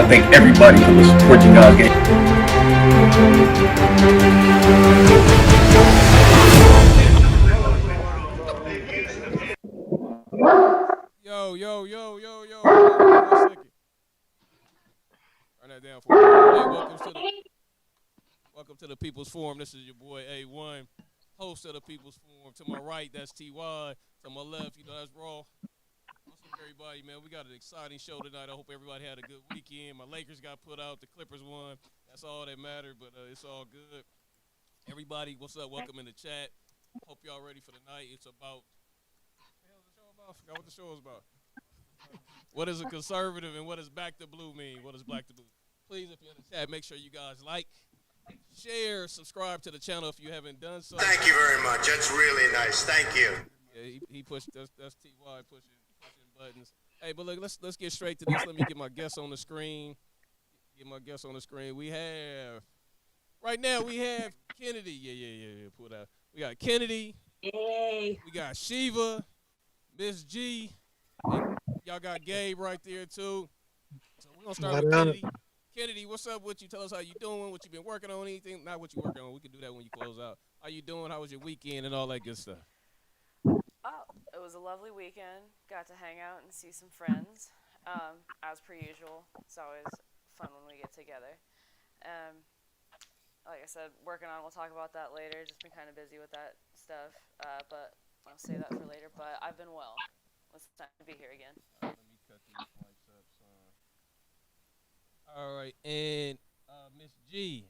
want to thank everybody for the support you guys gave. Yo. 1 second. Turn that down for me. Hey, welcome to the People's Forum. This is your boy A1, host of the People's Forum. To my right, that's TY. To my left, that's Raw. What's up, everybody, man? We got an exciting show tonight. I hope everybody had a good weekend. My Lakers got put out. The Clippers won. That's all that mattered, but it's all good. Everybody, what's up? Welcome in the chat. Hope y'all ready for the night. It's about, what the hell is the show about? I forgot what the show is about. What is a conservative and what does back to blue mean? What is black to blue? Please, if you're in the chat, make sure you guys like, share, subscribe to the channel if you haven't done so. Thank you very much. That's really nice. Thank you. Yeah, he pushed. That's TY pushing buttons. Hey, but look, let's get straight to this. Let me get my guests on the screen. We have right now. We have Kennedy. Yeah. Pull it out. We got Kennedy. Hey. We got Shiva, MsG. And y'all got Gabe right there too. So we're gonna start with Kennedy. Kennedy, what's up with you? Tell us how you doing, what you been working on, anything. Not what you working on. We can do that when you close out. How you doing? How was your weekend and all that good stuff? Oh, it was a lovely weekend. Got to hang out and see some friends, as per usual. It's always fun when we get together. Like I said, working on, we'll talk about that later. Just been kind of busy with that stuff, but I'll save that for later. But I've been well. It's time to be here again. All right, let me cut these mics up, son. All right, and Miss G,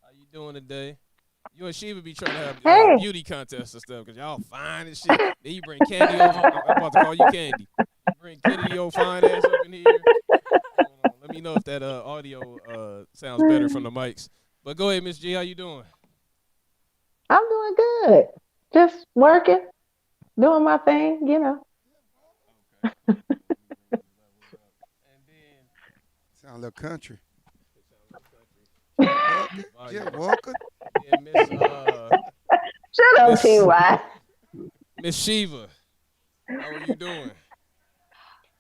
how you doing today? You and Shiva be trying to have beauty contests and stuff because y'all fine and shit. Then you bring Candy over. I'm about to call you Candy. You bring Kennedy, old fine ass up in here. Hold on. Let me know if that audio sounds better from the mics. But go ahead, Miss G. How you doing? I'm doing good. Just working, doing my thing, Okay. And then Sound a little country. Yeah, Walker. And Miss Shut up, TY. Miss Shiva, how are you doing?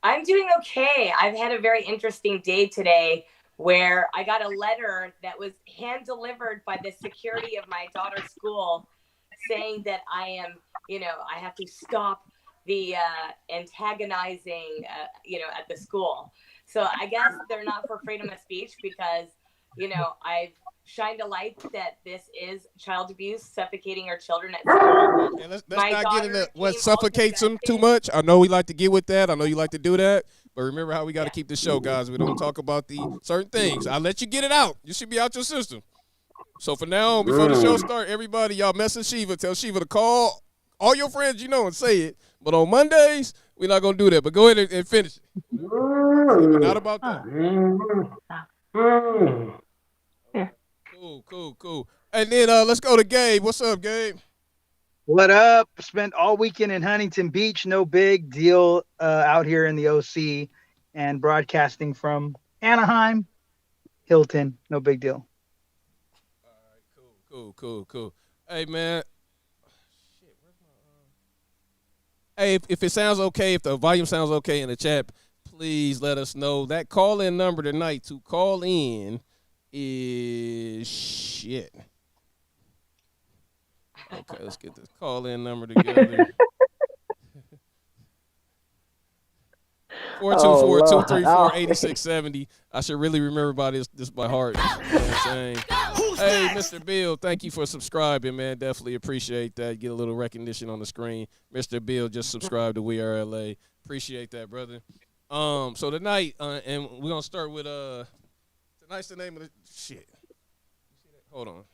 I'm doing okay. I've had a very interesting day today where I got a letter that was hand delivered by the security of my daughter's school saying that I am, I have to stop the antagonizing, at the school. So I guess they're not for freedom of speech because, I've shined a light that this is child abuse, suffocating our children at school. And let's not get into what suffocates them too much. I know we like to get with that. I know you like to do that. But remember how we got to keep the show, guys. We don't talk about the certain things. I'll let you get it out. You should be out your system. So for now on, before the show start, everybody, y'all message Shiva. Tell Shiva to call all your friends and say it. But on Mondays, we're not going to do that. But go ahead and finish it. Not about that. Cool. And then let's go to Gabe. What's up, Gabe? What up? Spent all weekend in Huntington Beach. No big deal out here in the OC and broadcasting from Anaheim, Hilton. No big deal. All right, cool. Hey, man. Shit, where's my Hey, if it sounds okay, if the volume sounds okay in the chat, please let us know. That call-in number tonight to call in is shit. Okay, let's get this call-in number together. 424-234-8670. I should really remember by this by heart. You know what I'm saying? Hey, Mr. Bill, thank you for subscribing, man. Definitely appreciate that. Get a little recognition on the screen. Mr. Bill just subscribed to We Are LA. Appreciate that, brother. So tonight, and we're gonna start with tonight's the name of the shit. Hold on.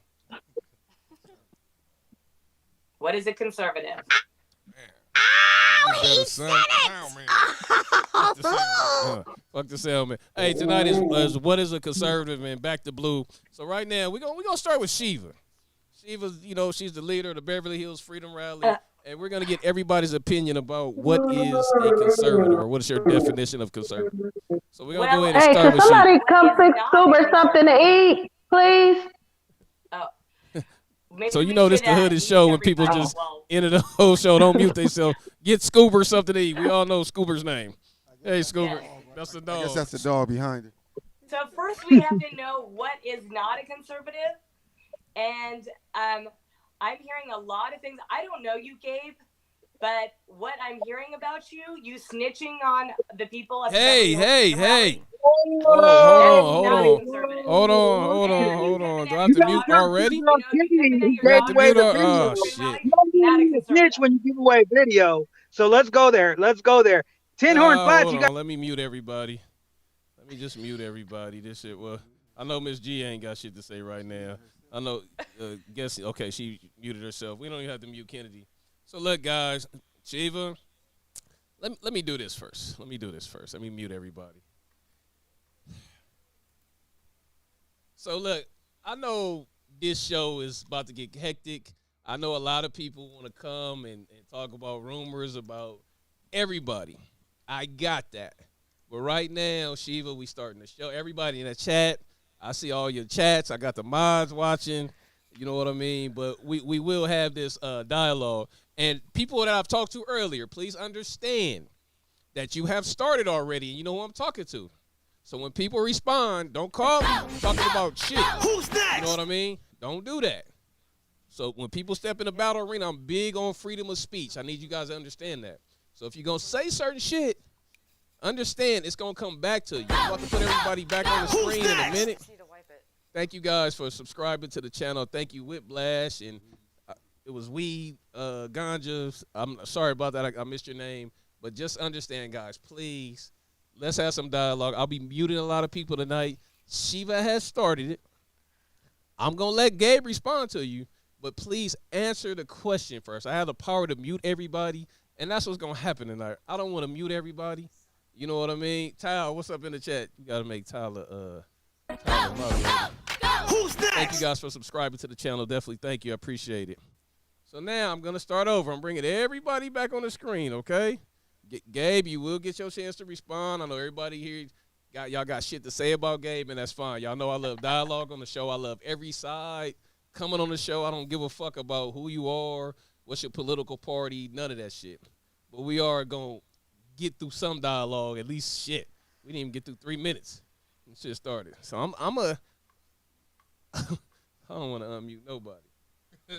What is a conservative? Better, son. Fuck the sound, man. Hey, tonight is what is a conservative, man? Back to blue. So right now we're gonna start with Shiva. Shiva's, she's the leader of the Beverly Hills Freedom Rally, and we're gonna get everybody's opinion about what is a conservative or what is your definition of conservative. So we're gonna go ahead and start with Shiva. Somebody come fix Uber something to eat, please. So this the hooded show when people just enter the whole show, don't mute themselves. Get Scoober something to eat. We all know Scoober's name. Hey, Scoober. That's the dog. I guess that's the dog behind it. So first we have to know what is not a conservative. And I'm hearing a lot of things. I don't know you, Gabe, but what I'm hearing about you snitching on the people at the Hey, Beverly Hills hey, rally, hold on. Do I have to mute already? You know, you pimping at He your We have gave to away mute the our, video. oh, shit. not a You snitch conservative. when you give away video. So let's go there. Tin Horn Flats, Hold you got. on, let me mute everybody. Let me just mute everybody. This shit, well, I know MsG ain't got shit to say right now. I know, okay, she muted herself. We don't even have to mute Kennedy. So look, guys, Shiva, let me do this first. Let me mute everybody. So look, I know this show is about to get hectic. I know a lot of people want to come and talk about rumors about everybody. I got that. But right now, Shiva, we starting the show. Everybody in the chat, I see all your chats. I got the mods watching. You know what I mean? But we will have this dialogue. And people that I've talked to earlier, please understand that you have started already, and you know who I'm talking to. So when people respond, don't call me talking about shit. Who's next? You know what I mean? Don't do that. So when people step in the battle arena, I'm big on freedom of speech. I need you guys to understand that. So if you're going to say certain shit, understand it's going to come back to you. I'm about to put everybody back on the screen in a minute. Thank you guys for subscribing to the channel. Thank you, Whiplash. And it was Weed, Ganja. I'm sorry about that. I missed your name. But just understand, guys, please, let's have some dialogue. I'll be muting a lot of people tonight. Shiva has started it. I'm going to let Gabe respond to you. But please answer the question first. I have the power to mute everybody. And that's what's going to happen tonight. I don't want to mute everybody. You know what I mean? Tyler, what's up in the chat? You got to make Tyler moderator. Who's next? Thank you guys for subscribing to the channel. Definitely thank you. I appreciate it. So now I'm going to start over. I'm bringing everybody back on the screen, okay? Gabe, you will get your chance to respond. I know everybody here, y'all got shit to say about Gabe, and that's fine. Y'all know I love dialogue on the show. I love every side coming on the show. I don't give a fuck about who you are, what's your political party, none of that shit. But we are going to get through some dialogue, at least shit. We didn't even get through 3 minutes. And shit started. So I'm a I don't want to unmute nobody.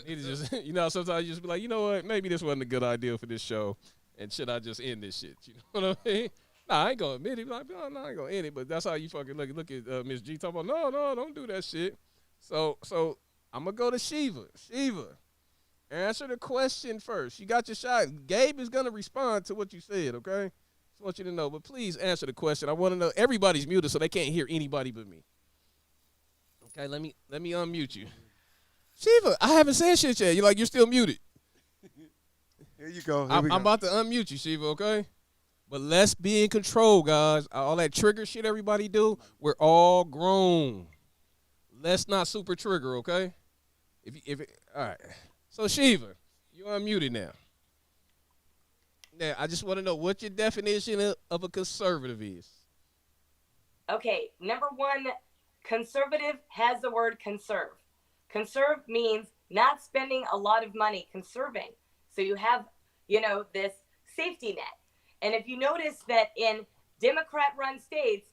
It is just, you know, sometimes you just be like, you know what, maybe this wasn't a good idea for this show, and should I just end this shit? You know what I mean? Nah, I ain't gonna admit it. Like, no, I ain't gonna end it. But that's how you fucking look at Miss G talking about, no, don't do that shit. So I'm gonna go to Shiva. Shiva, answer the question first. You got your shot. Gabe is gonna respond to what you said. Okay, just want you to know. But please answer the question. I want to know. Everybody's muted, so they can't hear anybody but me. Okay, let me unmute you. Shiva, I haven't said shit yet. You're still muted. Here you go. I'm about to unmute you, Shiva, okay? But let's be in control, guys. All that trigger shit everybody do, we're all grown. Let's not super trigger, okay? All right. So, Shiva, you're unmuted now. Now, I just want to know what your definition of a conservative is. Okay, number one, conservative has the word conserve. Conserve means not spending a lot of money, conserving. So you have, this safety net. And if you notice that in Democrat-run states,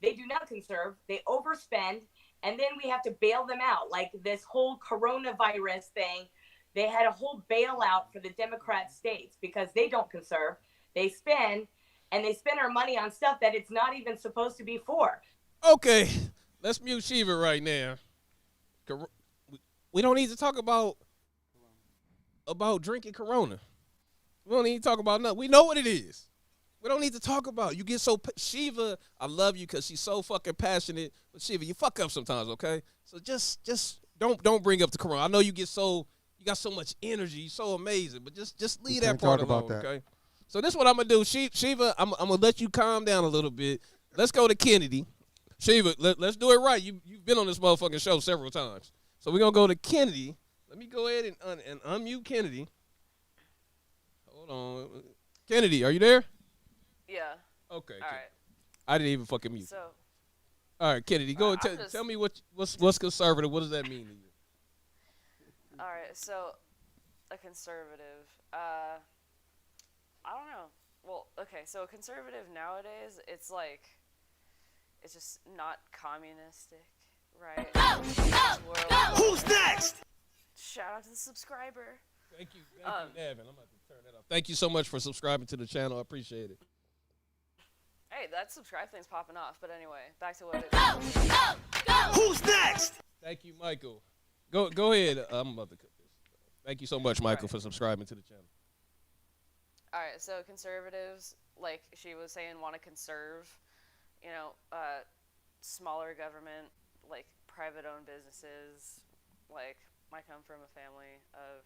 they do not conserve, they overspend, and then we have to bail them out. Like this whole coronavirus thing, they had a whole bailout for the Democrat states because they don't conserve. They spend, and they spend our money on stuff that it's not even supposed to be for. Okay, let's mute Shiva right now. We don't need to talk about drinking Corona. We don't need to talk about nothing. We know what it is. We don't need to talk about it. You get so Shiva, I love you because she's so fucking passionate. But Shiva, you fuck up sometimes, okay? So just don't bring up the Corona. I know you got so much energy, you're so amazing, but just leave that part alone, okay? So this is what I'm gonna do, Shiva. I'm gonna let you calm down a little bit. Let's go to Kennedy. Shiva, let's do it right. You've been on this motherfucking show several times. So we're going to go to Kennedy. Let me go ahead and unmute Kennedy. Hold on. Kennedy, are you there? Yeah. Okay. All right. I didn't even fucking mute. So. All right, Kennedy, go ahead. Tell me what's conservative. What does that mean to you? All right. So, a conservative. I don't know. Well, okay. So a conservative nowadays, it's like it's just not communistic, right? Who's next? Shout out to the subscriber. Thank you, Devin. I'm about to turn that off. Thank you so much for subscribing to the channel. I appreciate it. Hey, that subscribe thing's popping off. But anyway, back to what it is. Who's next? Thank you, Michael. Go ahead. I'm about to cut this. Thank you so much, Michael, for subscribing to the channel. All right, so conservatives, like she was saying, want to conserve, smaller government, like private-owned businesses. Like, I come from a family of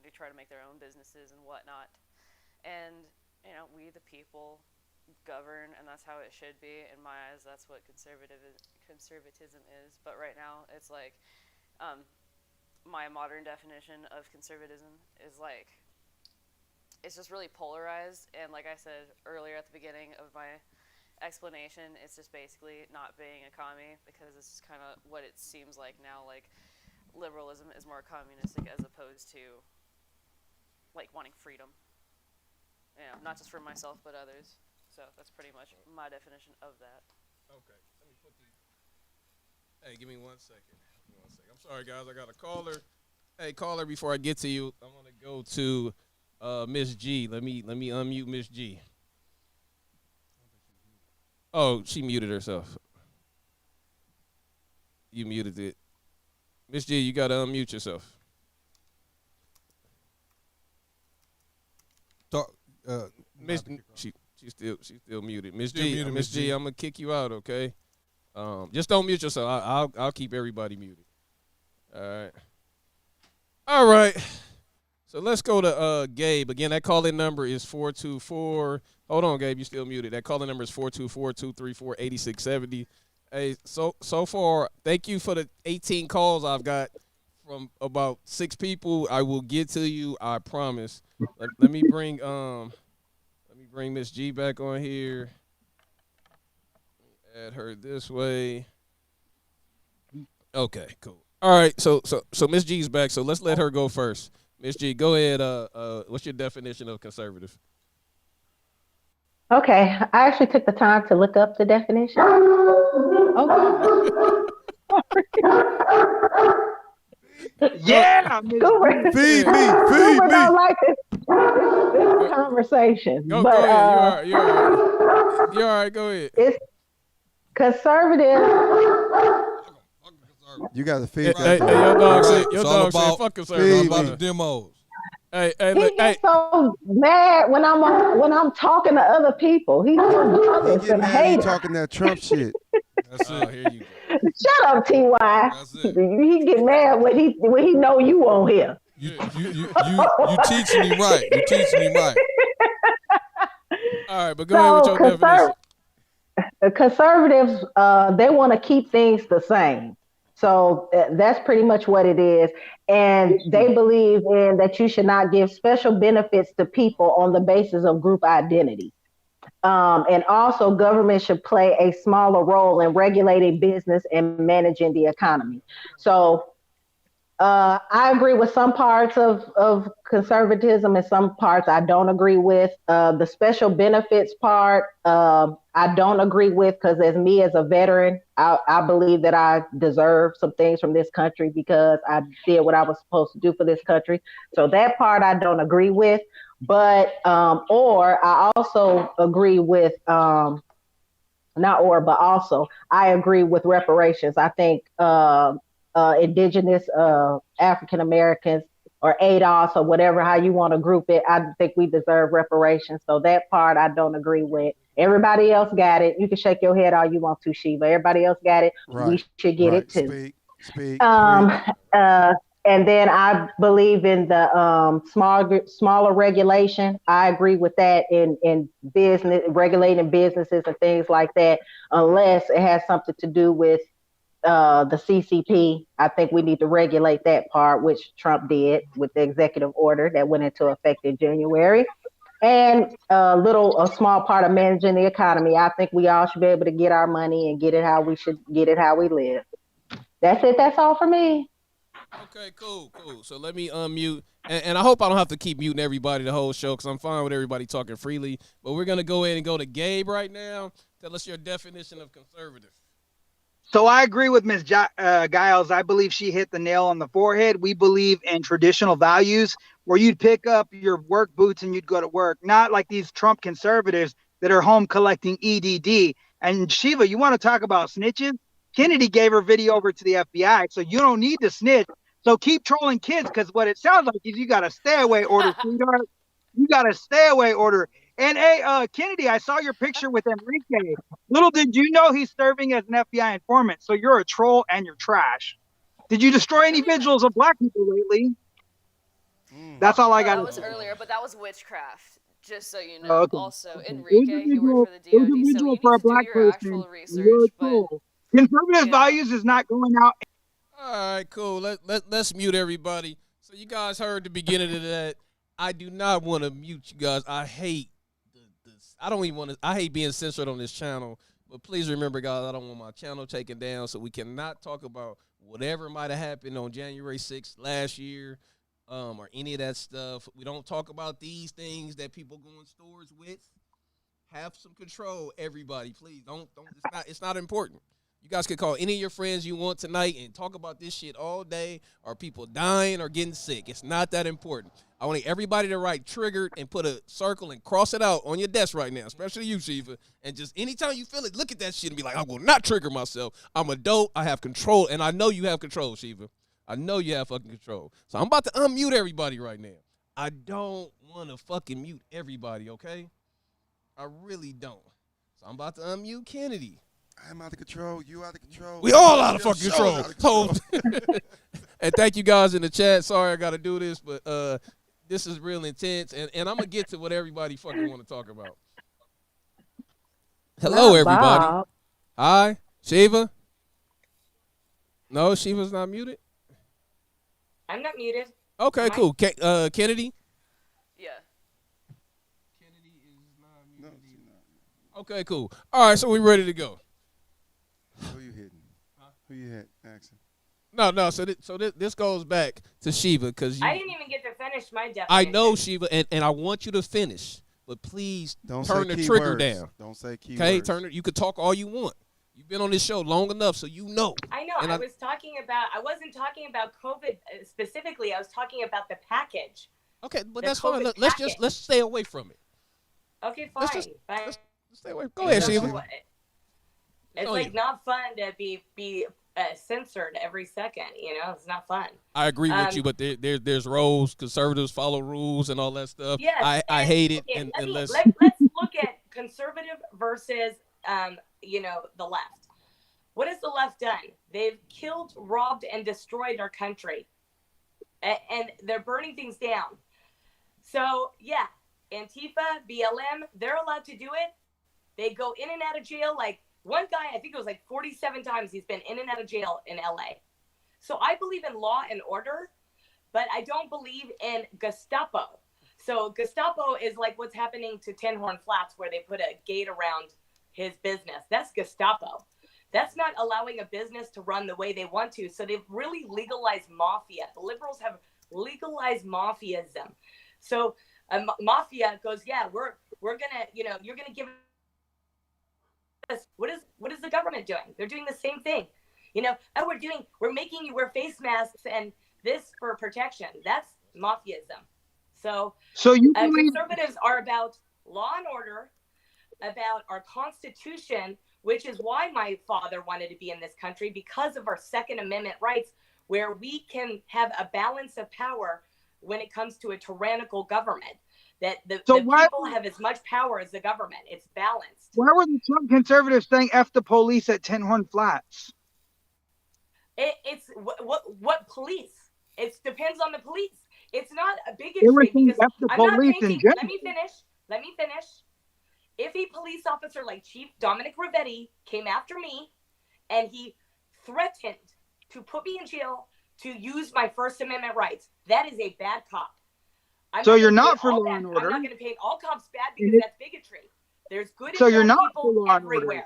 they try to make their own businesses and whatnot, and we the people govern, and that's how it should be in my eyes. That's what conservatism is. But right now, it's like, my modern definition of conservatism is like, it's just really polarized, and like I said earlier at the beginning of my explanation, it's just basically not being a commie, because it's just kind of what it seems like now. Like, liberalism is more communistic as opposed to like wanting freedom, not just for myself but others. So that's pretty much my definition of that. Okay, let me put these. Hey, give me 1 second. I'm sorry, guys. I got a caller. Hey, caller, before I get to you, I want to go to Miss G. Let me unmute Miss G. Oh, she muted herself. You muted it. Miss G, you gotta unmute yourself. Miss, she's still muted. Miss G, I'm gonna kick you out, okay? Just don't mute yourself. I'll keep everybody muted. All right. So let's go to Gabe. Again, that call-in number is 424. Hold on, Gabe, you still muted. That call-in number is 424-234-8670. Hey, so far, thank you for the 18 calls I've got from about 6 people. I will get to you, I promise. Let me bring Miss G back on here. Add her this way. Okay, cool. All right, so Miss G's back. So let's let her go first. Miss G, go ahead. What's your definition of conservative? Okay, I actually took the time to look up the definition. Yeah, Goober, Feed me. Goober don't like this conversation. Go but ahead. You're all right. You're all right. Go ahead. It's conservative. You got to feed Hey, that. your dog said, It's all about fuck feed conservative. about the demos. Hey, He look, gets so mad when I'm talking to other people. He's so He jealous get and mad. He hater. talking that Trump shit. That's Oh, it. here you go. Shut up, Ty. That's it. He get mad when he know you won't hear. You teaching him right. You teaching him right. All right, but go ahead with your definition. Conservatives, they want to keep things the same. So that's pretty much what it is. And they believe in that you should not give special benefits to people on the basis of group identity. And also government should play a smaller role in regulating business and managing the economy. So I agree with some parts of conservatism and some parts I don't agree with. The special benefits part, I don't agree with, because as a veteran, I believe that I deserve some things from this country because I did what I was supposed to do for this country. So that part I don't agree with. But or I also agree with also I agree with reparations. I think indigenous African Americans or ADOS or whatever, how you want to group it, I think we deserve reparations. So that part I don't agree with. Everybody else got it. You can shake your head all you want to, Shiva. Everybody else got it. Right. We should get it too. Speak. And then I believe in the smaller regulation. I agree with that in business, regulating businesses and things like that, unless it has something to do with the CCP. I think we need to regulate that part, which Trump did with the executive order that went into effect in January. And a small part of managing the economy. I think we all should be able to get our money and get it how we should get it, how we live. That's it. That's all for me. Okay, cool. So let me unmute. And I hope I don't have to keep muting everybody the whole show, because I'm fine with everybody talking freely. But we're going to go ahead and go to Gabe right now. Tell us your definition of conservative. So I agree with Ms. Giles. I believe she hit the nail on the forehead. We believe in traditional values where you'd pick up your work boots and you'd go to work, not like these Trump conservatives that are home collecting EDD. And Shiva, you want to talk about snitches? Kennedy gave her video over to the FBI, so you don't need to snitch. So keep trolling kids, because what it sounds like is you got a stay away order, sweetheart. You got a stay away order. And hey, Kennedy, I saw your picture with Enrique. Little did you know he's serving as an FBI informant. So you're a troll and you're trash. Did you destroy any vigils of black people lately? That's all I got. That was earlier, but that was witchcraft. Just so you know. Oh, okay. Also, Enrique, he worked for the DoD, so you need for a to do black your person, actual research. But conservative values is not going out. All right, cool. Let's mute everybody. So you guys heard the beginning of that. I do not want to mute you guys. I hate this. I don't even want to. I hate being censored on this channel. But please remember, guys, I don't want my channel taken down. So we cannot talk about whatever might have happened on January 6th last year, or any of that stuff. We don't talk about these things that people go in stores with. Have some control, everybody. Please don't. It's not important. You guys can call any of your friends you want tonight and talk about this shit all day, or people dying or getting sick. It's not that important. I want everybody to write triggered and put a circle and cross it out on your desk right now, especially you, Shiva. And just anytime you feel it, look at that shit and be like, I will not trigger myself. I'm adult. I have control. And I know you have control, Shiva. I know you have fucking control. So I'm about to unmute everybody right now. I don't want to fucking mute everybody, okay? I really don't. So I'm about to unmute Kennedy. I'm out of control. You out of control. We all out of fucking control. And thank you guys in the chat. Sorry I got to do this, but this is real intense. And I'm going to get to what everybody fucking want to talk about. Hello, everybody. Bob. Hi, Shiva. No, Shiva's not muted. I'm not muted. Okay, cool. Kennedy? yeah. Kennedy is not muted. Okay, cool. All right, so we ready to go. Who you hitting? Who you hit, Axel? No. So this goes back to Shiva because I didn't even get to finish my definition. I know, Shiva, and I want you to finish, but please Don't turn say the key trigger words. down. Don't say key Okay, words. You could talk all you want. You've been on this show long enough, so you know. I know. And I wasn't talking about COVID specifically. I was talking about the package. Okay, but the that's fine. COVID Let's stay away from it. Okay, fine. Fine. Let's stay away. Go ahead, Shiva. It's like not fun to be censored every second. You know, it's not fun. I agree with you, but there's roles. Conservatives follow rules and all that stuff. Yes, I hate it. Okay, and let's look at conservative versus the left. What has the left done? They've killed, robbed, and destroyed our country, and they're burning things down. So yeah, Antifa, BLM, they're allowed to do it. They go in and out of jail. Like one guy, I think it was like 47 times he's been in and out of jail in LA. So I believe in law and order, but I don't believe in Gestapo. So Gestapo is like what's happening to Tin Horn Flats, where they put a gate around his business. That's Gestapo. That's not allowing a business to run the way they want to. So they've really legalized mafia. The liberals have legalized mafiaism. So mafia goes, yeah, we're gonna, you're gonna give us. What is the government doing? They're doing the same thing. We're making you wear face masks and this for protection. That's mafiaism. So you believe conservatives are about law and order, about our Constitution, which is why my father wanted to be in this country, because of our Second Amendment rights, where we can have a balance of power when it comes to a tyrannical government. That the people have as much power as the government. It's balanced. Why were the Trump conservatives saying F the police at Tin Horn Flats? It's what police? It depends on the police. It's not a bigotry because F the I'm not police in thinking. general. Let me finish. If a police officer like Chief Dominic Rivetti came after me and he threatened to put me in jail to use my First Amendment rights, that is a bad cop. So you're not for law and order. I'm not going to paint all cops bad because that's bigotry. There's good so and you're bad not people for law and order. everywhere.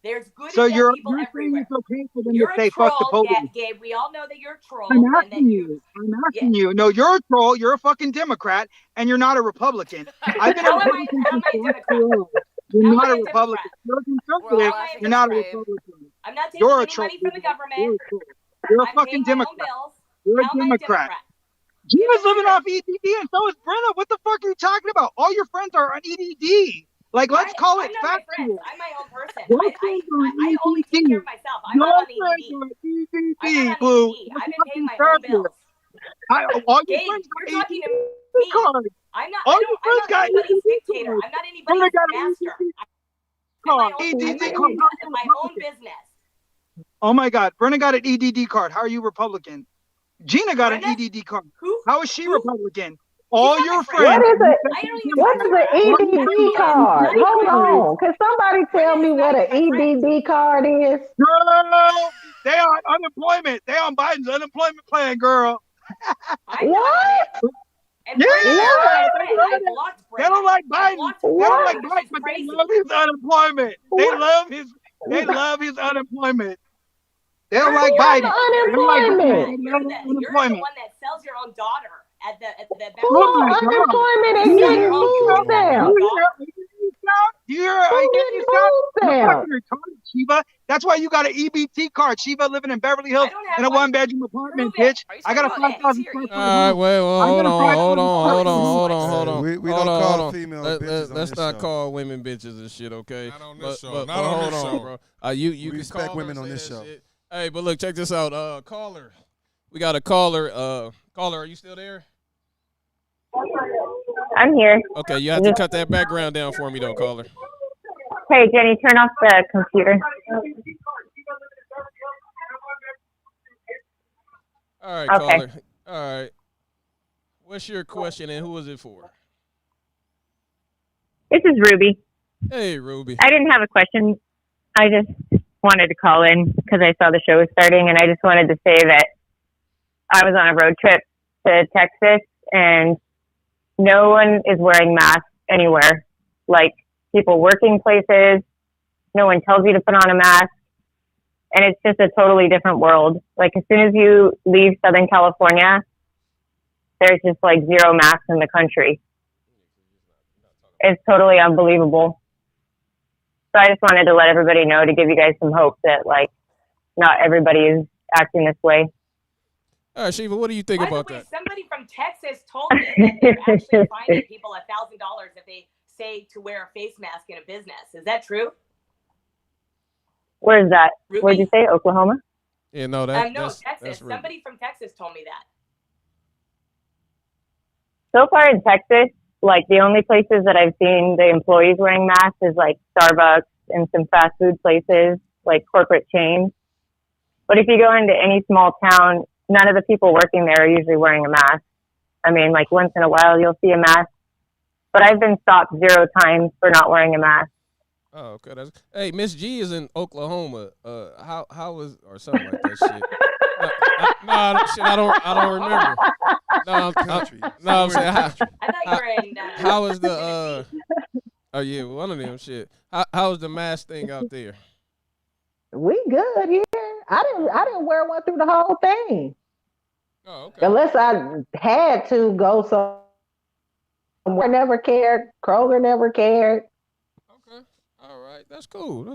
There's good so and bad people you're everywhere. It's okay for them You're to say a troll, fuck the police. Gabe. We all know that you're a troll. I'm asking you. No, you're a troll. You're a fucking Democrat, and you're not a Republican. I've been a Republican since You're not a Republican. You're a conservative. You're not a Republican. I'm not taking You're a any troll. money from the government. You're a I'm fucking paying my own Democrat. bills. You're a How am I a Democrat. Democrat? Gina's living off EDD, and so is Brenna. What the fuck are you talking about? All your friends are on EDD. Like, let's call it I'm not my friends. factual. I'm my own person. Your I friends are on only take care of EDD. myself. I'm Your not on friends EDD. are on I'm EDD, not on Blue. EDD. I've been paying my own bills. All your Gabe, friends you're got talking EDD to me. cards. I'm not. All I'm your friends not got anybody's EDD dictator. cards. I'm not Brenna anybody's got an master. EDD I'm card. my own business. Oh my God, Brenna got an EDD card. How are you Republican? Gina got an EDD card. How is she Republican? All your friends. What is an EDD card? Hold on. Can somebody tell me what an EDD card is? Girl, they on unemployment. They on Biden's unemployment plan, girl. What? And Yeah. They don't like Biden. They don't like Biden, but they love his unemployment. They love his unemployment. They don't like Biden. Unemployment. You're the one that sells your own daughter at the Who on unemployment and getting food stamps? You hear her? Shiva. That's why you got an EBT card. Shiva living in Beverly Hills in a one-bedroom apartment, bitch. I got a 5,000. All right, wait, well, hold on. We don't call female bitches. Let's not call women bitches and shit, okay? Not on this show. But Not on hold this on, show. bro. You We respect call women her, on say this that show. shit. Hey, but look, check this out. Caller. We got a caller. Caller, are you still there? I'm here. Okay, you have to cut that background down for me, though, caller. Hey, Jenny, turn off the computer. All right, Okay. caller. All right. What's your question and who is it for? This is Ruby. Hey, Ruby. I didn't have a question. I just wanted to call in because I saw the show was starting, and I just wanted to say that I was on a road trip to Texas, and no one is wearing masks anywhere. Like, people working places, no one tells you to put on a mask, and it's just a totally different world. Like, as soon as you leave Southern California, there's just like zero masks in the country. It's totally unbelievable. So I just wanted to let everybody know, to give you guys some hope that, like, not everybody is acting this way. All right, Shiva, what do you think about that? Somebody from Texas told me that they're actually finding people $1,000 if they say to wear a face mask in a business. Is that true? Where is that? Ruby? Where'd you say? Oklahoma? Yeah, no, No, that's Texas. Ruby. Somebody from Texas told me that. So far in Texas, like, the only places that I've seen the employees wearing masks is like Starbucks and some fast food places, like corporate chains. But if you go into any small town, none of the people working there are usually wearing a mask. I mean, like, once in a while you'll see a mask, but I've been stopped 0 times for not wearing a mask. Oh, okay. Hey, MsG is in Oklahoma. How is, or something like that shit. Shit, I don't remember. I'm saying I thought you were in. how is the oh yeah, one of them shit. How's the mask thing out there? We good here. I didn't wear one through the whole thing. Oh, okay. Unless I had to go somewhere. Never cared. Kroger never cared. Okay. All right. That's cool.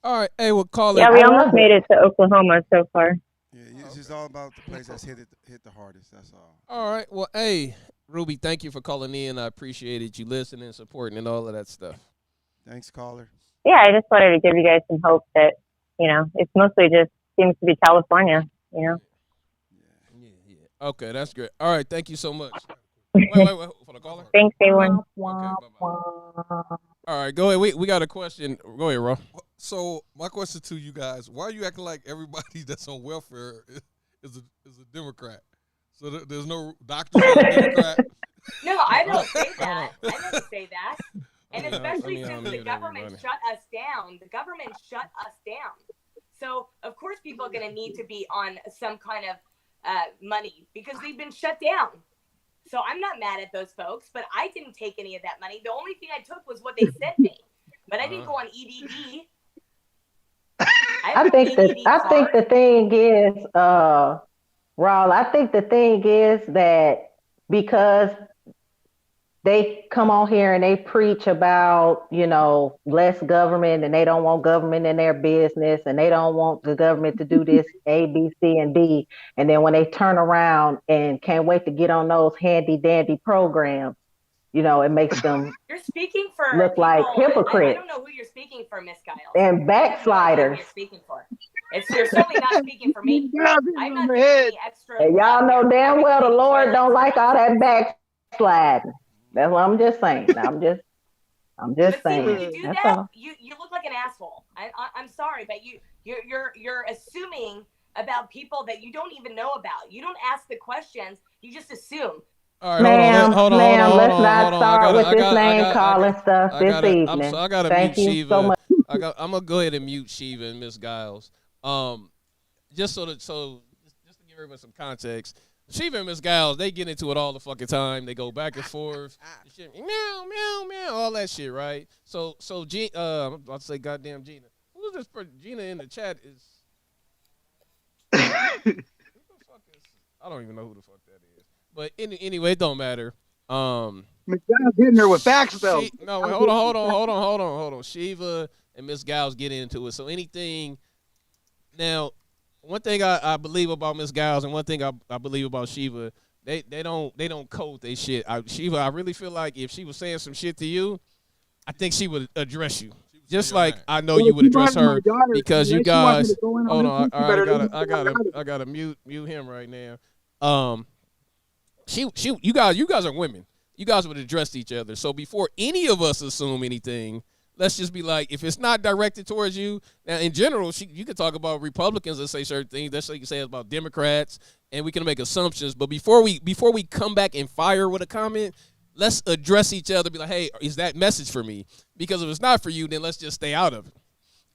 All right. Hey, we'll call it. Yeah, we almost made it to Oklahoma so far. Yeah, it's just all about the place that's hit the hardest. That's all. All right. Well, hey, Ruby, thank you for calling in. I appreciated you listening, supporting, and all of that stuff. Thanks, caller. Yeah, I just wanted to give you guys some hope that, you know, it's mostly just seems to be California, you know. Yeah. Okay, that's great. All right. Thank you so much. Wait, for the caller. Thanks, everyone. Okay, bye-bye. All right, go ahead. We got a question. Go ahead, Ro. So my question to you guys: why are you acting like everybody that's on welfare is a Democrat? So there's no doctors that are Democrat. No, I don't say that. I never say that. And Let me especially since the unmute government everybody. shut us down. The government shut us down. So of course people are going to need to be on some kind of money because they've been shut down. So I'm not mad at those folks, but I didn't take any of that money. The only thing I took was what they sent me, but I didn't go on EDD. I think the thing is, Raul, I think the thing is that because they come on here and they preach about, less government, and they don't want government in their business, and they don't want the government to do this A, B, C, and D. And then when they turn around and can't wait to get on those handy dandy programs, it makes them You're speaking for look people, like I hypocrites don't know who you're speaking for, Miss Giles. and backsliders. You're speaking for. You're certainly not speaking for me. I'm not giving any extra. And y'all know damn well the Lord don't like all that backsliding. That's what I'm just saying. I'm just But saying. see, when you do That's that, all. you look like an asshole. I'm sorry, but you're assuming about people that you don't even know about. You don't ask the questions. You just assume. All right, Ma'am, hold on. let's not start with this name calling stuff this evening. I gotta Thank mute you Shiva. so much. I'm gonna go ahead and mute Shiva and Miss Giles. Just so just to give everybody some context. Shiva and Miss Giles, they get into it all the fucking time. They go back and forth, shit, meow, meow, meow, all that shit, right? So I'm about to say goddamn Gina. Who's this person? Gina in the chat is. Who the fuck is? I don't even know who the fuck that is. But anyway, it don't matter. McDonald's hitting her with facts though. No, wait, hold on. Shiva and Miss Giles get into it. So anything now. One thing I believe about Miss Giles and one thing I believe about Shiva, they don't code they shit. Shiva, I really feel like if she was saying some shit to you, I think she would address you. Just like I know you would address her because you guys. Hold on, I gotta mute him right now. You guys are women. You guys would address each other. So before any of us assume anything, let's just be like, if it's not directed towards you, now in general, you could talk about Republicans and say certain things. That's what you can say about Democrats, and we can make assumptions. But before we come back and fire with a comment, let's address each other. Be like, hey, is that message for me? Because if it's not for you, then let's just stay out of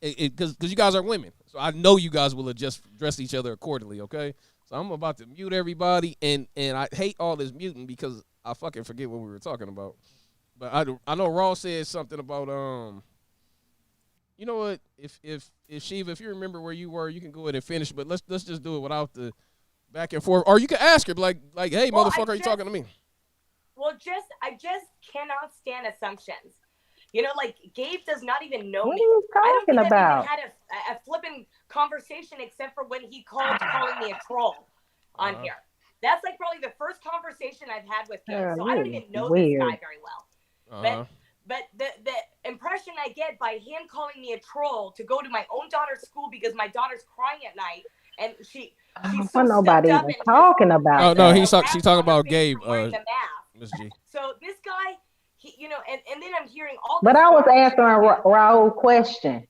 it. Because you guys are women, so I know you guys will address each other accordingly. Okay, so I'm about to mute everybody, and I hate all this muting because I fucking forget what we were talking about. But I know Raw said something about you know what, if Shiva, if you remember where you were, you can go ahead and finish. But let's just do it without the back and forth. Or you can ask her like hey, motherfucker, are you talking to me? Well, I just cannot stand assumptions. Like Gabe does not even know What me. are you I don't think about? I've even had a flipping conversation except for when he calling me a troll on here. That's like probably the first conversation I've had with him. So I don't even know this guy very well. But the impression I get by him calling me a troll to go to my own daughter's school because my daughter's crying at night and she's so nobody stuffed up even and talking about. Oh no, that. she's talking about Gabe, wearing the mask. Miss G. So this guy, and then I'm hearing all. But I was answering Raul's question.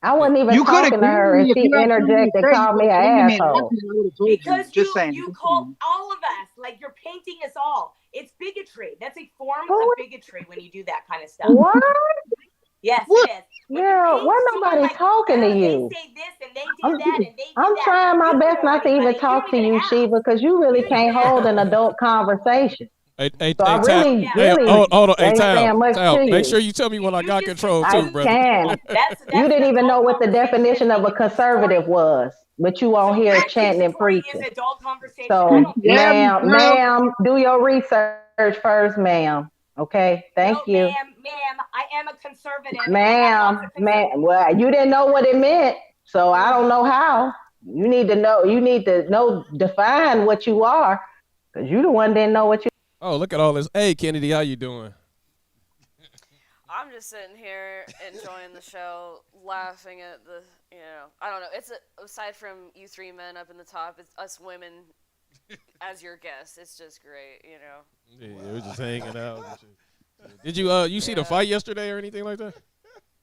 I wasn't even talking to her, and she interjected and called me an asshole. Because you call all of us, like you're painting us all. It's bigotry. That's a form of bigotry when you do that kind of stuff. What? Yes, it is. Yeah, why nobody talking to you? They say this and they did that and they did I'm that. trying my best not to even talk to you, Shiva, because you really can't hold an adult conversation. Hey, so I really hold on. Hey, ain't saying much to you. Make sure you tell me when I got control too, brother. I can. You didn't even know what the definition of a conservative was, but you on here chanting and preaching. So, ma'am, do your research first, ma'am. Okay, thank you. Ma'am, I am a conservative. Ma'am, well, you didn't know what it meant, so I don't know how. You need to know, define what you are, because you the one didn't know what you. Oh, look at all this. Hey, Kennedy, how you doing? I'm just sitting here enjoying the show, laughing at the, I don't know. It's aside from you three men up in the top, it's us women as your guests. It's just great, Yeah, we're just hanging out. Did you see the fight yesterday or anything like that?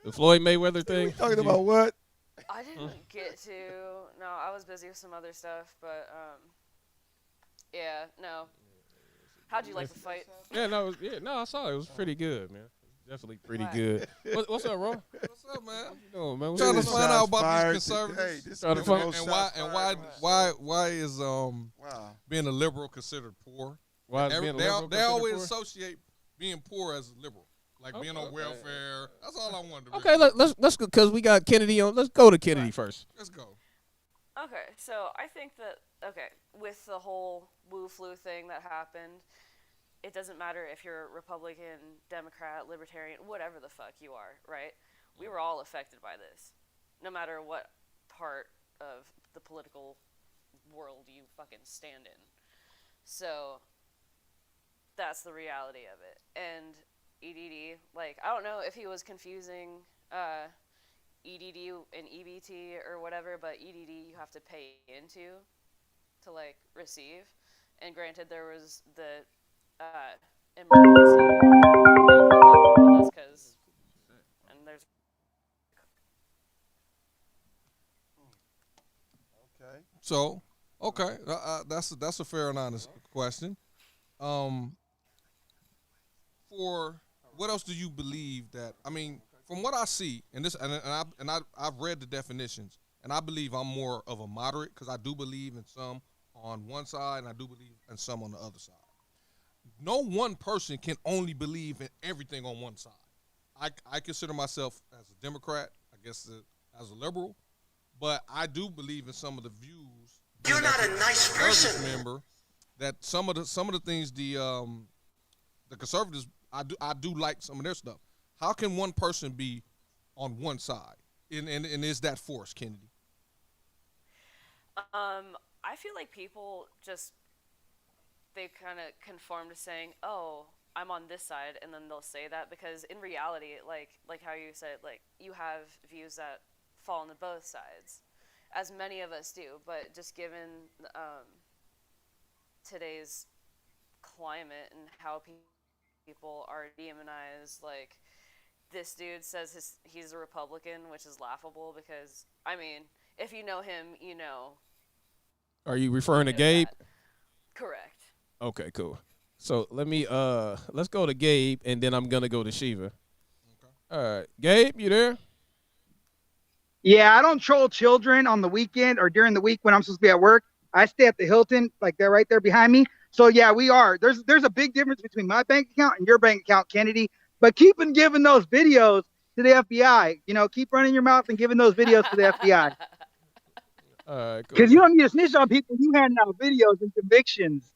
The Floyd Mayweather thing? Talking about what? I didn't get to. No, I was busy with some other stuff, but yeah, no. How'd you like the fight? Yeah, no, I saw it. It was pretty good, man. Definitely pretty good. What's up, Ro? What's up, man? What you doing, man? Trying to find out about these conservatives. Why is being a liberal considered poor? Why is being a liberal they considered always poor? associate being poor as liberal, like being on welfare. That's all I wanted to. Okay, let's go because we got Kennedy on. Let's go to Kennedy first. Let's go. Okay, so I think that with the whole Wu flu thing that happened, it doesn't matter if you're Republican, Democrat, Libertarian, whatever the fuck you are, right? We were all affected by this, no matter what part of the political world you fucking stand in. So that's the reality of it. And EDD, like, I don't know if he was confusing EDD and EBT or whatever, but EDD you have to pay into to, like, receive. And granted, there was the emergency that's because, and there's. Okay. So, okay, that's a fair and honest question. For what else do you believe that? I mean, from what I see, and I've read the definitions, and I believe I'm more of a moderate because I do believe in some on one side, and I do believe in some on the other side. No one person can only believe in everything on one side. I consider myself as a Democrat, I guess as a liberal, but I do believe in some of the views. You're not a nice person. Member, that some of the things the conservatives, I do like some of their stuff. How can one person be on one side, and is that forced, Kennedy? I feel like people just, they kind of conform to saying, oh, I'm on this side, and then they'll say that because in reality, like how you said, like, you have views that fall on both sides, as many of us do, but just given today's climate and how people are demonized, like, this dude says he's a Republican, which is laughable because, I mean, if you know him, you know. Are you referring to Gabe? That. Correct. Okay, cool. So let's go to Gabe, and then I'm gonna go to Shiva. Okay. All right, Gabe, you there? Yeah, I don't troll children on the weekend or during the week when I'm supposed to be at work. I stay at the Hilton, like they're right there behind me. So yeah, we are. There's a big difference between my bank account and your bank account, Kennedy. But keep on giving those videos to the FBI. You know, keep running your mouth and giving those videos to the FBI. All right, cool. Because you don't need to snitch on people. You handing out videos and convictions.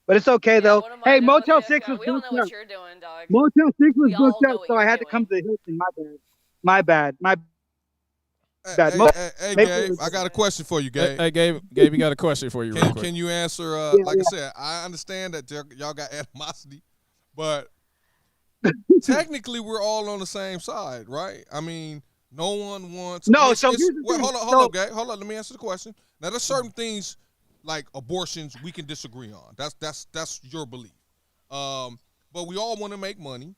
But it's okay, though. Hey, Motel 6 was we don't booked know up. what you're doing, dog. Motel 6 was We all booked know up, what so I you're had to come to doing. the Hilton. My bad. Hey, Gabe, I got a question for you, Gabe. Hey, Gabe, we got a question for you. Real quick. Can you answer? I said, I understand that y'all got animosity, but technically we're all on the same side, right? I mean, no one wants. No, I mean, so here's the thing. Hold up, Gabe. Hold up. Let me answer the question. Now, there's certain things like abortions we can disagree on. That's your belief. But we all want to make money.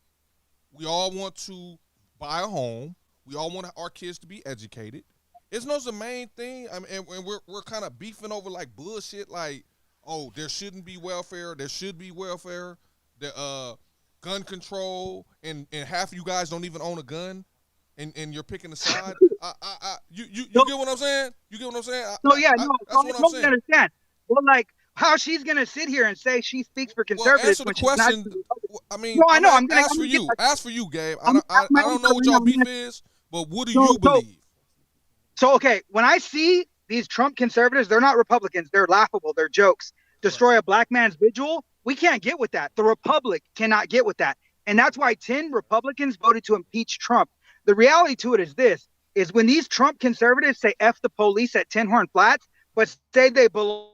We all want to buy a home. We all want our kids to be educated. Isn't those the main thing? I mean, and we're kind of beefing over like bullshit, like, oh, there shouldn't be welfare. There should be welfare. The gun control, and half of you guys don't even own a gun, and you're picking a side. You get what I'm saying? You get what I'm saying? So yeah, that's I what I'm totally saying. understand. Well, like how she's gonna sit here and say she speaks for conservatives answer when the she's not. question. I mean, No, I know. I'm gonna ask for you. Ask for you, Gabe. I my don't know own what y'all opinion. beef is, but what do you believe? So okay, when I see these Trump conservatives, they're not Republicans. They're laughable. They're jokes. Destroy a black man's vigil. We can't get with that. The Republic cannot get with that. And that's why 10 Republicans voted to impeach Trump. The reality to it is this, is when these Trump conservatives say F the police at Tin Horn Flats, but say they belong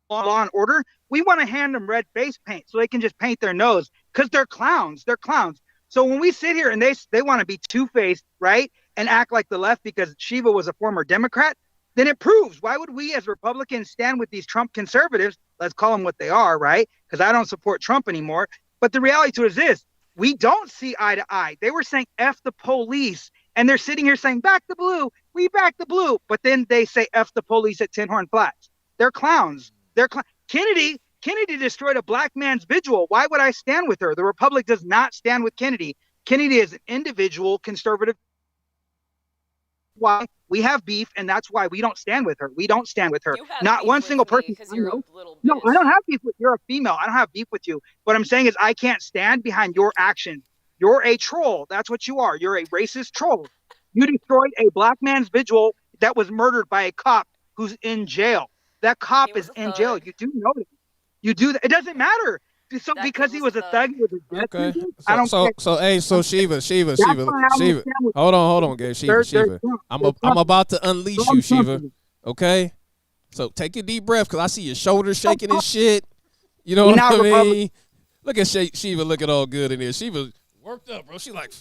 law and order, we want to hand them red face paint so they can just paint their nose because they're clowns. They're clowns. So when we sit here and they want to be two-faced, right, and act like the left because Shiva was a former Democrat, then it proves why would we as Republicans stand with these Trump conservatives? Let's call them what they are, right? Because I don't support Trump anymore. But the reality to it is this, we don't see eye to eye. They were saying F the police, and they're sitting here saying back the blue, we back the blue. But then they say F the police at Tin Horn Flats. They're clowns. Kennedy destroyed a black man's vigil. Why would I stand with her? The Republic does not stand with Kennedy. Kennedy is an individual conservative. Why we have beef, and that's why we don't stand with her. We don't stand with her. Not one single person. No, I don't have beef with you. You're a female. I don't have beef with you. What I'm saying is I can't stand behind your actions. You're a troll. That's what you are. You're a racist troll. You destroyed a black man's vigil that was murdered by a cop who's in jail. That cop is in jail. You do know that. You do that. It doesn't matter. So That because he was was a the- thug with a death Okay. sentence, I don't So, care. hey, so Shiva. That's why I understand what- Hold on, Gabe. Shiva. I'm about to unleash you, Shiva. Okay. So take a deep breath, cause I see your shoulders shaking and shit. You know what I mean? Look at Shiva looking all good in there. Shiva worked up, bro. She like,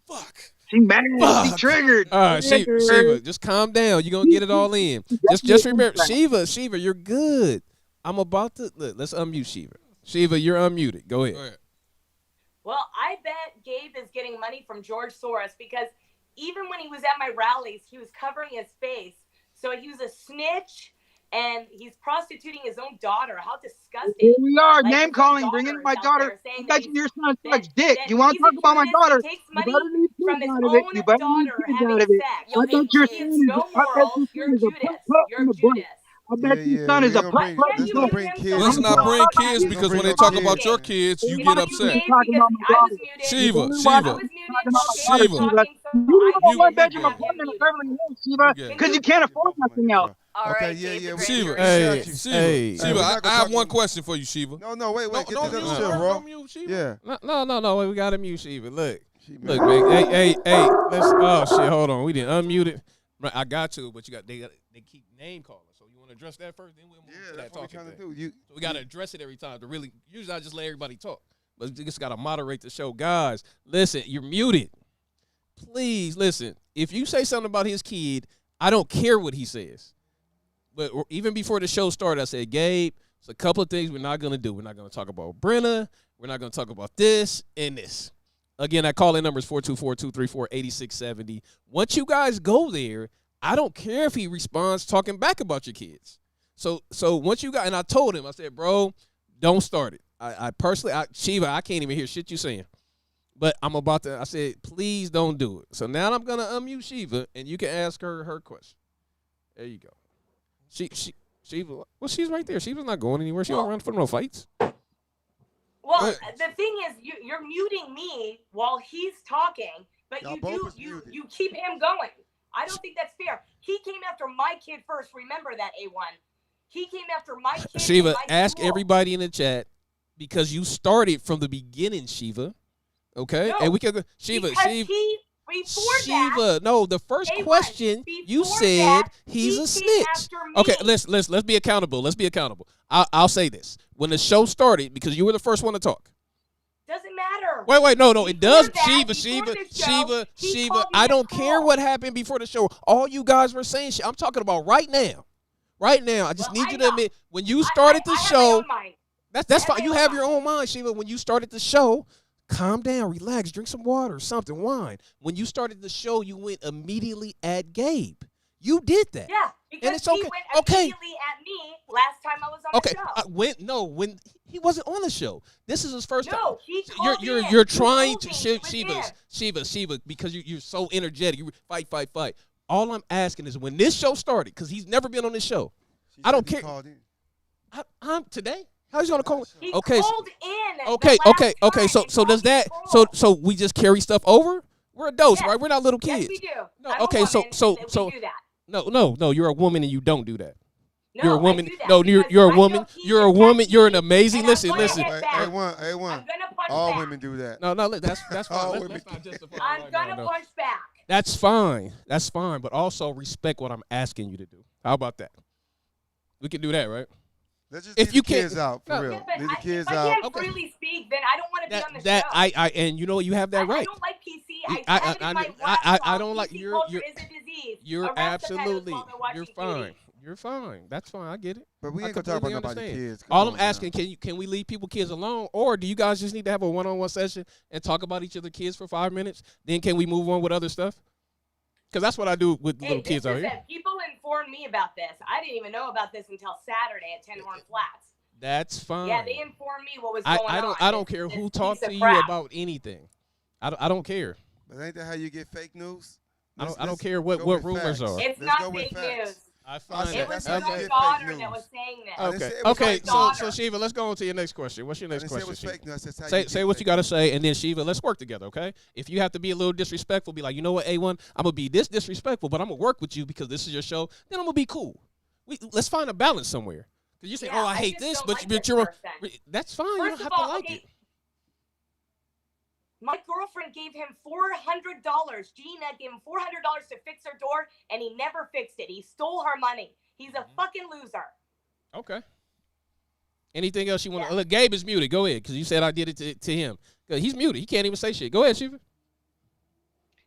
fuck. She mad. She Fuck. triggered. All right, Shiva, just calm down. You're gonna get it all in. Just remember, Shiva, you're good. I'm about to let's unmute Shiva. Shiva, you're unmuted. Go ahead. Well, I bet Gabe is getting money from George Soros because even when he was at my rallies, he was covering his face. So he was a snitch and he's prostituting his own daughter. How disgusting. Here we are, Like, name his calling, own bringing daughter my is out daughter. there saying You that bet he's- your son that- sucks dick. that You want to he's talk a about my Judas daughter? and takes You money better leave from kids his out of it. own You better leave daughter kids having out of it. sex. I bet your He son is is no I bet morals. your You're son is a Judas. butt You're in the butt. Judas. I bet your son is a butt Let's in the not butt. bring kids. Let's not bring kids because when they talk about your kids, you get upset. Shiva. Because you can't afford nothing else. All Okay, right, yeah, Gabe, yeah, the we- Grand Hey, Jury. hey. Shiva, we're I not gonna have talk one about- question for you, Shiva. No, wait, get Don't this mute shit, her. bro. Don't mute Shiva. Yeah. No, we gotta mute Shiva. Look, She look, mad. man. Hey, let's. Oh shit, hold on. We didn't unmute it. Right, I got to, but they keep name calling. So you want to address that first, then we'll move Yeah, to that's that what we're talking trying to thing. do. So we gotta address it every time to really. Usually I just let everybody talk, but you just gotta moderate the show, guys. Listen, you're muted. Please listen. If you say something about his kid, I don't care what he says. But even before the show started, I said, Gabe, it's a couple of things we're not going to do. We're not going to talk about Brenna. We're not going to talk about this and this. Again, that call-in number is 424-234-8670. Once you guys go there, I don't care if he responds talking back about your kids. So once you got, and I told him, I said, bro, don't start it. I personally, Shiva, I can't even hear shit you saying. But I'm about to, I said, please don't do it. So now I'm going to unmute Shiva, and you can ask her question. There you go. Shiva, well, she's right there. Shiva's not going anywhere. She don't run from no fights. Well, the thing is, you're muting me while he's talking, but Y'all you both do is muted. you keep him going. I don't think that's fair. He came after my kid first. Remember that, A1. He came after my kid. Shiva, in my ask school. everybody in the chat because you started from the beginning, Shiva. Okay? No, and we can go, Shiva, because Shiva. he, before Shiva, that, no, the first A1, question you before said that, he's he a came snitch. after me. Okay, let's be accountable. Let's be accountable. I'll say this. When the show started, because you were the first one to talk. Doesn't matter. Wait, no, it Before does. that, Shiva, before the show, he Shiva. called me I a don't care troll. what happened before the show. All you guys were saying shit. I'm talking about right now. Right now. I just Well, need I you know. to admit, when you started the I have my show, own mind. that's I fine. have You my have own your own mind, Shiva. When you started the show, calm down, relax, drink some water, something, wine. When you started the show, you went immediately at Gabe. You did that. Yeah, because it's he okay. went Okay. immediately at me last time I was on Okay. the show. When he wasn't on the show. This is his first time. No, he called me in. You're He trying told to me it was him. Shiva, because you're so energetic. You fight. All I'm asking is when this show started, because he's never been on this show. She I don't said he care. called in. I'm today. How's he gonna call? He Okay. called in. Okay. the last Okay. time So and does called me that? a troll. So we just carry stuff over? We're adults, Yes. right? We're not little Yes, kids. we do. No, I'm a okay, so- woman, so- and so- we do that. No. You're a woman and you don't do that. No, You're a woman. I do that No, because you're I a know woman. he You're a attacked woman. You're an me, amazing. and I'm Listen. gonna Listen. hit back. A1. I'm gonna punch All back. women do that. No, that's fine. All Let's women not justify. I'm right gonna now, no. punch back. That's fine. But also respect what I'm asking you to do. How about that? We can do that, right? Let's just If leave you the kids can't- out, for No. real. Yeah, but Leave the kids if I out. can't Okay. freely speak, then I don't want to be on the That show. and you know you have that I right. don't like PC. I- I I- said it in I- my I- last I call. don't like- PC you're- culture you're- is a disease. You're Arrest the pedals absolutely. while they're watching You're TV. fine. You're fine. That's fine. I get it. But we I ain't gonna talk about completely nobody's understand. kids. Come All on I'm now. asking, can we leave people kids alone, or do you guys just need to have a one-on-one session and talk about each other's kids for 5 minutes? Then can we move on with other stuff? Because that's what I do with little kids out here. People informed me about this. I didn't even know about this until Saturday at 10 Horn Flats. That's fine. Yeah, they informed me what was going on. I don't care This who piece talks of to you crap. about anything. I don't care. But ain't that how you get fake news? I don't Let's care what go with rumors facts. are. It's Let's not go with fake facts. news. I I find said It that. was that's his how you own get daughter fake that was news. saying this. I didn't Okay. say it was Okay. fake So daughter. Shiva, let's go on to your next question. What's your I next didn't say it question, was Shiva? fake news. I said that's how you Say get what you fake got to news. say, and then Shiva, let's work together, okay? If you have to be a little disrespectful, be like, you know what, A1, I'm gonna be this disrespectful, but I'm gonna work with you because this is your show. Then I'm gonna be cool. Let's find a balance somewhere. Cause you say, Yeah, "Oh, I I hate just this," don't but like but this you're person. that's fine. You First don't of have to all, like okay, it. my girlfriend gave him $400. Gina gave him $400 to fix her door, and he never fixed it. He stole her money. He's a fucking loser. Okay. Anything else you want to? Yeah. Look, Gabe is muted. Go ahead, because you said I did it to him. Cause he's muted. He can't even say shit. Go ahead, Shiva.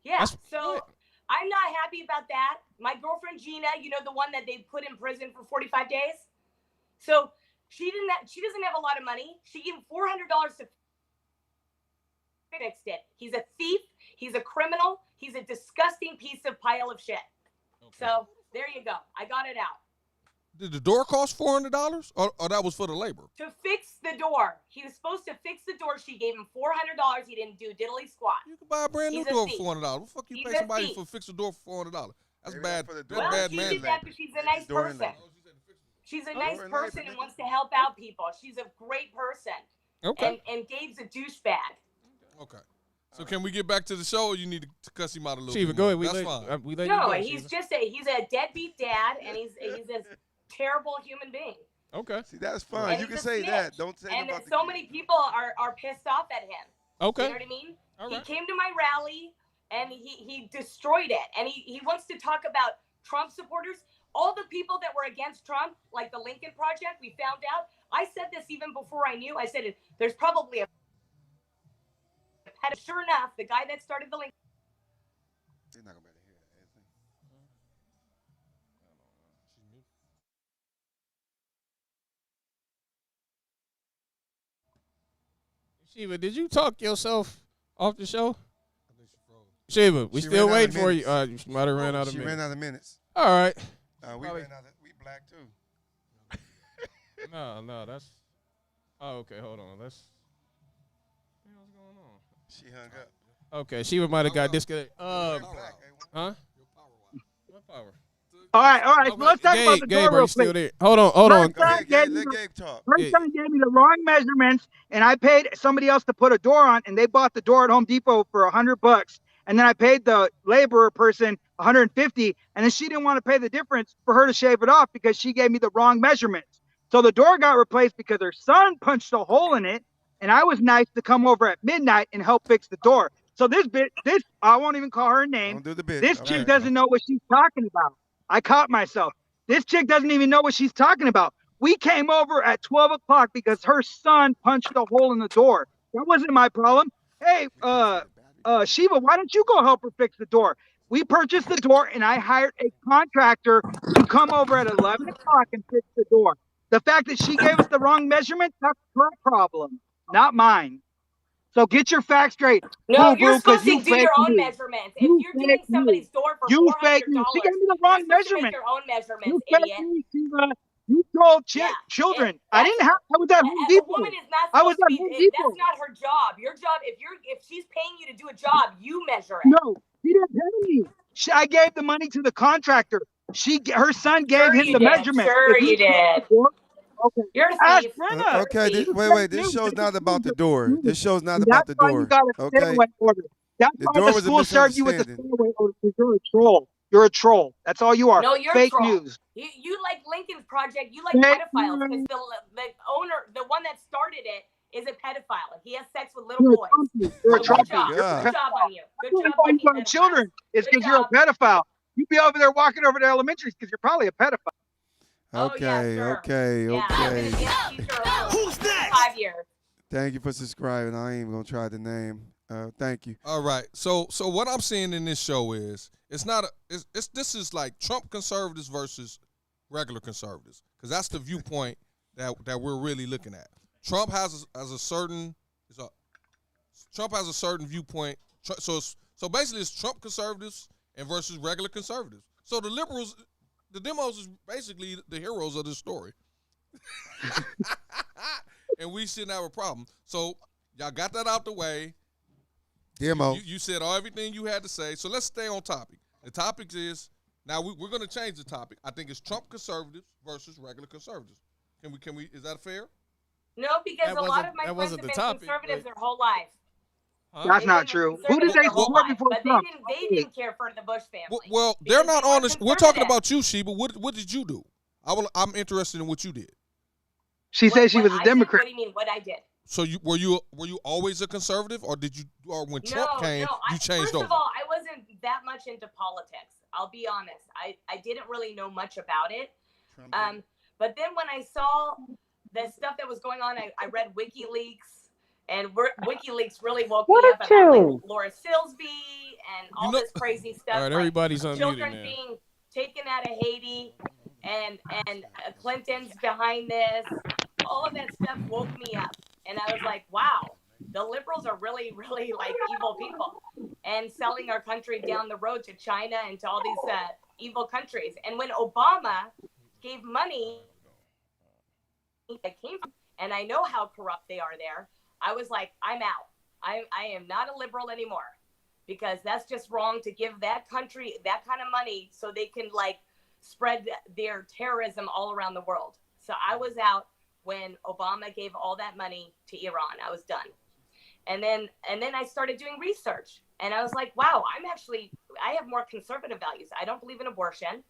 Yeah, Go so ahead. I'm not happy about that. My girlfriend Gina, you know, the one that they put in prison for 45 days. So she doesn't have a lot of money. She gave him $400 to fix it. He's a thief. He's a criminal. He's a disgusting piece of pile of shit. Okay. So there you go. I got it out. Did the door cost $400, or that was for the labor? To fix the door. He was supposed to fix the door. She gave him $400. He didn't do diddly squat. You can buy a brand new He's a door thief. for $400. What the fuck you He's pay a somebody thief. for fix a door for $400? That's Maybe bad. that's for the That's door. Well, bad she man. did that because she's a nice Door and person. labor. She's a Door nice and labor, person and nigga. wants to help out people. She's a great person. Okay. And Gabe's a douchebag. Okay. So can we get back to the show, or you need to cuss him out a little Shiva, bit go more? ahead. We That's let, fine. we let No, you go, he's Shiva. just he's a deadbeat dad, and he's a terrible human being. Okay. See, that's fine. And You he's can a say that. snitch. Don't say And about the so kid. many people are pissed off at him. Okay. You know what I mean? All He right. came to my rally and he destroyed it. And he wants to talk about Trump supporters. All the people that were against Trump, like the Lincoln Project, we found out. I said this even before I knew. I said there's probably a pedophile. Sure enough, the guy that started the Lincoln. They're not gonna be able to hear that, is they? Shiva, did you talk yourself off the show? Shiva, we She still ran out waiting of for you. minutes. She might have ran out of She minutes. ran out of minutes. All right. We Probably- ran out of. We black too. No, that's. Oh, okay. Hold on. Let's. What's going on? She hung up. Okay, Shiva might have got disconnected. We're black, Huh? What power? All right. So Okay, let's talk about the Gabe, door are real you still quick. there? Hold on. Go ahead, Gabe. Gabe. Let Gabe talk. Her Yeah. son gave me the wrong measurements, and I paid somebody else to put a door on, and they bought the door at Home Depot for $100, and then I paid the laborer person $150, and then she didn't want to pay the difference for her to shave it off because she gave me the wrong measurements. So the door got replaced because her son punched a hole in it, and I was nice to come over at midnight and help fix the door. So this I won't even call her name. Don't do the bitch. This Okay. chick doesn't know what she's talking about. I caught myself. This chick doesn't even know what she's talking about. We came over at 12 o'clock because her son punched a hole in the door. That wasn't my problem. Hey, Shiva, why don't you go help her fix the door? We purchased the door, and I hired a contractor to come over at 11 o'clock and fix the door. The fact that she gave us the wrong measurement, that's her problem, not mine. So get your facts straight. No, Boo-boo, you're 'cause supposed to you do your fake own news. measurements. You If you're doing fake somebody's news. door for You $400, fake news. She gave me the wrong you're supposed to make measurement. your own You measurements, fake idiot. news, Shiva. You told Yeah, children. it- I didn't have. I was at Home A Depot. woman is not I was supposed at to Home be. Depot. That's not her job. Your job, if she's paying you to do a job, you measure it. No, she didn't pay me. I gave the money to the contractor. Her son gave him you the did. measurement. Sure If he you did. Okay. You're a Ask thief. Brenna. Okay, You wait. fake This news. show's Fake not about the news. door. This show's not And about that's the why you door. got a Okay. stay-away order. That's The why door the was a school served you with a misunderstanding. stay-away order because you're a troll. You're a troll. That's all you are. No, you're Fake a troll. news. You like Lincoln's Project. You like Fake pedophiles because news. the owner, the one that started it, is a pedophile. He has sex with You're little a boys. trumpy. You're a So good trumpy. job. You're a God. Good job on you. Good That's job why on you have pedophiles. children. It's Good because you're a job. pedophile. You'd be over there walking over to elementary because you're probably a pedophile. Oh, yeah, Okay, sure. okay, Yeah, I've been a okay. dance teacher for 5 years. Thank you for subscribing. I ain't even gonna try the name. Thank you. All right. So what I'm seeing in this show is this is like Trump conservatives versus regular conservatives, because that's the viewpoint that we're really looking at. Trump has a certain viewpoint. So basically, it's Trump conservatives and versus regular conservatives. So the liberals, the demos is basically the heroes of this story. And we shouldn't have a problem. So y'all got that out the way. Demo. You said everything you had to say. So let's stay on topic. The topic is, now we're going to change the topic. I think it's Trump conservatives versus regular conservatives. Can we? Is that fair? No, because That a lot wasn't- of my that friends wasn't have the been topic, conservatives but- their whole life. Huh? That's They've not been true. Who did conservative they their whole support life, before but Trump? they didn't care for the Bush family. Well, they're Because not they on were this. We're talking conservative. about you, Sheba. What did you do? I'm interested in what you did. She said she was a I did? Democrat. What do you mean? What I did? So were you always a conservative, or when Trump came, you changed first over? of all, I wasn't that much into politics. I'll be honest. I didn't really know much about it. But then when I saw the stuff that was going on, I read WikiLeaks, and WikiLeaks really woke me up about like Laura Silsby and all this crazy stuff. All right, everybody's unmuted children now. being taken out of Haiti, and Clinton's behind this. All of that stuff woke me up, and I was like, wow, the liberals are really, really like evil people, and selling our country down the road to China and to all these evil countries. And when Obama gave money that came from, and I know how corrupt they are there, I was like, I'm out. I am not a liberal anymore, because that's just wrong to give that country that kind of money so they can like spread their terrorism all around the world. So I was out when Obama gave all that money to Iran. I was done. And then I started doing research, and I was like, wow, I have more conservative values. I don't believe in abortion.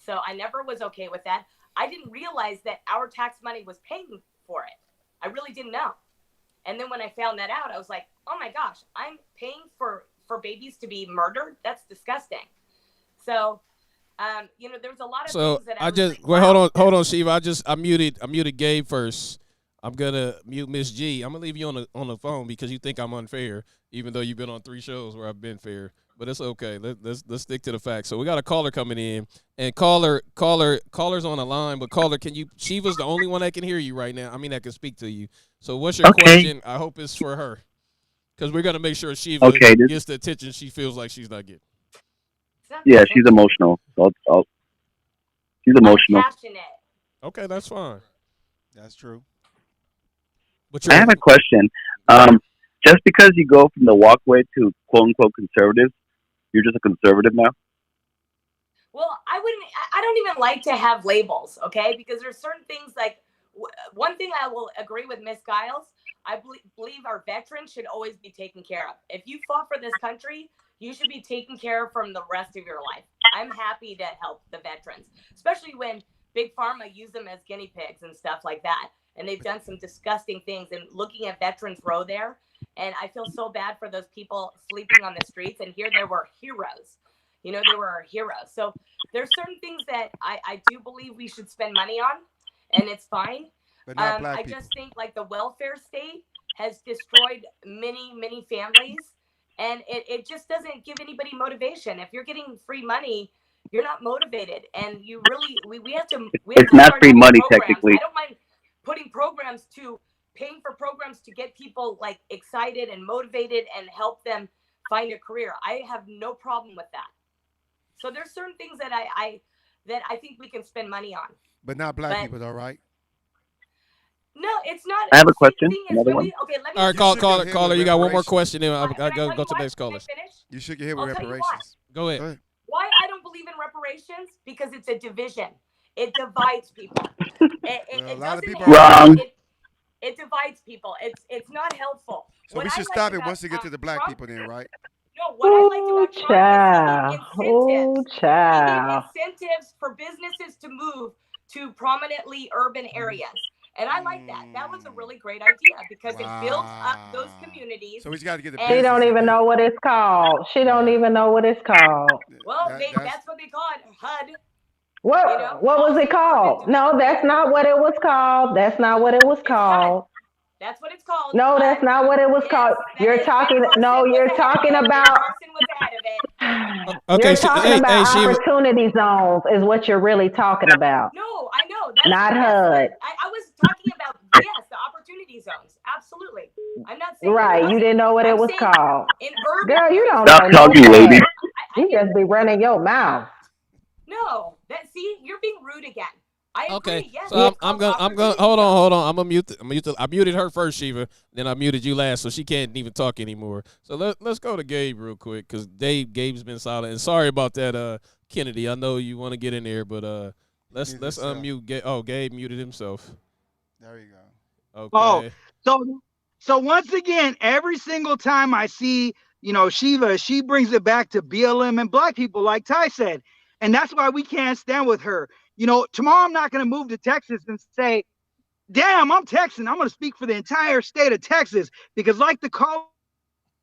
So I never was okay with that. I didn't realize that our tax money was paying for it. I really didn't know. And then when I found that out, I was like, oh my gosh, I'm paying for babies to be murdered? That's disgusting. So, there's a lot of things that I just like, wait, hold on, Shiva. I muted Gabe first. I'm gonna mute MsG. I'm gonna leave you on the phone because you think I'm unfair, even though you've been on 3 shows where I've been fair. But it's okay. Let's stick to the facts. So we got a caller coming in, and caller's on the line. But caller, Shiva's the only one that can hear you right now. I mean, that can speak to you. So what's your question? I hope it's for her, because we're gonna make sure Shiva gets the attention she feels like she's not getting. Yeah, she's emotional. She's emotional. I'm passionate. Okay, that's fine. That's true. But I have a question. Just because you go from the walkway to quote unquote conservative, you're just a conservative now? Well, I don't even like to have labels, okay? Because there's certain things like, one thing I will agree with Miss Giles, I believe our veterans should always be taken care of. If you fought for this country, you should be taken care of from the rest of your life. I'm happy to help the veterans, especially when Big Pharma use them as guinea pigs and stuff like that. And they've done some disgusting things. And looking at Veterans Row there, and I feel so bad for those people sleeping on the streets. And here there were heroes. They were our heroes. So there's certain things that I do believe we should spend money on, and it's fine. But not black I people. just think like the welfare state has destroyed many, many families, and it just doesn't give anybody motivation. If you're getting free money, you're not motivated, and you really we have to. It's not free money technically. I don't mind putting paying for programs to get people like excited and motivated and help them find a career. I have no problem with that. So there's certain things that I think we can spend money on. But not black people, though, right? No, it's not. I have a question. Another one. Okay, let me. All right, caller. You got one more question. Then I'll go to the next caller. You should get hit with reparations. Go ahead. Why I don't believe in reparations? Because it's a division. It divides people. A lot of people are wrong. It divides people. It's not helpful. So we should stop it once we get to the black people, then, right? No, what I liked about Trump is he gave incentives for businesses to move to prominently urban areas. And I like that. That was a really great idea because it built up those communities. So he's got to get the. She don't even know what it's called. She don't even know what it's called. Well, that's what they call it, HUD. What was it called? No, that's not what it was called. That's not what it was called. That's what it's called. No, that's not what it was called. You're talking about. You're talking about opportunity zones is what you're really talking about. No, I know. Not HUD. I was talking about, yes, the opportunity zones. Absolutely. I'm not saying. Right. You didn't know what it was called. Girl, you don't Stop know. talking, lady. You just be running your mouth. No, see, you're being rude again. I agree. Okay, yes, so I'm gonna hold on. I'm gonna mute. I muted her first, Shiva. Then I muted you last, so she can't even talk anymore. So let's go to Gabe real quick, because Gabe's been silent. And sorry about that, Kennedy. I know you want to get in there, but let's unmute. Gabe muted himself. There you go. Okay. So once again, every single time I see Shiva, she brings it back to BLM and black people, like Ty said, and that's why we can't stand with her. Tomorrow I'm not going to move to Texas and say damn, I'm Texan. I'm going to speak for the entire state of Texas because, like the caller,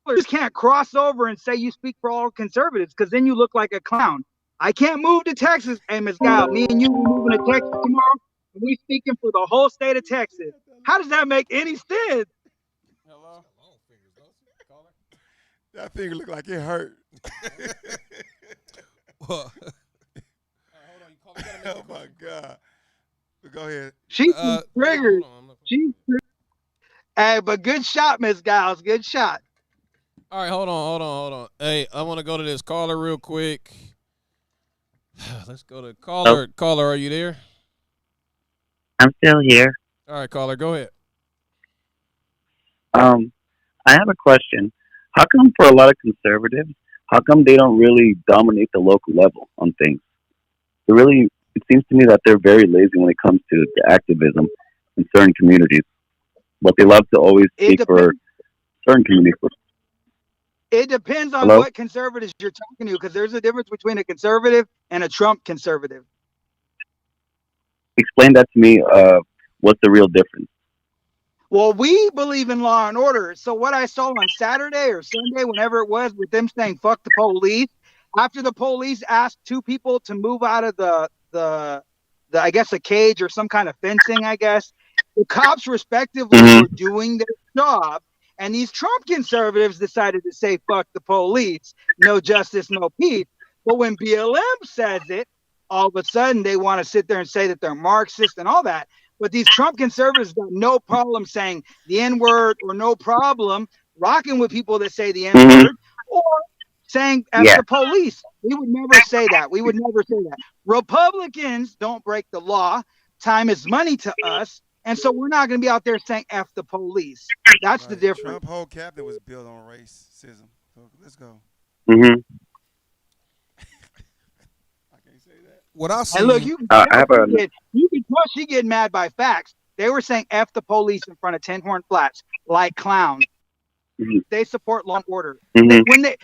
you just can't cross over and say you speak for all conservatives because then you look like a clown. I can't move to Texas. Hey, Ms. Guile, me and you are moving to Texas tomorrow, and we speaking for the whole state of Texas. How does that make any sense? Hello? That finger look like it hurt. Well, Oh my God. Go ahead. She's hold triggered. on, I'm not- She's triggered. Hey, but good shot, Ms. Giles. Good shot. All right, hold on. Hey, I want to go to this caller real quick. Let's go to caller. Oh. Caller, are you there? I'm still here. All right, caller, go ahead. I have a question. How come for a lot of conservatives, how come they don't really dominate the local level on things? It seems to me that they're very lazy when it comes to activism in certain communities, but they love to always speak for certain communities. It depends on Hello? what conservatives you're talking to, because there's a difference between a conservative and a Trump conservative. Explain that to me. What's the real difference? Well, we believe in law and order. So what I saw on Saturday or Sunday, whenever it was, with them saying "fuck the police," after the police asked two people to move out of the I guess a cage or some kind of fencing, I guess the cops respectively were doing their job, and these Trump conservatives decided to say "fuck the police," no justice, no peace. But when BLM says it, all of a sudden they want to sit there and say that they're Marxist and all that. But these Trump conservatives got no problem saying the N-word, or no problem rocking with people that say the N-word, or saying F the police. We would never say that. We would never say that. Republicans don't break the law. Time is money to us. And so we're not going to be out there saying F the police. That's the difference. Trump whole cabinet was built on racism. So let's go. Mm-hmm. What I see, And look, you can tell she getting mad by facts. They were saying F the police in front of Tin Horn Flats like clowns. They support law and order. Wait,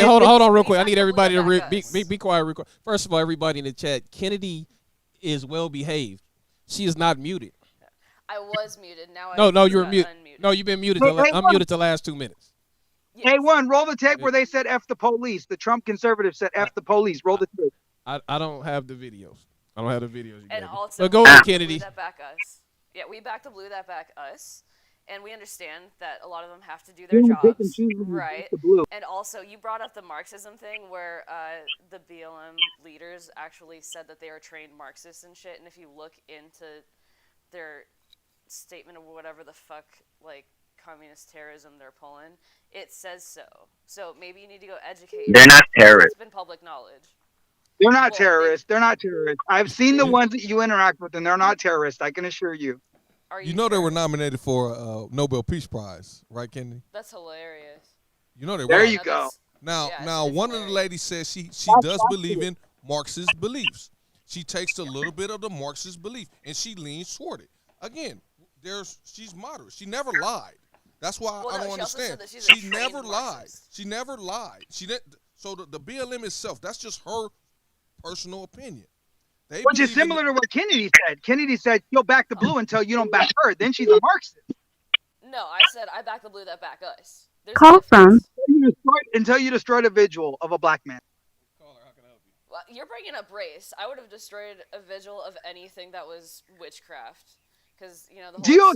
hold on real quick. I need everybody to be quiet real quick. First of all, everybody in the chat, Kennedy is well behaved. She is not muted. I was muted. Now No, you're muted. No, you've been muted. I'm muted the last 2 minutes. Hey, roll the tape where they said F the police. The Trump conservatives said F the police. Roll the tape. I don't have the videos. I don't have the videos. And also, go ahead, Kennedy. Blew that back us. Yeah, we back to blew that back us. And we understand that a lot of them have to do their jobs, right? And also, you brought up the Marxism thing where the BLM leaders actually said that they are trained Marxists and shit. And if you look into their statement of whatever the fuck, like, communist terrorism they're pulling, it says so. So maybe you need to go educate. They're not terrorists. It's been public knowledge. They're not terrorists. They're not terrorists. I've seen the ones that you interact with, and they're not terrorists. I can assure you. You know they were nominated for a Nobel Peace Prize, right, Kennedy? That's hilarious. You know they were. There you go. Now, one of the ladies says she does believe in Marxist beliefs. She takes a little bit of the Marxist belief and she leans toward it. Again, she's moderate. She never lied. That's why I don't understand. She never lied. She never lied. So the BLM itself, that's just her personal opinion. Which is similar to what Kennedy said. Kennedy said, "You'll back the blue until you don't back her. Then she's a Marxist." No, I said I back the blue that back us. Call from until you destroyed a vigil of a black man. Well, you're bringing up race. I would have destroyed a vigil of anything that was witchcraft, because the whole D.L.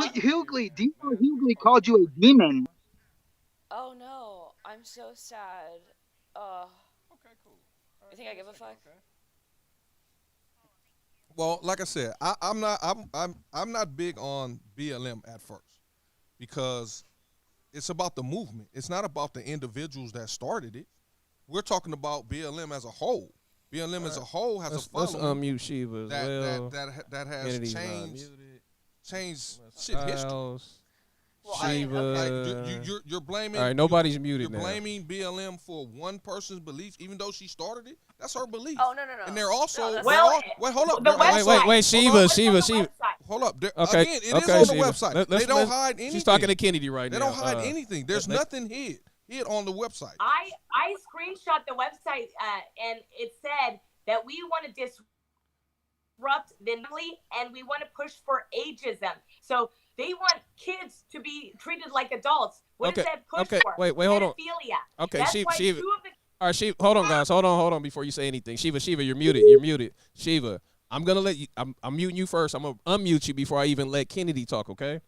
Hughley called you a demon. Oh no, I'm so sad. Okay, cool. You think I give a fuck? Well, like I said, I'm not big on BLM at first because it's about the movement. It's not about the individuals that started it. We're talking about BLM as a whole. BLM as a whole has a following. Let's unmute Shiva as well. That has changed shit history. Well, Shiva. You're blaming. All right, nobody's muted now. You're blaming BLM for one person's belief, even though she started it. That's her belief. Oh no. And they're also wait, hold up. Wait, Shiva. Hold up. Okay, again, it is on the website. They don't hide anything. She's talking to Kennedy right now. They don't hide anything. There's nothing hid on the website. I screenshot the website and it said that we want to disrupt the family, and we want to push for ageism. So they want kids to be treated like adults. What does that push for? Wait, hold on. Pedophilia. Okay, That's Shiva. why two of the All right, Shiva. Hold on, guys. Hold on before you say anything. Shiva, you're muted. You're muted. Shiva, I'm gonna let you. I'm muting you first. I'm gonna unmute you before I even let Kennedy talk. Okay.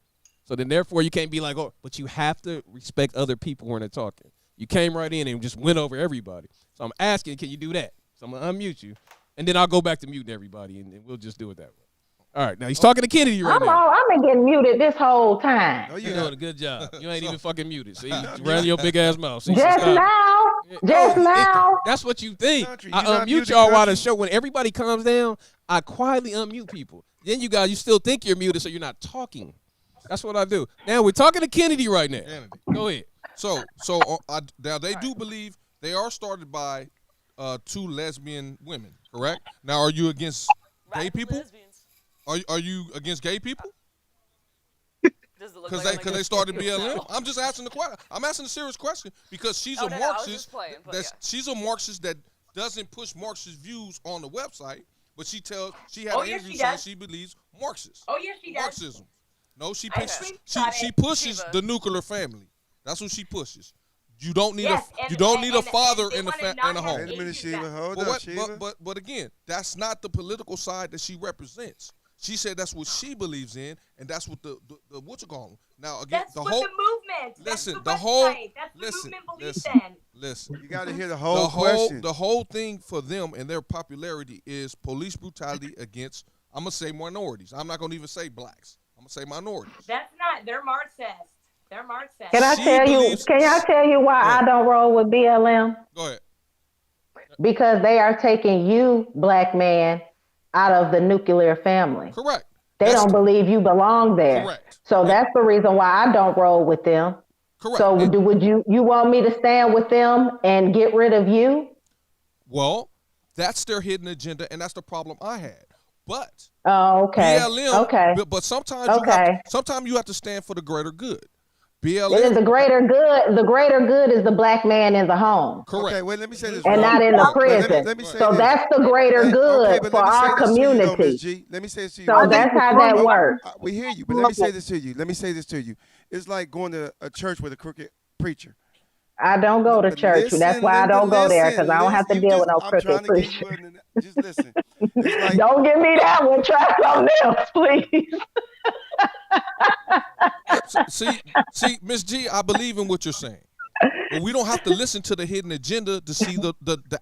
So then, therefore, you can't be like, oh, but you have to respect other people when they're talking. You came right in and just went over everybody. So I'm asking, can you do that? So I'm gonna unmute you, and then I'll go back to muting everybody, and we'll just do it that way. All right, now he's talking to Kennedy right now. I've been getting muted this whole time. No, you're doing a good job. You ain't even fucking muted. See, you ran your big ass mouth. See, Just now. That's what you think. Country, I you're not unmute muted, y'all while country. the show. When everybody calms down, I quietly unmute people. Then you guys, you still think you're muted, so you're not talking. That's what I do. Now we're talking to Kennedy right now. Kennedy. Go ahead. So now they do believe they are started by 2 lesbian women, correct? Now, are you against gay people? Lesbians. Are you against gay people? Does it look Because like they started BLM. I'm just asking the question. I'm asking a serious question because she's a I was Marxist. just playing, but That's she's a Marxist that doesn't push Marxist views on the website, but she had an interview saying she believes Marxist. Oh yes, she does. Marxism. No, she I pushes. screenshot She it. pushes Shiva. the nuclear family. That's what she pushes. You don't need Yes, you don't need a father they in the wanna not in the have home. Wait a minute, ageism. Shiva. Hold But, up, Shiva. but again, that's not the political side that she represents. She said that's what she believes in, and that's what the what you call them. Now again, That's the what whole the movement. listen, that's the the whole website. That's the listen, movement believes listen, in. listen. You got to hear the whole question. The whole thing for them and their popularity is police brutality against, I'm gonna say minorities. I'm not gonna even say blacks. I'm gonna say minorities. That's not. They're Marxist. They're Marxist. Can I tell you why I don't roll with BLM? Go ahead. Because they are taking you, black man, out of the nuclear family. Correct. They don't believe you belong there. Correct. So that's the reason why I don't roll with them. Correct. So would you want me to stand with them and get rid of you? Well, that's their hidden agenda, and that's the problem I had. But okay. BLM. Okay. But sometimes you have to stand for the greater good. BLM. It is the greater good. The greater good is the black man in the home. Correct. Okay, wait, let me say this. And not in the prison. Let me say so this. that's the greater good for our community. Let me say this to you. So that's how that works. We hear you, but let me say this to you. It's like going to a church with a crooked preacher. I don't go to church. That's why I don't go there, because I don't have to deal with no crooked preacher. Just listen. Like, don't give me that one. Try something else, please. See, Miss G, I believe in what you're saying. But we don't have to listen to the hidden agenda to see the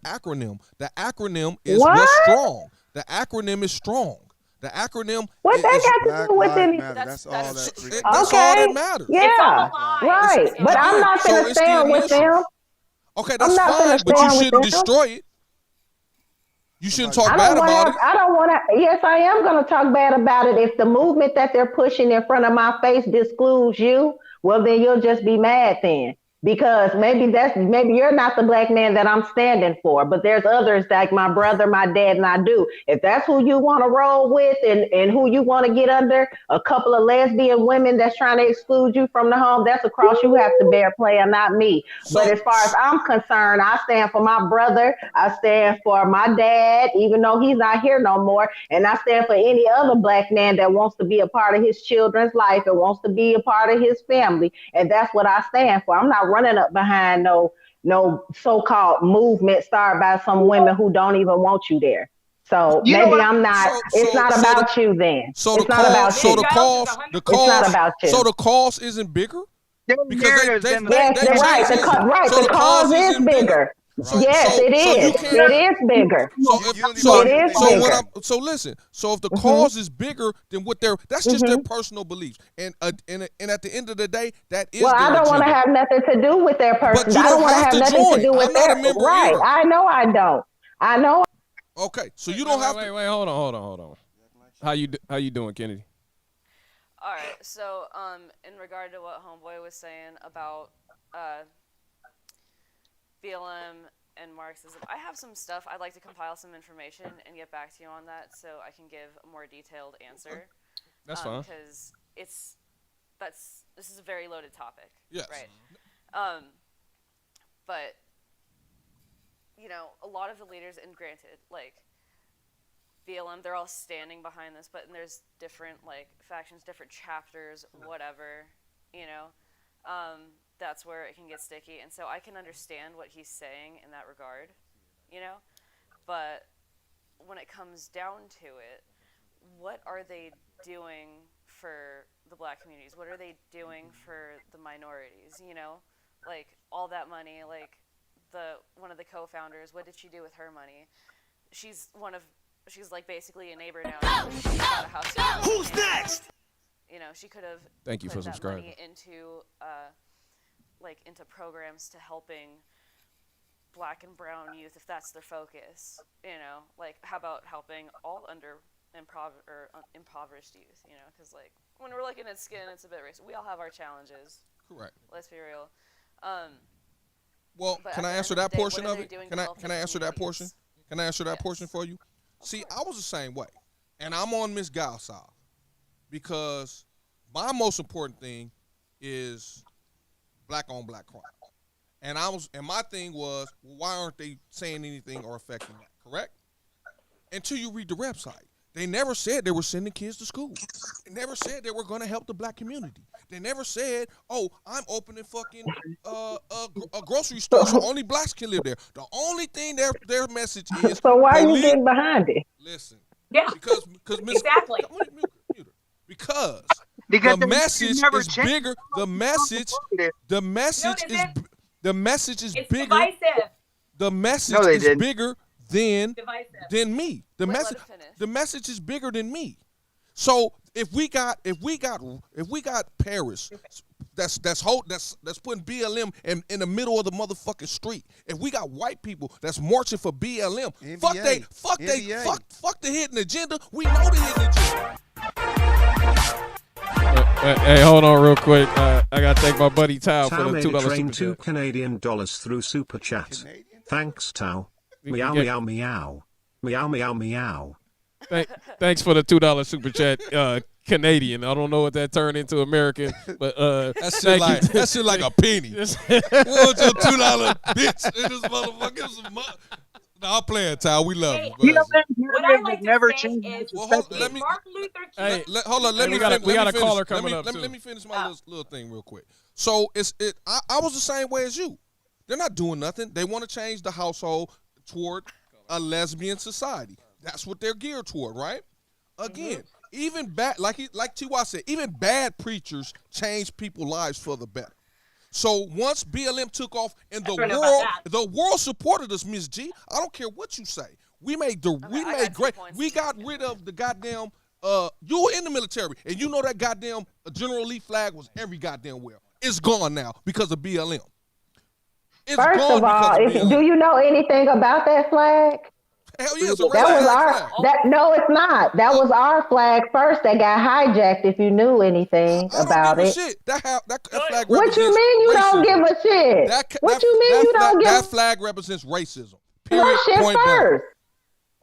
acronym. The acronym is what's strong. The acronym is strong. The acronym what that got to do with anything? That's all that. That's all that matters. Yeah, right. But I'm not going to stand with them. Okay, that's fine, but you shouldn't destroy it. You shouldn't talk bad about it. I don't want to. Yes, I am going to talk bad about it. If the movement that they're pushing in front of my face discludes you, well, then you'll just be mad then. Because maybe you're not the black man that I'm standing for, but there's others like my brother, my dad, and I do. If that's who you want to roll with and who you want to get under, a couple of lesbian women that's trying to exclude you from the home, that's a cross you have to bear, player, not me. But as far as I'm concerned, I stand for my brother. I stand for my dad, even though he's not here no more. And I stand for any other black man that wants to be a part of his children's life and wants to be a part of his family. And that's what I stand for. I'm not running up behind no so-called movement started by some women who don't even want you there. So maybe I'm not. It's not about you then. So it's not about you. The cause. It's not about you. So the cause isn't bigger. Because right. The cause is bigger. Yes, it is. It is bigger. So listen. So if the cause is bigger than what that's just their personal beliefs, and at the end of the day, that is. Well, I don't want to have nothing to do with their person. I don't want to have nothing to do with their. Right. I know I don't. I know. Okay, so you don't have to. Wait. Hold on. How you doing, Kennedy? All right. So in regard to what Homeboy was saying about BLM and Marxism, I have some stuff. I'd like to compile some information and get back to you on that so I can give a more detailed answer. That's fine. Because this is a very loaded topic. Yes. Right. But a lot of the leaders, and granted, like BLM, they're all standing behind this, but there's different like factions, different chapters, whatever, you know. That's where it can get sticky, and so I can understand what he's saying in that regard, you know. But when it comes down to it, what are they doing for the black communities? What are they doing for the minorities? You know, like all that money, like one of the co-founders, what did she do with her money? She's like basically a neighbor now. She bought a house. Who's next? You know, she could have Thank you put for that subscribing. money into programs to helping black and brown youth if that's their focus. You know, like how about helping all impoverished youth? You know, because like when we're looking at skin, it's a bit racist. We all have our challenges. Correct. Let's be real. Well, But can at I the answer end of that the day, portion what are of they it? doing Can to I help can the I answer that portion? communities? Can I answer that portion for you? See, I was the same way, and I'm on Ms. Gal's side because my most important thing is black on black crime, and my thing was, well, why aren't they saying anything or affecting that? Correct? Until you read the website. They never said they were sending kids to school. They never said they were going to help the black community. They never said, oh, I'm opening fucking a grocery store so only blacks can live there. The only thing their message is. So why are you getting behind it? Listen. Yeah. Because Exactly. Because Because the they message never is changed. bigger. The message is It's bigger. divisive. The message No, they is didn't. bigger than Divisive. me. Wait, let it finish. The message is bigger than me. So if we got Paris that's putting BLM in the middle of the motherfucking street. If we got white people that's marching for BLM, fuck the hidden agenda. We know the hidden agenda. Hey, hold on real quick. I gotta thank my buddy Tao for Tao the made $2 a train super $2 chat. Canadian through super chat. Thanks, Tao. We Meow get- meow meow. Meow meow meow. Thanks for the $2 super chat, Canadian. I don't know what that turned into American, but That shit like a penny. What's your $2 bitch in this motherfucker? No, I'm playing, Ty. We love you. You know, But- What I like to never say changed. is, Well, hold, let is me Martin Luther King. Hey, hold on. Let Hey, me we got a- fin- we let got me a finish- caller let coming me- up, let me- too. Let me finish my little thing real quick. So I was the same way as you. They're not doing nothing. They want to change the household toward a lesbian society. That's what they're geared toward, right? Again, even bad, like T.Y. said, even bad preachers change people's lives for the better. So once BLM took off and I don't know about the world supported us, Ms. G. I don't care what you say. We made I got 2 points. We got rid of the goddamn. You were in the military, and you know that goddamn General Lee flag was every goddamn where. It's gone now because of BLM. It's First gone of all, because of BLM. do you know anything about that flag? Hell yeah, it's a That was racist our flag. no, it's not. That was our flag first that got hijacked. If you knew anything I about don't it, give a shit. That flag what represents you mean you don't racism. give a shit? What you mean you don't That give? flag represents racism. Your Period. shit Point blank. first.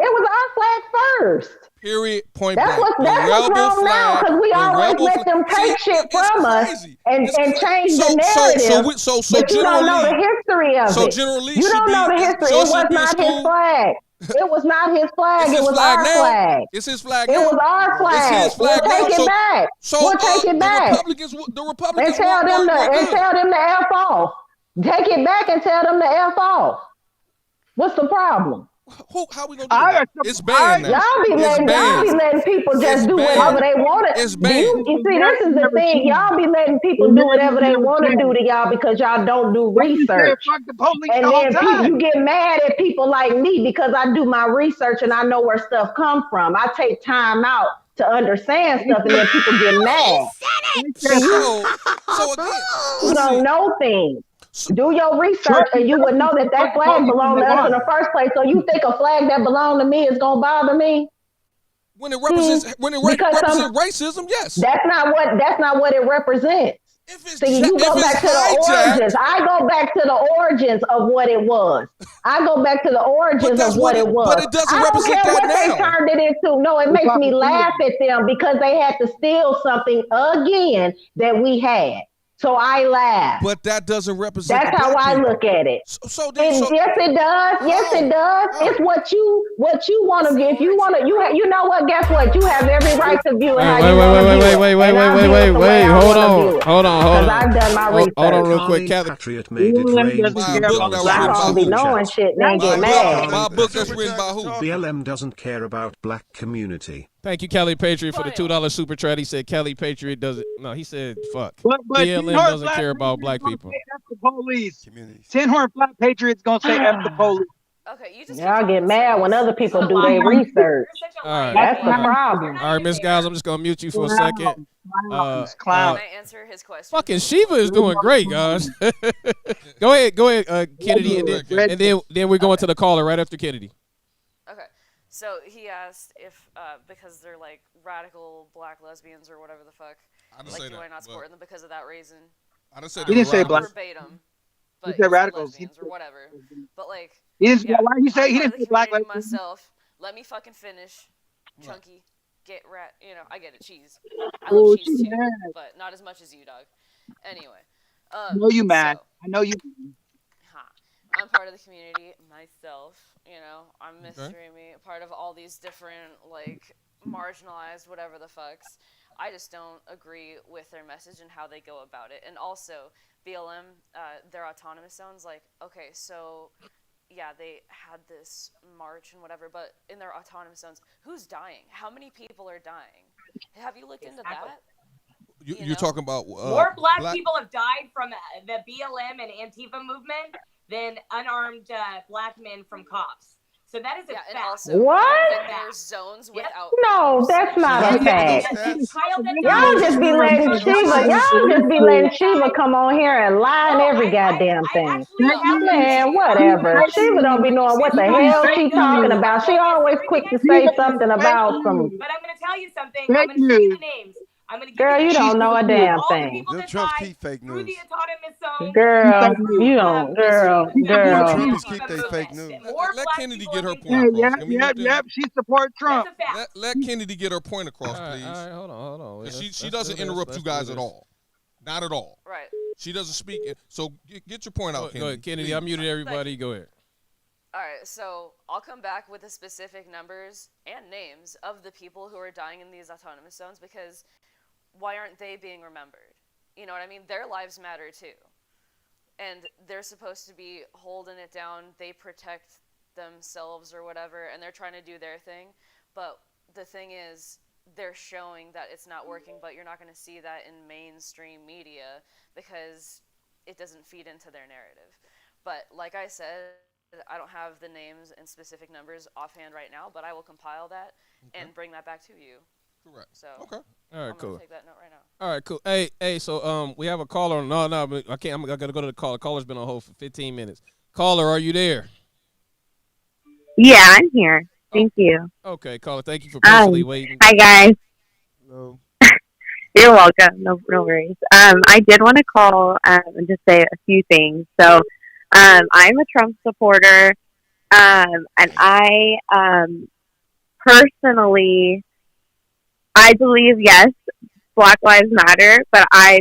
It was our flag first. Period. Point That's blank. what's wrong now because we always let them take shit from us and change the narrative. But you don't know the history of it. General Lee You don't know the history. It was not his flag. It was not his flag. It was our flag. It's his flag It now. was our flag. It's his flag We'll take now. it back. We'll take it back. The Republicans And tell them to F off. Take it back and tell them to F off. What's the problem? How we gonna do that? It's banned now. Y'all be letting people just do whatever they want to. It's banned. You see, this is the thing. Y'all be letting people do whatever they want to do to y'all because y'all don't do research. Fuck the police And the whole then time. you get mad at people like me because I do my research and I know where stuff come from. I take time out to understand stuff and then people get mad. So again, You don't know things. Do your research and you would know that flag belonged to us in the first place. So you think a flag that belonged to me is gonna bother me? when it represents racism, yes. That's not what it represents. See, you go back to the hijacked, origins. I go back to the origins of what it was. I go back to the origins of what it was. But it doesn't I don't represent care that what they now. turned it into. No, it makes me laugh at them because they had to steal something again that we had. So I laugh. But that doesn't represent. That's how I look at it. So then, Yes, it does. Yes, it does. It's what you want to view. If you want to, you know what? Guess what? You have every right to view it how you want to view it. Wait. Hold on. Because I've done my research. Hold on, real quick, Kelly. Patriot made it rain I don't be knowing shit. They get mad. My book that's written by who? BLM doesn't care about black community. Thank you, Kelly Patriot, for the $2 super chat. He said Kelly Patriot doesn't. No, he said fuck. But BLM doesn't care about black people. F the police. Tin Horn Flat Patriots gonna say F the police. Okay, you just Y'all get mad when other people do their research. All right. That's the problem. All right, Miss Giles, I'm just gonna mute you for a second. Can I answer his question? Fucking Shiva is doing great, guys. Go ahead, Kennedy, and then we're going to the caller right after Kennedy. Okay, so he asked if because they're like radical black lesbians or whatever the fuck. I didn't like, say do that, I not support them because of that reason? I didn't say He didn't say black. Verbatim. He said radicals. Or whatever. But like, he didn't. Why he say he didn't say black? Like myself. Let me fucking finish. Chunky, get rat. You know, I get it. Cheese. I love cheese too, but not as much as you, dog. Anyway. I know you mad. I know you. I'm part of the community myself. You know, I'm mainstreamy, part of all these different like marginalized whatever the fucks. I just don't agree with their message and how they go about it. And also, BLM, their autonomous zones, like, okay, so, yeah, they had this march and whatever, but in their autonomous zones, who's dying? How many people are dying? Have you looked into that? You're talking about... more black people have died from the BLM and Antifa movement than unarmed black men from cops. So that is a fact. And also, what? There's zones without. No, that's not a fact. Y'all just be letting Shiva come on here and lie in every goddamn thing. Man, whatever. Shiva don't be knowing what the hell she talking about. She always quick to say something about some. But I'm going to tell you something. I'm going to give you the names. Girl, you don't know a damn thing. Trump keep fake news. Girl, you don't. Girl. Trump keep their fake news. Let Kennedy get her point across. Yep. She supports Trump. Let Kennedy get her point across, please. All right, hold on. She doesn't interrupt you guys at all. Not at all. Right. She doesn't speak. So get your point out, Kennedy. Go ahead, Kennedy. I muted everybody. Go ahead. All right, so I'll come back with the specific numbers and names of the people who are dying in these autonomous zones because why aren't they being remembered? You know what I mean? Their lives matter too. And they're supposed to be holding it down. They protect themselves or whatever, and they're trying to do their thing. But the thing is, they're showing that it's not working, but you're not going to see that in mainstream media because it doesn't feed into their narrative. But like I said, I don't have the names and specific numbers offhand right now, but I will compile that and bring that back to you. Correct. So okay. All right, cool. Take that note right now. All right, cool. Hey, so we have a caller. No, but I can't. I gotta go to the caller. Caller's been on hold for 15 minutes. Caller, are you there? Yeah, I'm here. Thank you. Okay, caller. Thank you for patiently waiting. Hi, guys. Hello. You're welcome. No worries. I did want to call and just say a few things. So, I'm a Trump supporter, and I personally. I believe, yes, Black Lives Matter, but as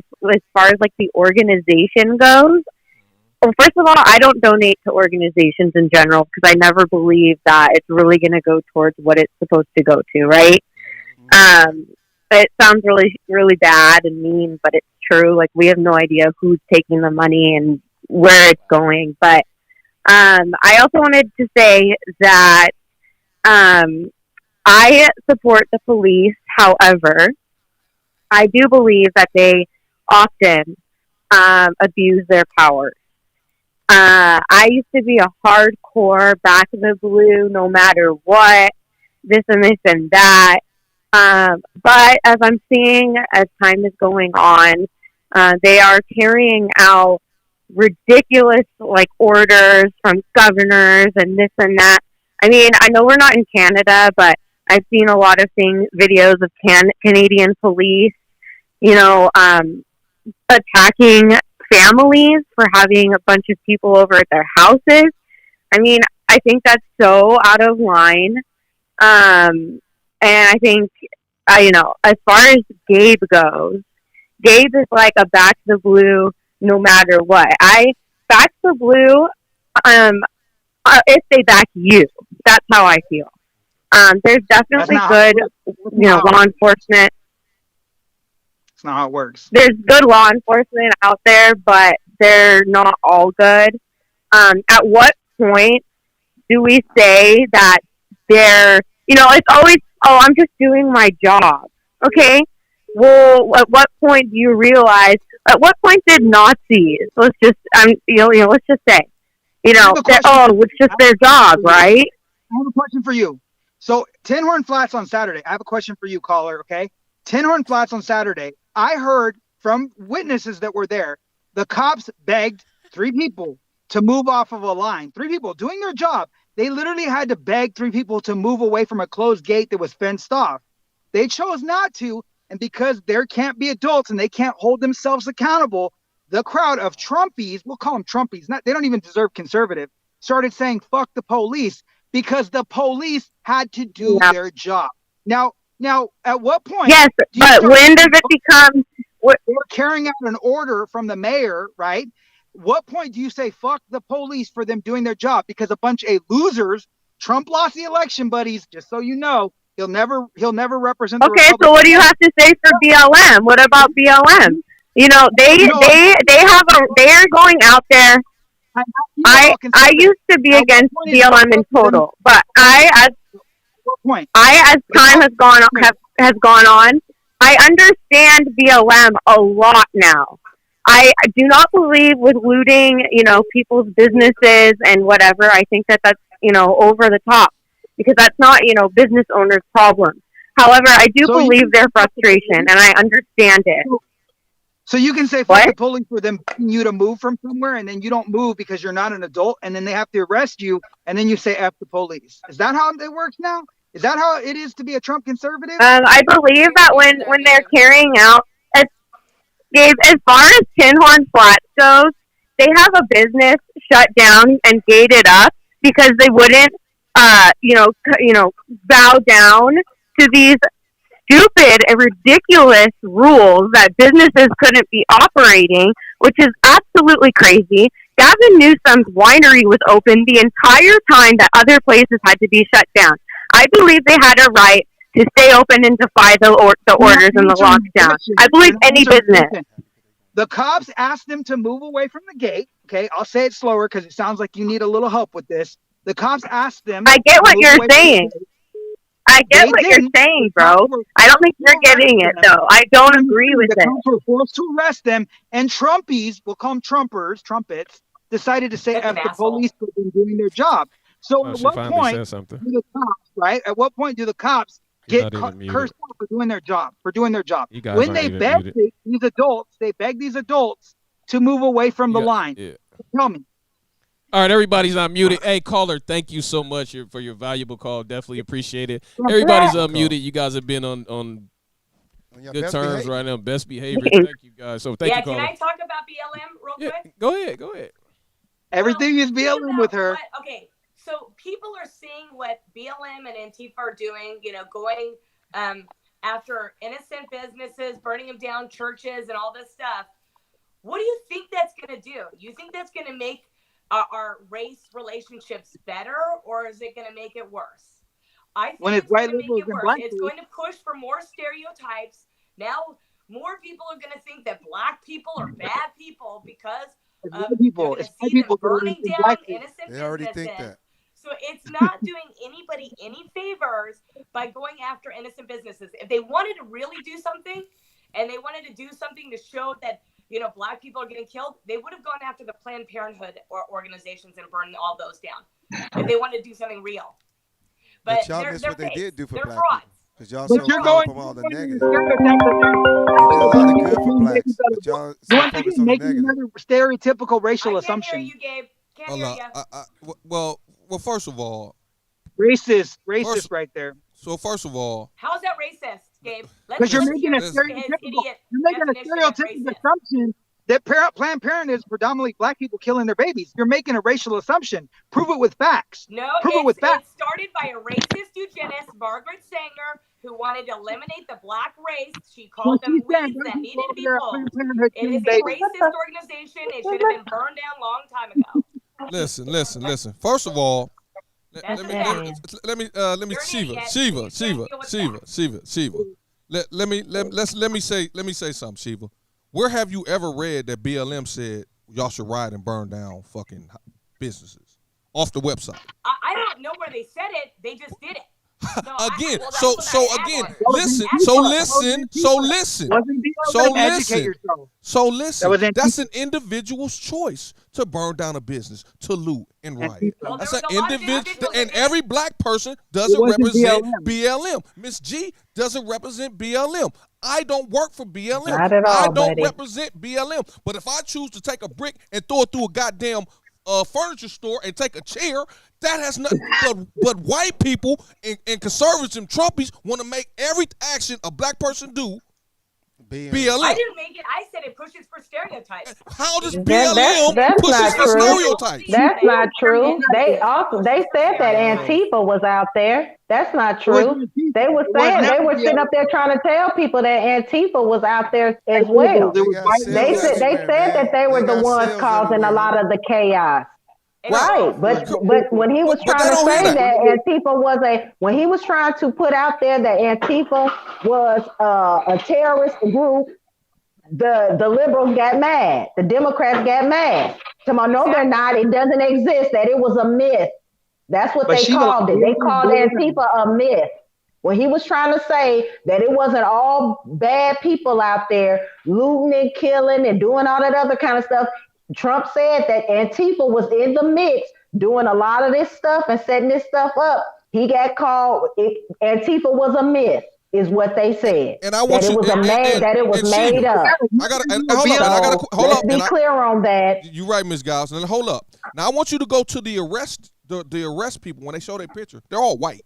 far as like the organization goes, well, first of all, I don't donate to organizations in general because I never believe that it's really going to go towards what it's supposed to go to, right? It sounds really, really bad and mean, but it's true. Like, we have no idea who's taking the money and where it's going. But I also wanted to say that I support the police. However, I do believe that they often abuse their powers. I used to be a hardcore back in the blue, no matter what, this and this and that. But as I'm seeing as time is going on, they are carrying out ridiculous like orders from governors and this and that. I mean, I know we're not in Canada, but I've seen a lot of videos of Canadian police, attacking families for having a bunch of people over at their houses. I mean, I think that's so out of line. And I think, as far as Gabe goes, Gabe is like a back to the blue no matter what. Back to the blue, if they back you. That's how I feel. There's definitely good, law enforcement. It's not how it works. There's good law enforcement out there, but they're not all good. At what point do we say that they're, it's always, I'm just doing my job. Okay. Well, at what point do you realize, at what point did Nazis, let's just say, it's just their job, right? I have a question for you. So, Tin Horn Flats on Saturday. I have a question for you, caller, okay? Tin Horn Flats on Saturday. I heard from witnesses that were there, the cops begged 3 people to move off of a line. 3 people doing their job. They literally had to beg 3 people to move away from a closed gate that was fenced off. They chose not to, and because there can't be adults and they can't hold themselves accountable, the crowd of Trumpies, we'll call them Trumpies, they don't even deserve conservative, started saying, fuck the police, because the police had to do their job. Now, at what point? Yes, but when does it become? We're carrying out an order from the mayor, right? What point do you say fuck the police for them doing their job? Because a bunch of losers, Trump lost the election, buddies. Just so you know, he'll never represent. Okay, so what do you have to say for BLM? What about BLM? They are going out there. I used to be against BLM in total, but as time has gone on, I understand BLM a lot now. I do not believe with looting, people's businesses and whatever. I think that's, over the top, because that's not, business owners' problem. However, I do believe their frustration, and I understand it. So you can say fuck the police for them begging you to move from somewhere, and then you don't move because you're not an adult, and then they have to arrest you, and then you say F the police. Is that how it works now? Is that how it is to be a Trump conservative? I believe that when they're carrying out, Gabe, as far as Tin Horn Flats goes, they have a business shut down and gated up because they wouldn't, bow down to these stupid and ridiculous rules that businesses couldn't be operating, which is absolutely crazy. Gavin Newsom's winery was open the entire time that other places had to be shut down. I believe they had a right to stay open and defy the orders and the lockdown. I believe any business. The cops asked them to move away from the gate. Okay, I'll say it slower because it sounds like you need a little help with this. The cops asked them. I get what you're saying. I get what you're saying, bro. I don't think you're getting it, though. I don't agree with it. The cops were forced to arrest them, and Trumpies, we'll call them trumpets, decided to say F the police for them doing their job. So at what point do the cops, right? At what point do the cops get cursed out for doing their job? When they beg these adults to move away from the line. Yeah. Tell me. All right, everybody's unmuted. Hey, caller, thank you so much for your valuable call. Definitely appreciate it. Everybody's unmuted. You guys have been on good terms right now. Best behavior. Thank you, guys. So thank you, caller. Can I talk about BLM real quick? Go ahead. Everything is BLM with her. Okay, so people are seeing what BLM and Antifa are doing, going after innocent businesses, burning them down, churches, and all this stuff. What do you think that's going to do? You think that's going to make our race relationships better, or is it going to make it worse? I think it's going to make it worse. It's going to push for more stereotypes. Now, more people are going to think that black people are bad people because people burning down innocent they already businesses. think that. So it's not doing anybody any favors by going after innocent businesses. If they wanted to really do something, and they wanted to do something to show that black people are getting killed, they would have gone after the Planned Parenthood organizations and burned all those down if they wanted to do something real. But y'all they're missed what they did do for black frauds. people. Because y'all so far from all the negative. You did a lot of good for blacks, but y'all so focused on the negative. Another stereotypical racial assumption. Can't hear you, Gabe. Can't hear you. Well, first of all, racist right there. So first of all, how is that racist, Gabe? Because you're making a stereotypical assumption that Planned Parenthood is predominantly black people killing their babies. You're making a racial assumption. Prove it with facts. No, Prove it with facts. It started by a racist eugenist, Margaret Sanger, who wanted to eliminate the black race. She called them weeds that needed to be pulled. It is a racist organization. It should have been burned down a long time ago. Listen. First of all, let me say something, Shiva. Where have you ever read that BLM said y'all should riot and burn down fucking businesses off the website? I don't know where they said it. They just did it. Again, listen. That's an individual's choice to burn down a business, to loot and riot. That's an individual, and every black person doesn't represent BLM. MsG doesn't represent BLM. I don't work for BLM. Not at all, I don't buddy. represent BLM. But if I choose to take a brick and throw it through a goddamn furniture store and take a chair, that has nothing but white people and conservatives and Trumpies want to make every action a black person do BLM. I didn't make it. I said it pushes for stereotypes. How does BLM push for stereotypes? That's not true. They said that Antifa was out there. That's not true. They were sitting up there trying to tell people that Antifa was out there as well. They said that they were the ones causing a lot of the chaos. Right, but when he was trying to say that Antifa when he was trying to put out there that Antifa was a terrorist group, the liberals got mad, the Democrats got mad. Come on, no, they're not. It doesn't exist. That it was a myth. That's what they called it. They called Antifa a myth. When he was trying to say that it wasn't all bad people out there looting and killing and doing all that other kind of stuff. Trump said that Antifa was in the mix doing a lot of this stuff and setting this stuff up. He got called, Antifa was a myth, is what they said. And I want that you, it was made up. Hold up. Let's be clear on that. You're right, Ms. Giles. And hold up. Now I want you to go to the arrest people when they show their picture. They're all white.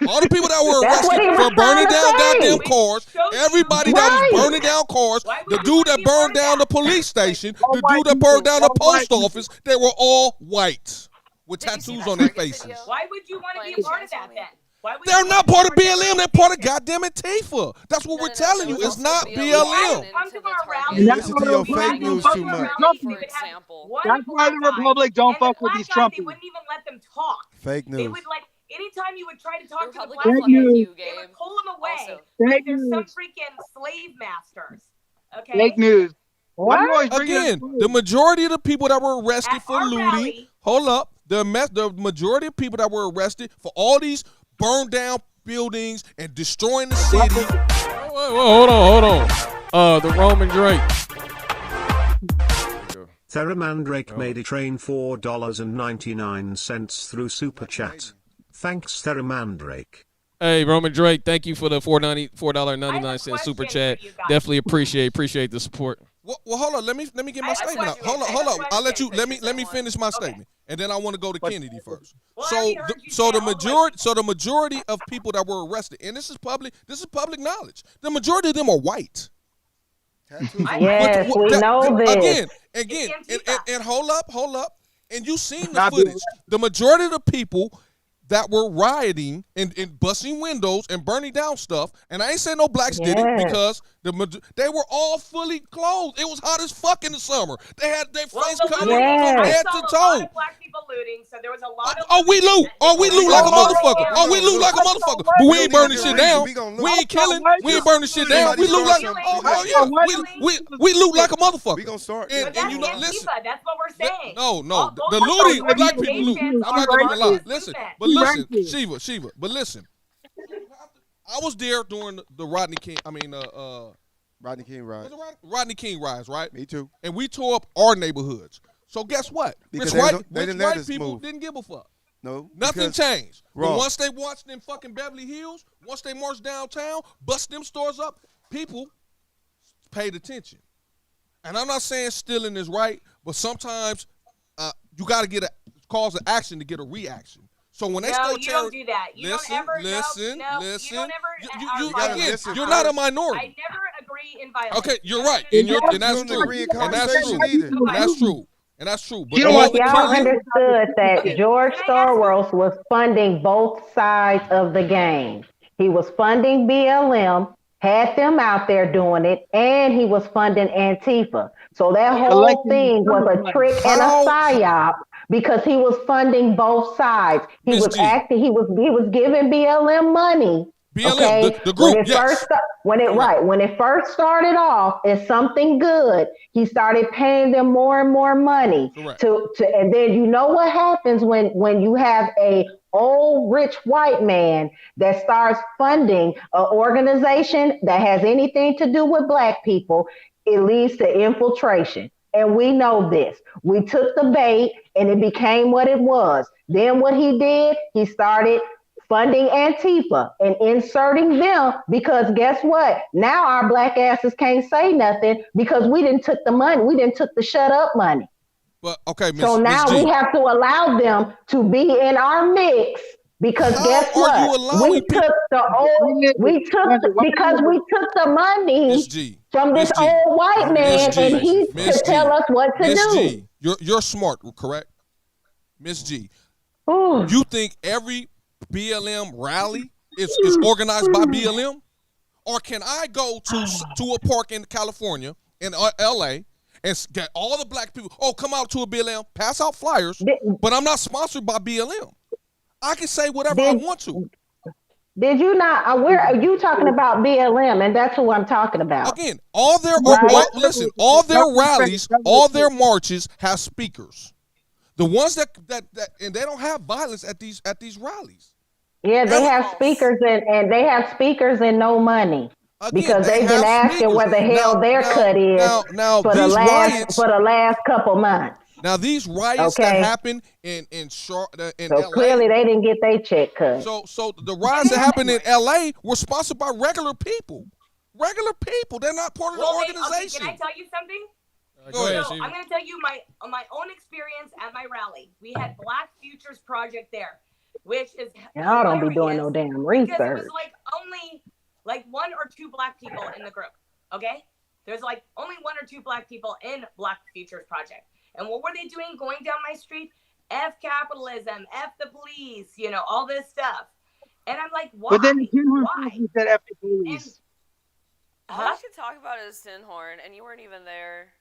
All the people that were arrested for burning down goddamn cars, everybody that was burning down cars, the dude that burned down the police station, the dude that burned down the post office, they were all white with tattoos on their faces. Why would you want to be a part of that then? They're not part of BLM. They're part of goddamn Antifa. That's what we're telling you. It's not BLM. You listen to your fake news too much. That's why the Republic don't fuck with these Trumpies. They wouldn't even let them talk. Fake news. They would anytime you would try to talk to the black people, they would pull them away. Like they're some freaking slave masters. Okay. Fake news. Again, the majority of the people that were arrested for looting. Hold up. The majority of people that were arrested for all these burned down buildings and destroying the city. Hold on. The Roman Drake. Theramandrake made a train $4.99 through Super Chat. Thanks, Theramandrake. Hey, Roman Drake, thank you for the $4.99 Super Chat. Definitely appreciate the support. Well, hold on. Let me get my statement out. Hold on. I'll let you. Let me finish my statement, and then I want to go to Kennedy first. So the majority of people that were arrested, and this is public knowledge. The majority of them are white. Yes, we know this. Again, and hold up. And you seen the footage. The majority of the people that were rioting and busting windows and burning down stuff, and I ain't saying no blacks did it because they were all fully clothed. It was hot as fuck in the summer. They had their face covered from head to toe. A lot of black people looting, so there was a lot of. We loot like a motherfucker. But we ain't burning shit down. We ain't killing. We ain't burning shit down. We loot like we loot like a motherfucker. We gonna start. And you know, listen. That's what we're saying. No. The looting, black people loot. I'm not gonna even lie. Listen, but listen, Shiva. But listen. I was there during the Rodney King riots. Rodney King riots, right? Me too. And we tore up our neighborhoods. So guess what? Because white people didn't give a fuck. No. Nothing changed. Wrong. But once they watched them fucking Beverly Hills, once they marched downtown, bust them stores up, people paid attention. And I'm not saying stealing is right, but sometimes you got to get a cause of action to get a reaction. So when they start you don't do that. You don't ever. Listen. You don't ever. You're not a minority. I never agree in violence. Okay, you're right, and that's true, and that's true. And that's true. But If y'all understood that George Soros was funding both sides of the game. He was funding BLM, had them out there doing it, and he was funding Antifa. So that whole thing was a trick and a psyop because he was funding both sides. He was acting. He was giving BLM money. BLM, the group, when it first started off as something good, he started paying them more and more money. And then you know what happens when you have a old rich white man that starts funding an organization that has anything to do with black people, it leads to infiltration. And we know this. We took the bait and it became what it was. Then what he did, he started funding Antifa and inserting them because guess what? Now our black asses can't say nothing because we didn't took the money. We didn't took the shut up money. But okay, so now we have to allow them to be in our mix because guess what? We took the money from this old white man and he could tell us what to do. You're smart, correct? Miss G. You think every BLM rally is organized by BLM? Or can I go to a park in California, in LA, and get all the black people, come out to a BLM, pass out flyers, but I'm not sponsored by BLM. I can say whatever I want to. Did you not? Where are you talking about BLM? And that's who I'm talking about. Again, all their rallies, all their marches have speakers. The ones that and they don't have violence at these rallies. Yeah, they have speakers and they have speakers and no money. Because they've been asking where the hell their cut is for the last couple months. Now these riots that happened in Charlotte, in LA, clearly they didn't get their check cut. So the riots that happened in LA were sponsored by regular people. Regular people. They're not part of the organization. Can I tell you something? Go ahead, so I'm going to tell you my own experience at my rally. We had Black Futures Project there, which is y'all don't be doing no damn research. Because it was only one or two black people in the group. Okay, there's only one or two black people in Black Futures Project. And what were they doing going down my street? F capitalism, F the police, all this stuff. And I'm like, why? But then why? You said F the police. All I could talk about is Tinhorn, and you weren't even there.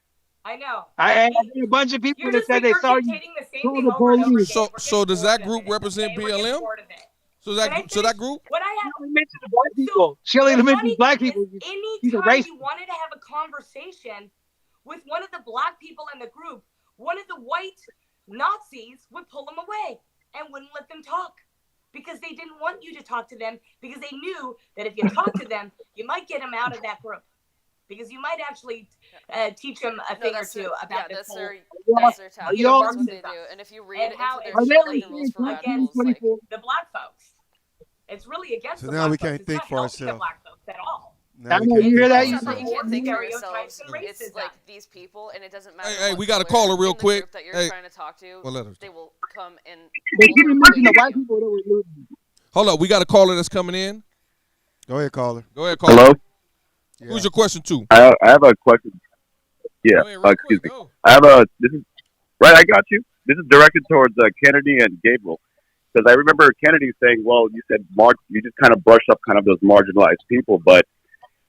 I know. I had a bunch of people that said they saw you. The police. So does that group represent BLM? So that group? What I have mentioned the black people. She only mentions black people. Anytime you wanted to have a conversation with one of the black people in the group, one of the white Nazis would pull them away and wouldn't let them talk because they didn't want you to talk to them because they knew that if you talk to them, you might get them out of that group because you might actually teach them a thing or two about this whole. That's their tactic. That's what they do. And if you read how into it's their really rules for against radicals, the black folks. It's really against the now black we folks. can't think for ourselves. The black folks at all. I know, you hear that? You can't think for yourselves. It's like these people, and it doesn't matter. Hey, we got to call her real quick. That you're trying to talk to, they will come and. They didn't mention the white people that were losing. Hold up, we got a caller that's coming in. Go ahead, caller. Hello. Yeah. Who's your question to? I have a question. Yeah. Excuse me. I have a. This is right. I got you. This is directed towards Kennedy and Gabriel. Because I remember Kennedy saying, well, you said you just kind of brush up kind of those marginalized people, but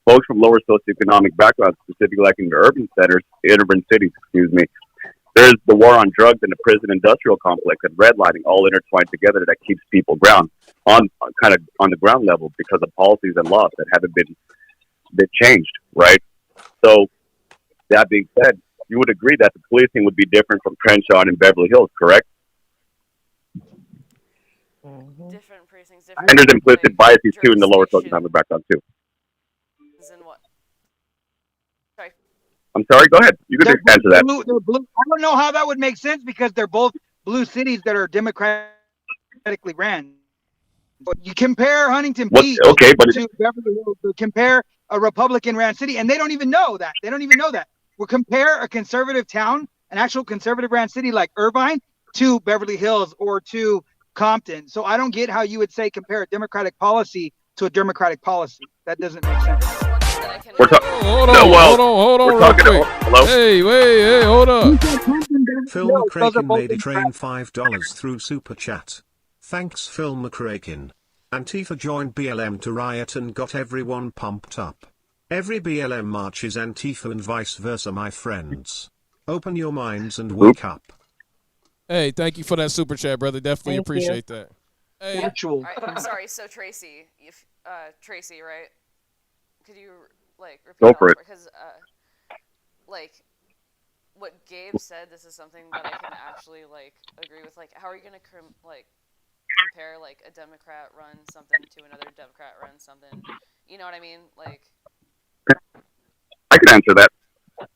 folks from lower socioeconomic backgrounds, specifically like in the urban cities, there's the war on drugs and the prison industrial complex and redlining all intertwined together that keeps people on the ground level because of policies and laws that haven't been changed, right? So that being said, you would agree that the policing would be different from Crenshaw and Beverly Hills, correct? Different precincts, different. And there's implicit biases too in the lower socioeconomic background too. In what? Sorry. I'm sorry. Go ahead. You can answer that. Blue. I don't know how that would make sense because they're both blue cities that are democratically ran. You compare Huntington Beach to Beverly Hills. Compare a Republican ran city, and they don't even know that. We'll compare a conservative town, an actual conservative ran city like Irvine, to Beverly Hills or to Compton. So I don't get how you would say compare a democratic policy to a democratic policy. That doesn't make sense. The one thing that I can. We're talking. Hold on, No, well, hold on, we're real talking. quick. Hello. Hey, hold up. Phil No, those are McCracken both made a train incorrect. $5 through Super Chat. Thanks Phil McCracken. Antifa joined BLM to riot and got everyone pumped up. Every BLM march is Antifa and vice versa, my friends. Open your minds and wake up. Hey, thank you for that super chat, brother. Definitely Thank appreciate that. Hey, Actual. Alright, sorry. So Tracy, if Tracy, right? Could you like repeat Go that for it. because like what Gabe said, this is something that I can actually like agree with. Like, how are you gonna compare like a Democrat run something to another Democrat run something? You know what I mean? Like, I can answer that. all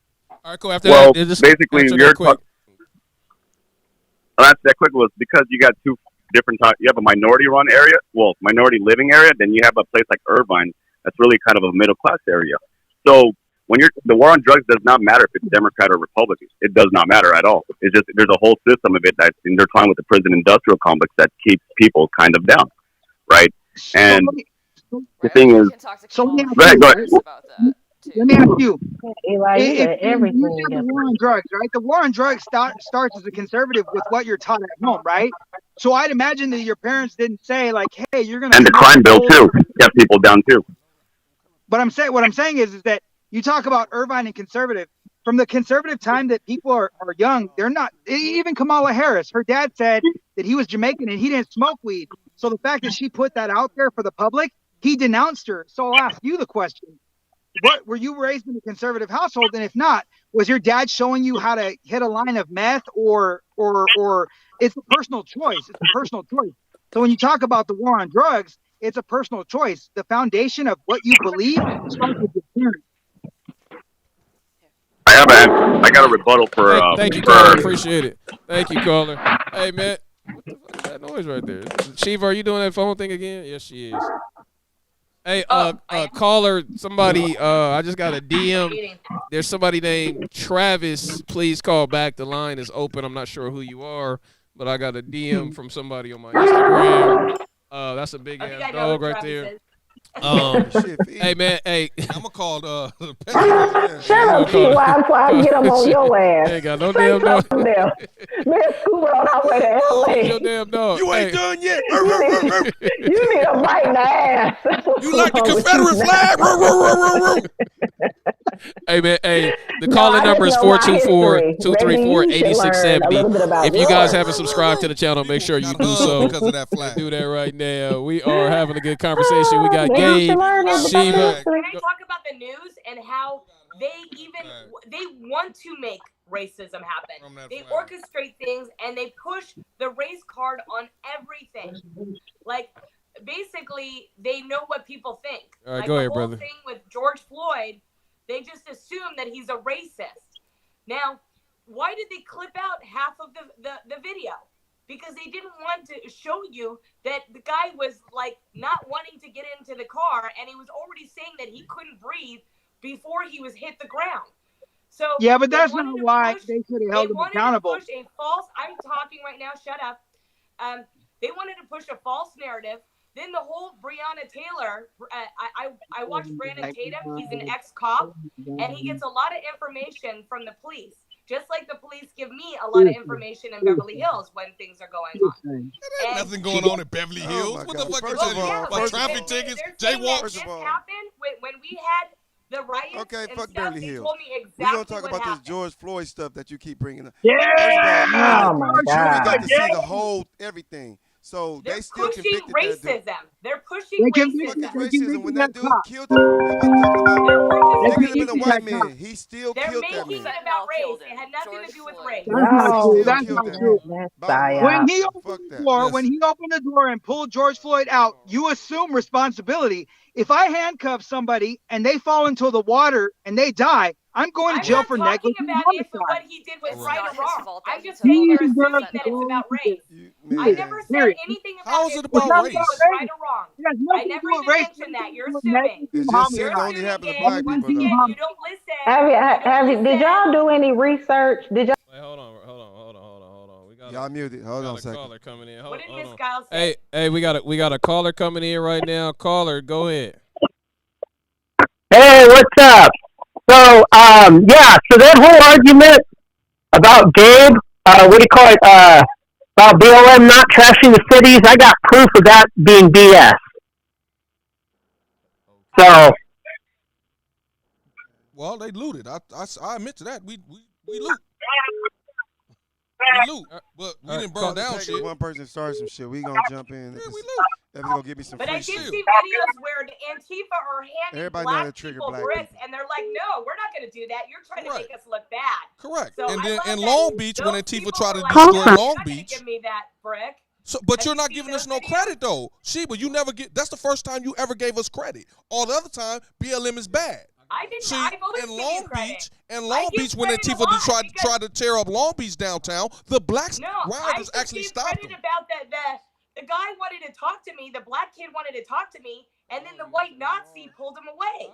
right, cool. After Well, that, just basically, answer you're that quick. I'll answer that quick was because you got two different types. You have a minority run area, well, minority living area. Then you have a place like Irvine that's really kind of a middle class area. So when the war on drugs does not matter if it's Democrat or Republican. It does not matter at all. It's just there's a whole system of it that's intertwined with the prison industrial complex that keeps people kind of down, right? And the thing is, So let me ask right, you, go right? ahead. Let me ask you. Eli, you If got you everything have the together. war on drugs, right? The war on drugs starts as a conservative with what you're taught at home, right? So I'd imagine that your parents didn't say like, "Hey, you're gonna." And the crime bill too kept people down too. But what I'm saying is that you talk about Irvine and conservative. From the conservative time that people are young, they're not. Even Kamala Harris, her dad said that he was Jamaican and he didn't smoke weed. So the fact that she put that out there for the public, he denounced her. So I'll ask you the question. What were you raised in a conservative household? And if not, was your dad showing you how to hit a line of meth or it's a personal choice? It's a personal choice. So when you talk about the war on drugs, it's a personal choice. The foundation of what you believe starts with your parents. I got a rebuttal for. Thank you, caller. Appreciate it. Thank you, caller. Hey, man, what the fuck is that noise right there? Shiva, are you doing that phone thing again? Yes, she is. Hey, caller, somebody, I just got a DM. There's somebody named Travis. Please call back. The line is open. I'm not sure who you are, but I got a DM from somebody on my Instagram. That's a big ass dog right there. Hey man, hey, I'm gonna call the Shut up, T.Y., before I get them on your ass. Ain't got no Say damn dog. something there. Let's scoot on our way to LA. Your damn dog. You ain't done yet. You need a bite in the ass. You like the Confederate flag? Hey man, hey, the No, calling I number is just know my history. 424-234-8670. Maybe you should learn a little bit about If you guys yours. haven't subscribed to the channel, make sure you do so. Because of that flag. Do that right now. We are having a good conversation. We got Maybe you Gabe, should learn about Shiva. history. Can I talk about the news and how they want to make racism happen? They orchestrate things and they push the race card on everything. Like, basically, they know what people think. All right, like go the ahead, whole brother. thing with George Floyd, they just assume that he's a racist. Now, why did they clip out half of the video? Because they didn't want to show you that the guy was like not wanting to get into the car, and he was already saying that he couldn't breathe before he was hit the ground. So yeah, but that's not why they should have held him accountable. To push a false. I'm talking right now. Shut up. They wanted to push a false narrative. Then the whole Breonna Taylor. I watched Brandon Tatum. He's an ex-cop, and he gets a lot of information from the police. Just like the police give me a lot of information in Beverly Hills when things are going on. There's nothing going on in Beverly Hills. What the fuck you talking about? Traffic tickets, jaywalks. This happened when we had the riots. Okay, fuck stuff, Beverly they Hills. told me exactly We're gonna talk about happened. this George Floyd stuff that you keep bringing up. Yeah. Oh my Jury God. got to see the whole everything. So They're they still pushing convicted that dude. racism. They're pushing racism. Racism when that dude killed him. They wasn't talking about. They could have been a white man. He still They're killed that making man. it about race. It had nothing to do with race. That's not true. No, That's not true. that's When psyop. he opened the door, when he opened the door and pulled George Floyd out, you assume responsibility. If I handcuff somebody and they fall into the water and they die, I'm going to jail for negligent I'm not talking about if what he did was right or wrong. I'm just He saying they're deserves assuming to that go it's about race. Man. I never said Period. anything How about is it it about was race? right or wrong. It has I nothing to never do with even race. mentioned that. You're It assuming. It just said it only happened to black people, though. You don't listen. Did y'all do any research? Did y'all? Wait, hold on. We got Y'all muted. Hold on a second. caller coming in. What did Hold Miss on. Giles say? Hey, we got a caller coming in right now. Caller, go ahead. Hey, what's up? So, yeah, so that whole argument about Gabe, what do you call it, about BLM not trashing the cities, I got proof of that being BS. So, Well, they looted. I admit to that. We loot. We loot, but we didn't burn down shit. One person started some shit. We gonna jump in. Yeah, we loot. That's gonna give me some But free I did shit. see videos where the Antifa are handing Everybody know how to black trigger people black bricks, people. and they're like, "No, we're not going to do that. You're trying to make us look bad." Correct. So And I then love in that Long Beach, when those Antifa people tried to were like, destroy "No, you're Long not gonna Beach. give me that brick." So, but Have you're you not seen giving those us no videos? credit though, Shiva. You never get. That's the first time you ever gave us credit. All the other time, BLM is bad. I didn't. See, I've always in given Long you credit. Beach, when I give Antifa credit a lot tried to tear up Long Beach downtown, the black No, rioters I actually give stopped credit them. about the guy wanted to talk to me. The black kid wanted to talk to me, and then the white Nazi pulled him away.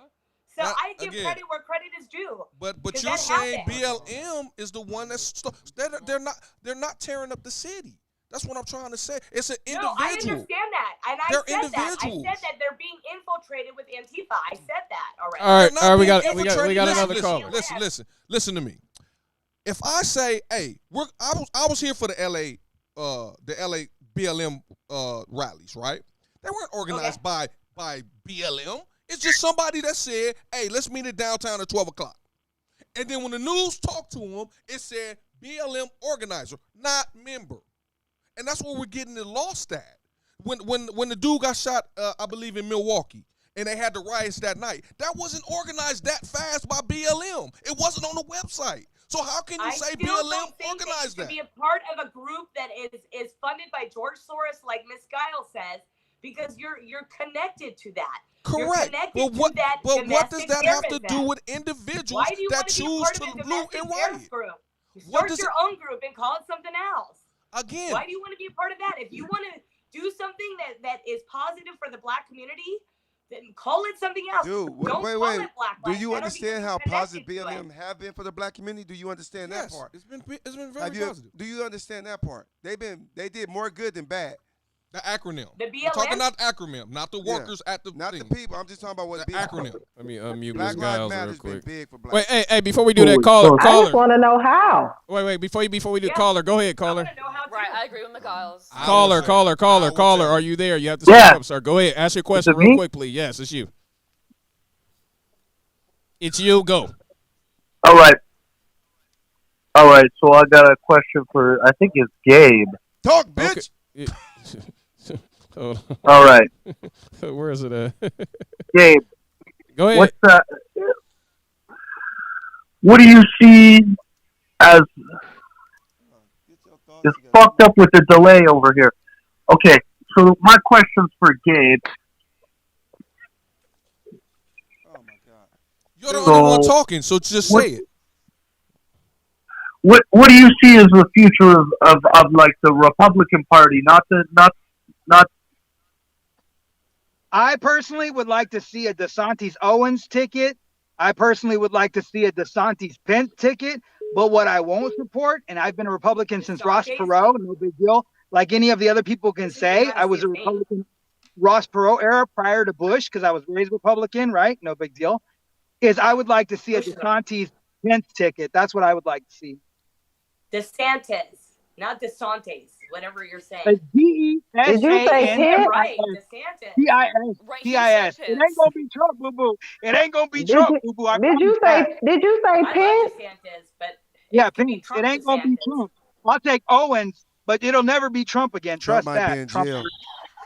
So Now, I give again, credit where credit is due. But 'cause you're that saying happened. BLM is the one that's they're not tearing up the city. That's what I'm trying to say. It's an No, I individual. understand that, and I They're said that. I individuals. said that they're being infiltrated with Antifa. I said that already. All right, They're not all right, we being got infiltrated. another listen, caller. Listen to me. If I say, hey, I was here for the LA BLM rallies, right? They weren't organized by BLM. It's just somebody that said, hey, let's meet at downtown at 12 o'clock. And then when the news talked to them, it said BLM organizer, not member. And that's where we're getting it lost at. When the dude got shot, I believe in Milwaukee, and they had the riots that night, that wasn't organized that fast by BLM. It wasn't on the website. So how can you say BLM organized that? To be a part of a group that is funded by George Soros, like Miss Guile says, because you're connected to that. Correct. But what does that have to do with individuals that choose to loot and riot? Start your own group and call it something else. Again, why do you want to be a part of that? If you want to do something that is positive for the black community, then call it something else. Dude, Don't wait. call it Black Do Lives you Matter understand how because positive you're connected BLM have been for the black community? Do you understand that part? It's been very positive. Do you understand that part? They did more good than bad. The acronym. The I'm talking BLM? not acronym, not the workers at the not thing. the people. I'm just talking about what the acronym. Let me unmute Black Miss Lives Giles Matter real has been quick. big for black. Wait, hey, before we do that, caller. I just want to know how. Wait, before we do caller, go ahead, caller. Right, I agree with McGiles. Caller, are you there? You have to speak up, sir. Go ahead, ask your question real quick, please. Yes, it's you. It's you. Go. All right. So I got a question for, I think it's Gabe. Talk, bitch. Okay. All right. Where is it at? Gabe. Go ahead. What's that? What do you see as it's fucked up with the delay over here? Okay, so my question's for Gabe. You're the only one talking, so just say it. What do you see as the future of like the Republican Party? Not. I personally would like to see a DeSantis Owens ticket. I personally would like to see a DeSantis Pence ticket. But what I won't support, and I've been a Republican since Ross Perot, no big deal. Like any of the other people can say, I was a Republican Ross Perot era prior to Bush because I was raised Republican, right? No big deal. Is I would like to see a DeSantis Pence ticket. That's what I would like to see. DeSantis, not DeSantis, whatever you're saying. Did you say Pence? Right, DeSantis. P-I-S. It ain't gonna be Trump, boo boo. It ain't gonna be Trump, boo boo. Did you say I Pence? like DeSantis, but yeah, Pence. It ain't gonna be Trump. I'll take Owens, but it'll never be Trump again. Trump Trust might that. be in Trump. jail.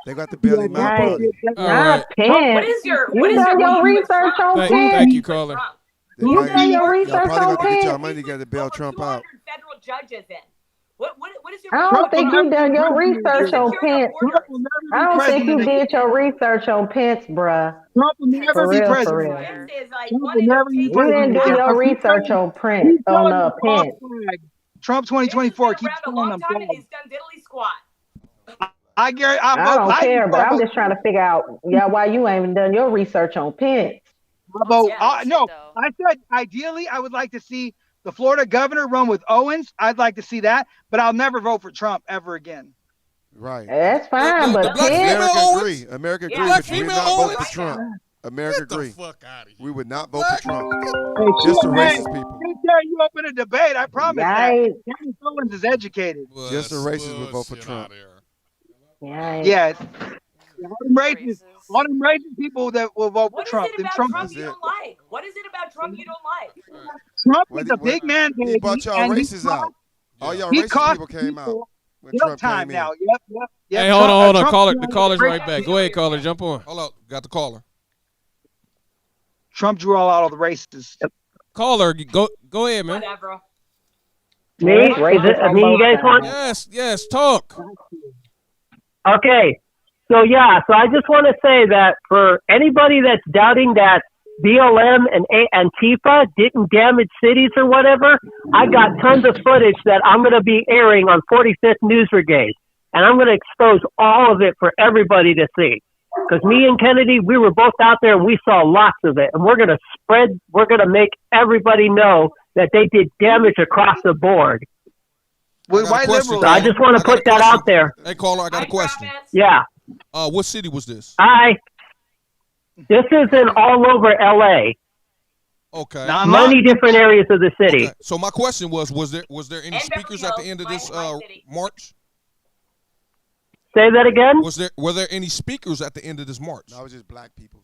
They got the Bailey Mount Party. Not Pence. What is your You done your research on Pence? Thank you, caller. You done your research Y'all probably on gonna get y'all Pence? money together to bail Trump out. Federal judges in. What is your? I don't think you done your research on Pence. I don't think you did your research on Pence, bruh. Trump will never For be real, president. for real. Pence is like Trump one will of never be You didn't do president. your research on Pence. Keep On telling them false Pence. flag. Trump 2024. Keep around a telling long them time and flag. he's done diddly squat. I guarantee. I don't care, but I'm just trying to figure out why you ain't even done your research on Pence. No, I said ideally I would like to see the Florida governor run with Owens. I'd like to see that, but I'll never vote for Trump ever again. Right. That's fine, but America agree. America agree, Black but you will female not vote Owens? for Trump. America Get the agree. fuck out of here. We would not vote for Trump. Hey, Just the hey, racist people. anytime you open a debate, I promise that. Kevin Owens is educated. Just the racists would vote for Trump. Yeah. All them racist people that will vote for Trump. What is it about Trump you don't like? What is it about Trump you don't like? Trump is a big man, baby. He bought y'all racists out. All y'all racist people came out when Trump came in. Now. Yep. Hey, hold on. The caller's right back. Go ahead, caller. Jump on. Hold up. Got the caller. Trump drew all out of the racists. Caller, go ahead, man. Whatever. Me? Is it me you guys want? Yes, talk. Okay. So I just want to say that for anybody that's doubting that BLM and Antifa didn't damage cities or whatever, I got tons of footage that I'm going to be airing on 45th News Brigade. And I'm going to expose all of it for everybody to see. Because me and Kennedy, we were both out there and we saw lots of it. And we're going to make everybody know that they did damage across the board. White liberals. So I just want to put that out there. Hey, caller, I got a question. Yeah. What city was this? This is in all over LA. Okay. Many different areas of the city. Okay. So my question was there any speakers at the end of this march? Say that again? Were there any speakers at the end of this march? No, it was just black people.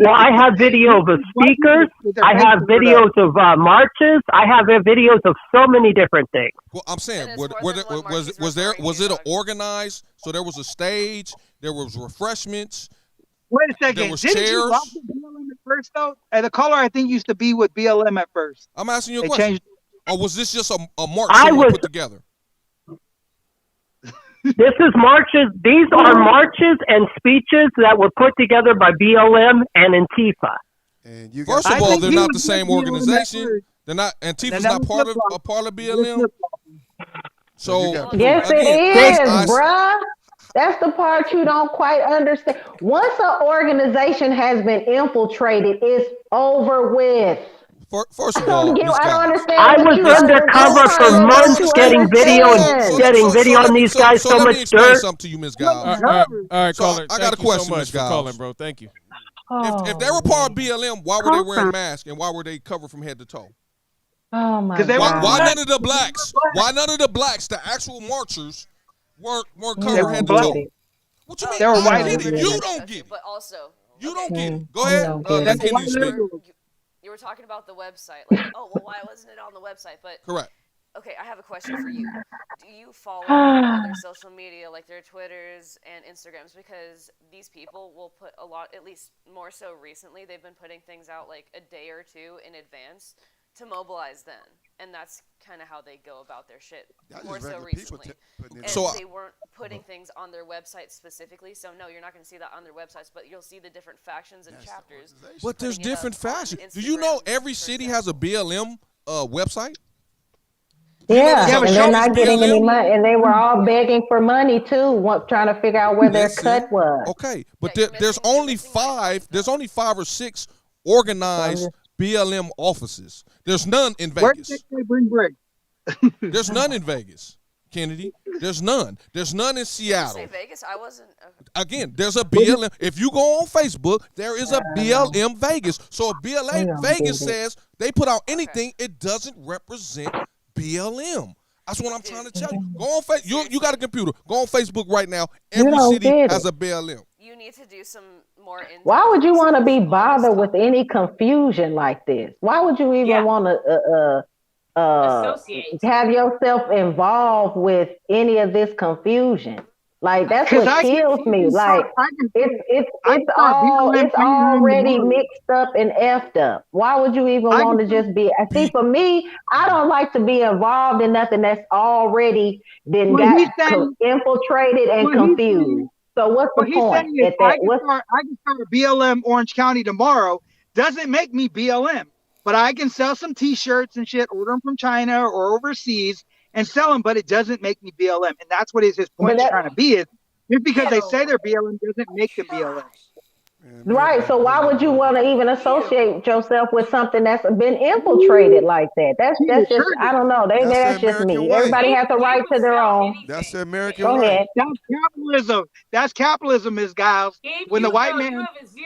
Well, I have videos of speakers. I have videos of marches. I have videos of so many different things. Well, I'm saying, was it organized? So there was a stage, there was refreshments. Wait a second. There was Didn't you chairs. rock with BLM at first, though? And the caller, I think, used to be with BLM at first. I'm asking you a They question. changed- Or was this just a march someone put together? This is marches. These are marches and speeches that were put together by BLM and Antifa. And you First of all, they're not the same organization. They're not. Antifa's not part of BLM. So yes, it is, bruh. That's the part you don't quite understand. Once an organization has been infiltrated, it's over with. First of all, I don't understand. I was undercover for months getting video on these guys. So much dirt. Something to you, Ms. Giles. All right, So caller. I got a question, so Ms. much for Giles. calling, bro. Thank you. If they were part of BLM, why were they wearing masks and why were they covered from head to toe? Oh my God! Why none of the blacks? Why none of the blacks, the actual marchers, weren't covered head to toe? What you mean? They were white. You don't get it. But also, You don't get it. Go ahead. Let Kenny speak. You were talking about the website, like, oh, well, why wasn't it on the website? But correct. Okay, I have a question for you. Do you follow other social media, like their Twitters and Instagrams? Because these people will put a lot, at least more so recently, they've been putting things out like a day or two in advance to mobilize then. And that's kind of how they go about their shit, more so recently. And they weren't putting things on their website specifically, so no, you're not going to see that on their websites, but you'll see the different factions and chapters. But there's different factions. Do you know every city has a BLM website? Yeah, and they're not getting any money, and they were all begging for money too, trying to figure out where their cut was. Okay, but there's only 5 or 6 organized BLM offices. There's none in Vegas. Where did they bring brick? There's none in Vegas, Kennedy. There's none. There's none in Seattle. Did you say Vegas? I wasn't. Again, there's a BLM. If you go on Facebook, there is a BLM Vegas. So if BLM Vegas says they put out anything, it doesn't represent BLM. That's what I'm trying to tell you. Go on Facebook. You got a computer. Go on Facebook right now. Every city has a BLM. You need to do some more. Why would you want to be bothered with any confusion like this? Why would you even want to have yourself involved with any of this confusion? Like that's what kills me. Like it's already mixed up and effed up. Why would you even want to just be? I see, for me, I don't like to be involved in nothing that's already been infiltrated and confused. So what's the point? I can start a BLM Orange County tomorrow. Doesn't make me BLM, but I can sell some T-shirts and shit, order them from China or overseas, and sell them, but it doesn't make me BLM. And that's what his point is trying to be. Is just because they say they're BLM doesn't make them BLM. Right. So why would you want to even associate yourself with something that's been infiltrated like that? That's just I don't know. That's just American me. way. Everybody has a right to their own. That's the American Go way. ahead. That's capitalism. That's capitalism, Ms. Giles. When the white man, Hey, to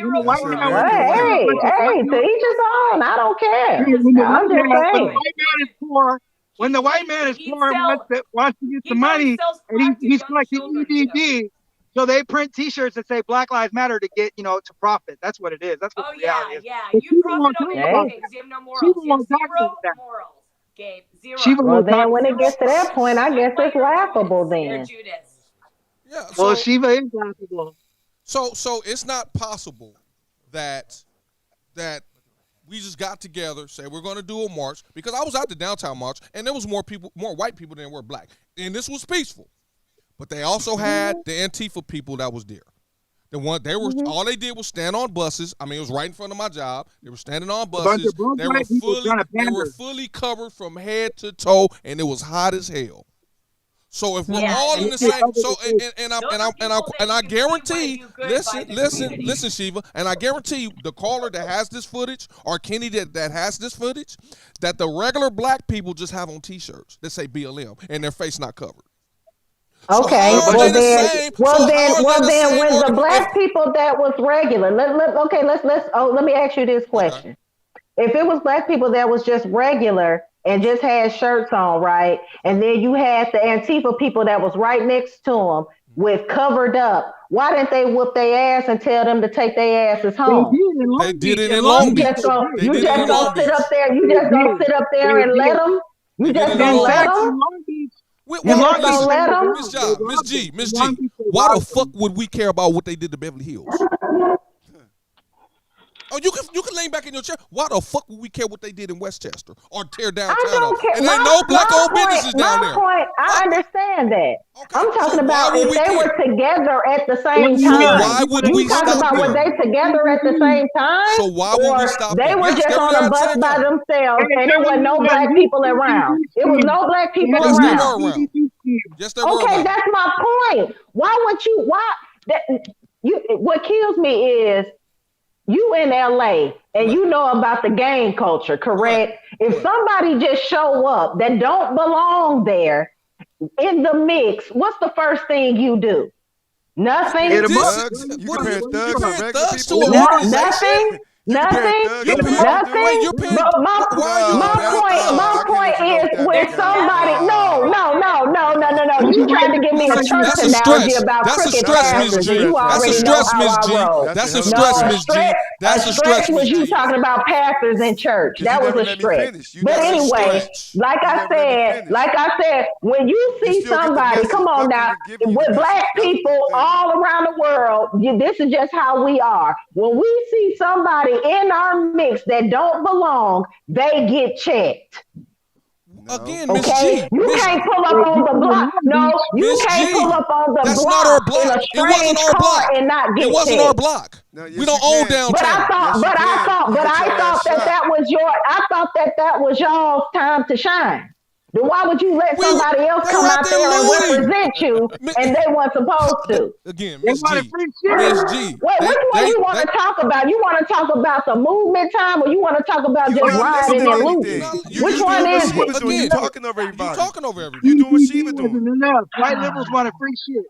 each his own. I don't care. when the I'm just white saying. man is poor, when the white man is poor and wants to get the money, and he's collecting EDD, so they print T-shirts that say Black Lives Matter to get, to profit. That's what it is. That's what the reality is. Yeah. But You profit on anything. You have no morals. You have zero morals, Gabe. Zero. Well, then when it gets to that point, I guess it's laughable then. Yeah. Well, Shiva is laughable. So it's not possible that we just got together, say we're going to do a march, because I was at the downtown march and there was more white people than were black, and this was peaceful. But they also had the Antifa people that was there. All they did was stand on buses. I mean, it was right in front of my job. They were standing on buses. They were fully covered from head to toe, and it was hot as hell. So if we're all in the same, and I guarantee, listen, Shiva, and I guarantee the caller that has this footage, or Kenny that has this footage, that the regular black people just have on T-shirts that say BLM and their face not covered. Okay, well then, when the black people that was regular, let me ask you this question: if it was black people that was just regular and just had shirts on, right, and then you had the Antifa people that was right next to them with covered up, why didn't they whoop their ass and tell them to take their asses home? They did it in Long Beach. You just gonna sit up there? You just gonna sit up there and let them? You just gonna let them? Miss G, why the fuck would we care about what they did to Beverly Hills? Oh, you can lean back in your chair. Why the fuck would we care what they did in Westchester or tear downtown up? And ain't no black-owned businesses down there. I understand that. Okay, I'm talking about if they were together at the same time. Why would we stop them? About were they together at the same time? So why would we stop them? They were just on a bus by themselves, and there were no black people around. It was no black people around. Yes, they were around. Okay, that's my point. Why would you? What kills me is, you in LA and you know about the gang culture, correct? If somebody just show up that don't belong there in the mix, what's the first thing you do? Nothing. You compare thugs and regular people. Nothing. Nothing. My point is when somebody you tried to give me a church analogy about cricket pastors. You already know how I roll. That's a stress, Miss G. That's a stress, was you talking about pastors in church. That was a stretch. But anyway, like I said, when you see somebody, come on now, with black people all around the world, this is just how we are. When we see somebody in our mix that don't belong, they get checked. Again, Miss G. You can't pull up on the block. No, you can't pull up on the block. That's not our block. It wasn't our block. And not get it wasn't our block. No, yes, we don't own downtown. But I thought that was y'all's time to shine. Then why would you let somebody else come out there and represent you and they weren't supposed to? Again, Miss G. Miss G. Wait, which one you want to talk about? You want to talk about the movement time, or you want to talk about just riding and looting? Which one is it? You're talking over everybody. You're talking over everybody. You're doing what Shiva doing. White liberals want a free shit.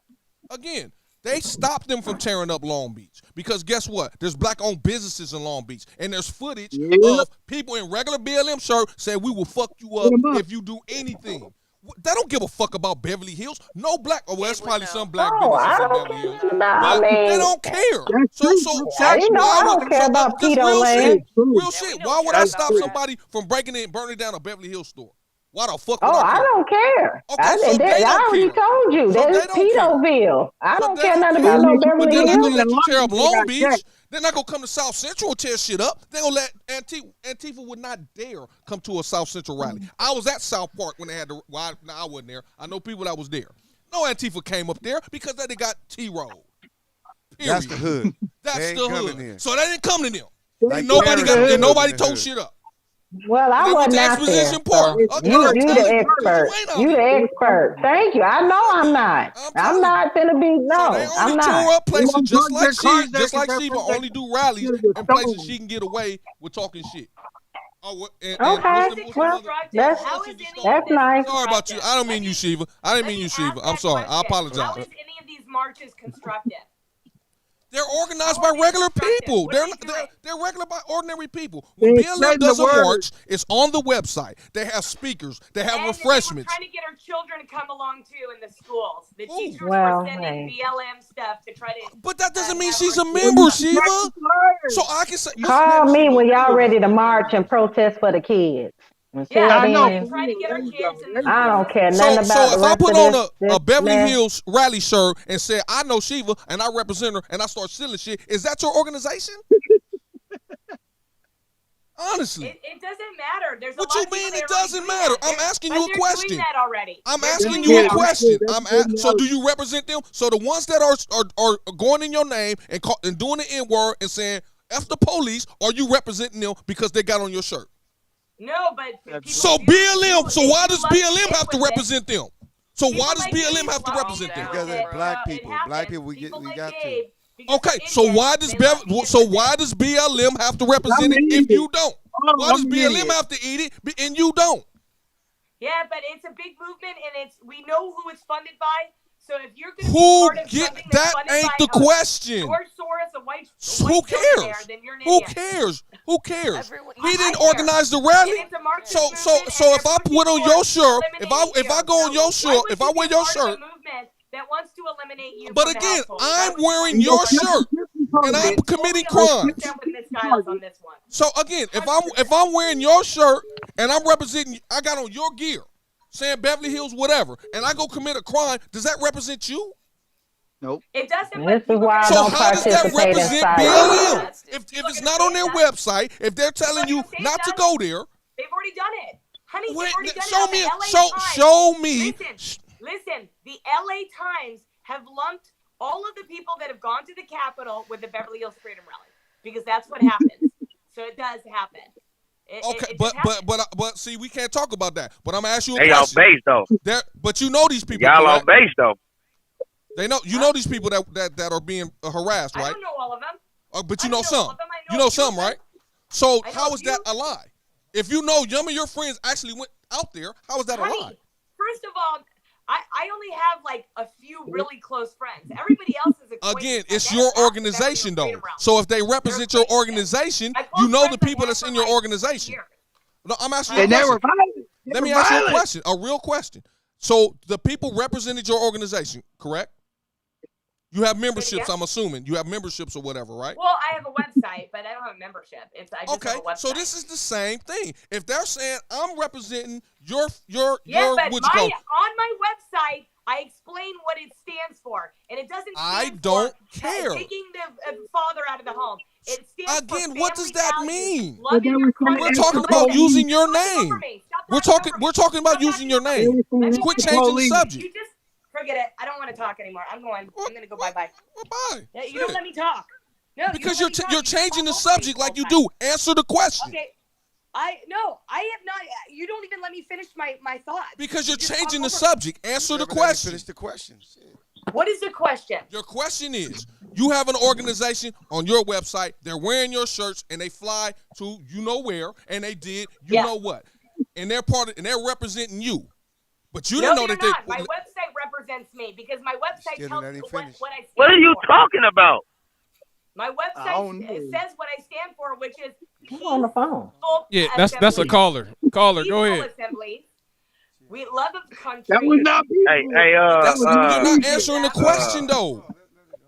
Again, they stopped them from tearing up Long Beach because guess what? There's black-owned businesses in Long Beach, and there's footage of people in regular BLM shirts saying we will fuck you up if you do anything. They don't give a fuck about Beverly Hills. No black. Oh, well, that's probably some black businesses in Beverly Hills. But they don't care. I don't care about Peter Land. Real shit. Why would I stop somebody from breaking in and burning down a Beverly Hills store? Why the fuck would I care? I don't care. Okay, I already told you. There's Petoville. I don't care nothing about no Beverly Hills. They're not going to let you tear up Long Beach. They're not going to come to South Central and tear shit up. They're going to let Antifa would not dare come to a South Central rally. I was at South Park when they had the, I wasn't there. I know people that was there. No Antifa came up there because they got T-rolled. That's the hood. That's the hood. In. So they didn't come to them. Like nobody tore shit up. Well, I They went wasn't to out there. Exposition Park. So Okay, you I'm the telling you, 'cause expert. you ain't out You the there. expert. Thank you. I know I'm not. I'm I'm telling you. not finna be. So No, they I'm only not. tour up places won't just park like their cars there just 'cause like they're Shiva afraid only do rallies they're in places stolen. she can get away with talking shit. Oh, and Okay. what's the Well, other? That's how is any of that's this nice. Sorry about you. I don't mean you, Shiva. I didn't mean you, Shiva. I'm sorry. I How apologize. is any of these marches constructive? They're organized How by are they regular constructive? people. What are they They're regular by ordinary people. When They BLM spread the does a word. march, it's on the website. They have speakers. They have And refreshments. they were trying to get our children to come along too in the schools. The Ooh. teachers Well, were sending hey. BLM stuff to try to. But that doesn't mean have she's our a kids member, come. Shiva. So I can say, Call me when y'all ready to march and protest for the kids. Until Yeah, I know. then, try to get our kids in the I school don't care system. nothing So about the if I rest put of on this a Beverly mess. Hills rally shirt and say I know Shiva and I represent her and I start stealing shit, is that your organization? Honestly. It doesn't matter. There's What a lot you of people mean that it are already doesn't doing matter? that. I'm asking But you a they're question. doing that already. I'm They're asking doing you a that already. question. So do you represent them? So the ones that are going in your name and doing the N-word and saying F the police, are you representing them because they got on your shirt? No, but people So do- BLM, so they why do does love to BLM stick have to with it. represent them? So People why does like BLM Gabe have to love represent them? Because it. it's black It people. happens. Black people, we like got Gabe, to. because Okay, they're so idiots, why does they love to get so with why it. does BLM have to represent it I'm an if you idiot. don't? Oh, Why does I'm an BLM idiot. have to eat it and you don't? Yeah, but it's a big movement, and we know who it's funded by. So if you're going to be Who part of get something that's that funded ain't by the question. George Soros, a white Who billionaire, cares? then you're an Who idiot. cares? Who cares? Everyone, He didn't I care. organize the rally. And it's a Marxist So movement, so and if I they're put on pushing your for shirt, if I eliminating go on you. your Why shirt, would if you I wear be your part of shirt, a movement that wants to eliminate you but from the again, household? I'm Why would wearing you your be part of shirt and I'm it? committing Totally crimes. 100% with Miss Giles on this one. So again, if I'm wearing your shirt and I'm representing, I got on your gear, saying Beverly Hills whatever, and I go commit a crime, does that represent you? Nope. It doesn't. This is why I So don't how does that participate in represent cyber. BLM? If it's not on their website, if they're telling you not to go there, They've already done it. Honey, they've wait, already done show it. me, The LA Times. show me. Listen. The LA Times have lumped all of the people that have gone to the Capitol with the Beverly Hills Freedom Rally because that's what happens. So it does happen. Okay, it but see, we can't talk about that. But I'm gonna ask you a They all question. based though. But you know these people, Y'all all correct? based though. They know you know these people that are being harassed, right? I don't know all of them. But you I know don't know all some. of them. I You know know a few some, of them. right? So I know how a is that few. a lie? If you know some of your friends actually went out there, how is that a lie? Honey, first of all, I only have like a few really close friends. Everybody else is Again, it's your organization though. So if they represent your organization, My close you know the friends I've people had that's for in your like organization. years. No, I'm asking you a And they question. were violent. Let me ask you a question, a real question. So the people represented your organization, correct? You have memberships, I'm assuming. You have memberships or whatever, right? Well, I have a website, but I don't have a membership. I just Okay, have a website. so this is the same thing. If they're saying I'm representing your yeah, but what you call it? on my website, I explain what it stands for, and it doesn't. I Stand don't for, care. Taking the father out of the home. It stands Again, for what does family that values, mean? loving your We're We're country, talking Police. about using your Stop talking name. over me. Stop We're talking talking over me. we're talking about Stop using your talking over me. name. Let me Quit finish. changing the subject. You just forget it. I don't want to talk anymore. I'm going to go bye-bye. Bye. Yeah, you don't let me talk. No, Because you you're don't let me talk. You changing the talk over me subject all like the you time. do. Answer the question. Okay. I have not. You don't even let me finish my thought. Because you're You just changing talk the over me. subject. Answer the Never let me question. Finish the question. Shit. What is the question? Your question is, you have an organization on your website, they're wearing your shirts, and they fly to you know where, and they did you know what. And they're and they're representing you. But you didn't know they're that not. My website represents me because my website Still tells didn't you finish. what I stand What are you for. talking about? My website says what I stand for, which is Who's on the phone? Yeah, that's a assemblies. caller. Caller, go Peaceful ahead. assemblies. We love the country. That was not people. Hey, you're not answering the question though.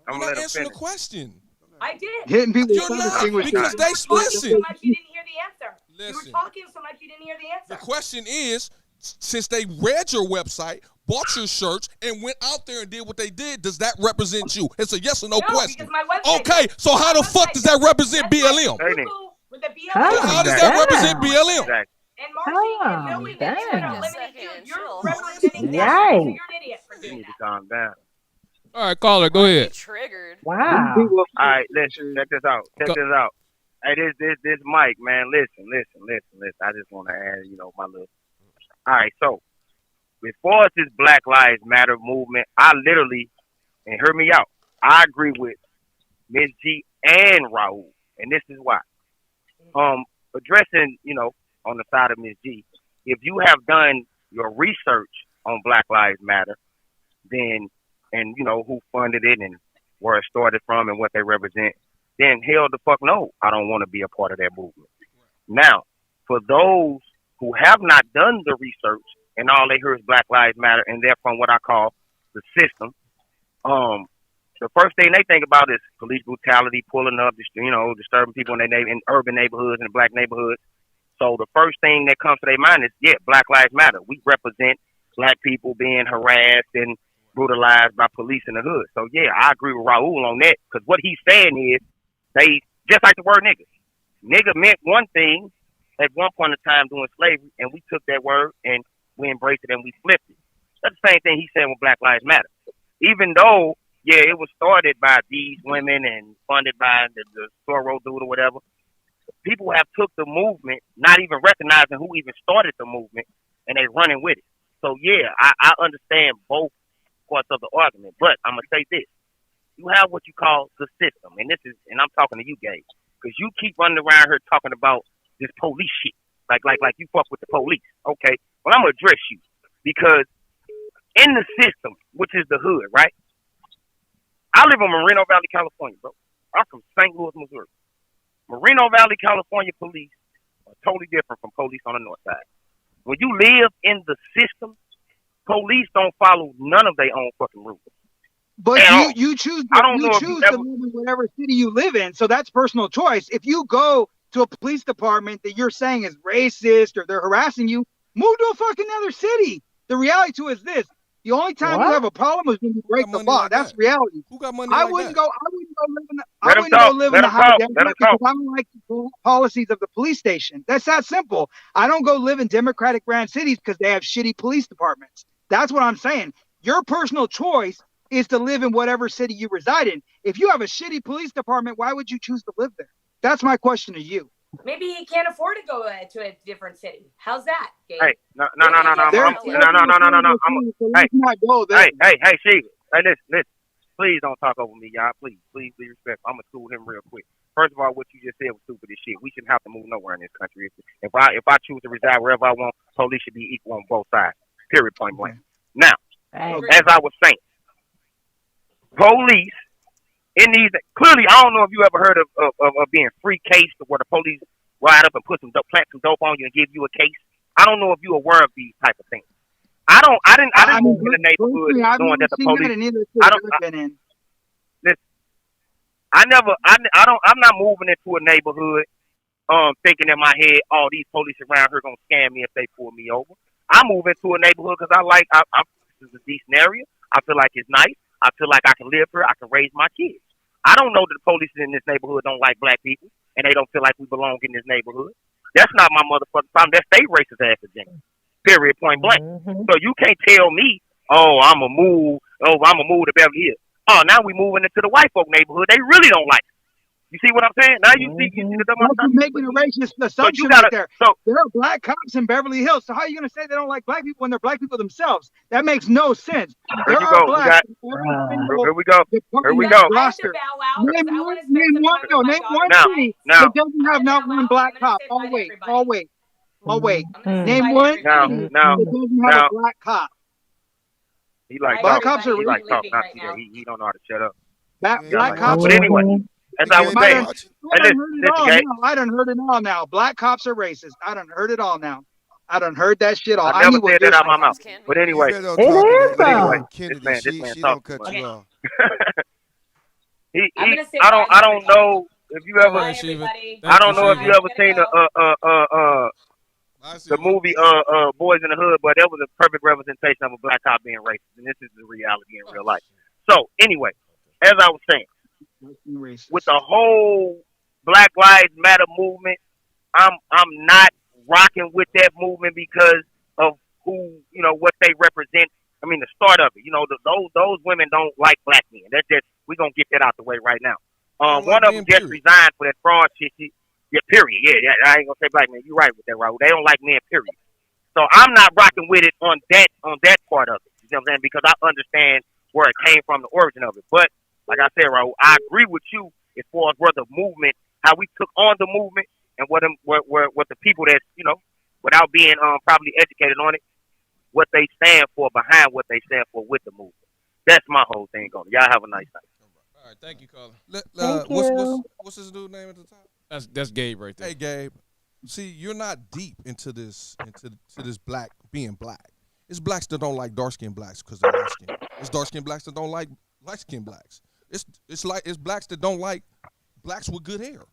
I'm You're gonna not let him answering the finish. question. I did. Hitting people You're with not, distinguished because people. they You were talking listen. so much you didn't hear the answer. You Listen. were talking so much you didn't hear the answer. The question is, since they read your website, bought your shirts, and went out there and did what they did, does that represent you? It's a yes or no question. Because my website Okay, so how the fuck does that represent BLM? with the BLM. How does that represent BLM? Exactly. And marching and knowing that you're damn. gonna eliminate you, you're Chill. representing that. Yikes. So you're an idiot for You doing need to that. calm down. All right, caller, go You ahead. triggered. Wow. All right, listen. Check this out. Check Go- this out. Hey, this Mike, man. Listen. I just want to add, my little. All right, so as far as this Black Lives Matter movement, I literally, and hear me out, I agree with MsG and Raul, and this is why. Addressing, on the side of MsG, if you have done your research on Black Lives Matter, then, and who funded it and where it started from and what they represent, then hell the fuck no, I don't want to be a part of that movement. Now, for those who have not done the research and all they hear is Black Lives Matter and they're from what I call the system, the first thing they think about is police brutality, pulling up, disturbing people in urban neighborhoods and black neighborhoods. So the first thing that comes to their mind is, Black Lives Matter. We represent black people being harassed and brutalized by police in the hood. So I agree with Raul on that, because what he's saying is they just like the word nigga. Nigga meant one thing at one point in time during slavery, and we took that word and we embraced it and we flipped it. That's the same thing he said with Black Lives Matter. Even though, it was started by these women and funded by the Soros dude or whatever, people have took the movement, not even recognizing who even started the movement, and they running with it. So I understand both parts of the argument, but I'm gonna say this: you have what you call the system, and I'm talking to you, Gabe, because you keep running around here talking about this police shit, like you fuck with the police. Okay, well I'm gonna address you, because in the system, which is the hood, right? I live in Moreno Valley, California, bro. I'm from St. Louis, Missouri. Moreno Valley, California police are totally different from police on the north side. When you live in the system, police don't follow none of their own fucking rules. But you choose to live in whatever city you live in, so that's personal choice. If you go to a police department that you're saying is racist or they're harassing you, move to a fucking other city. The reality to it is this: the only time you have a problem is when you break the law. That's reality. Who got money I like wouldn't that? go live in the high Democrat because I don't like the policies of the police station. That's that simple. I don't go live in Democratic ran cities because they have shitty police departments. That's what I'm saying. Your personal choice is to live in whatever city you reside in. If you have a shitty police department, why would you choose to live there? That's my question to you. Maybe he can't afford to go to a different city. How's that, Gabe? Hey, no. Hey, Shiva. Hey, listen. Please don't talk over me, y'all. Please be respectful. I'm gonna school him real quick. First of all, what you just said was stupid as shit. We shouldn't have to move nowhere in this country. If I choose to reside wherever I want, police should be equal on both sides. Period. Point blank. Now, as I was saying, police in these clearly, I don't know if you ever heard of being free case where the police ride up and plant some dope on you and give you a case. I don't know if you're aware of these type of things. I didn't move in the neighborhood knowing that the police. Listen, I'm not moving into a neighborhood thinking in my head, oh, these police around here gonna scam me if they pull me over. I move into a neighborhood because this is a decent area. I feel like it's nice. I feel like I can live here. I can raise my kids. I don't know that the police in this neighborhood don't like black people and they don't feel like we belong in this neighborhood. That's not my motherfucking problem. That's they racist ass agenda. Period. Point blank. So you can't tell me, I'm gonna move to Beverly Hills. Oh, now we moving into the white folk neighborhood. They really don't like it. You see what I'm saying? Now you see the dumb. You're making a racist assumption right there. So there are black cops in Beverly Hills. So how are you going to say they don't like black people when they're black people themselves? That makes no sense. There are blacks. Here we go. Roster. Name one city that doesn't have not one black cop. Oh wait. Name one city that doesn't have a black cop. He like black cops are he like talk. He don't know how to shut up. Black cops. But anyway. As I was saying, I done heard it all now. Black cops are racist. I done heard it all now. I done heard that shit all. I never said that out of my mouth. But anyway, this man talks too much. I don't know if you ever. I don't know if you ever seen the movie Boys in the Hood, but that was a perfect representation of a black cop being racist, and this is the reality in real life. So anyway, as I was saying. With the whole Black Lives Matter movement, I'm not rocking with that movement because of who what they represent. I mean the start of it. Those women don't like black men. That's just we're gonna get that out the way right now. One of them just resigned for that fraud shit. Yeah, period. Yeah, I ain't gonna say black men. You're right with that, Raul. They don't like men, period. So I'm not rocking with it on that part of it. You know what I'm saying? Because I understand where it came from, the origin of it. But like I said, Raul, I agree with you as far as where the movement, how we took on the movement, and what the people that, you know, without being probably educated on it, what they stand for, behind what they stand for with the movement. That's my whole thing on it. Y'all have a nice night. All right, thank you, Colin. Thank you. What's his dude name at the top? That's Gabe right there. Hey, Gabe. See, you're not deep into this black being black. It's blacks that don't like dark skinned blacks because they're light skinned. It's dark skinned blacks that don't like light skinned blacks. It's blacks that don't like blacks with good hair.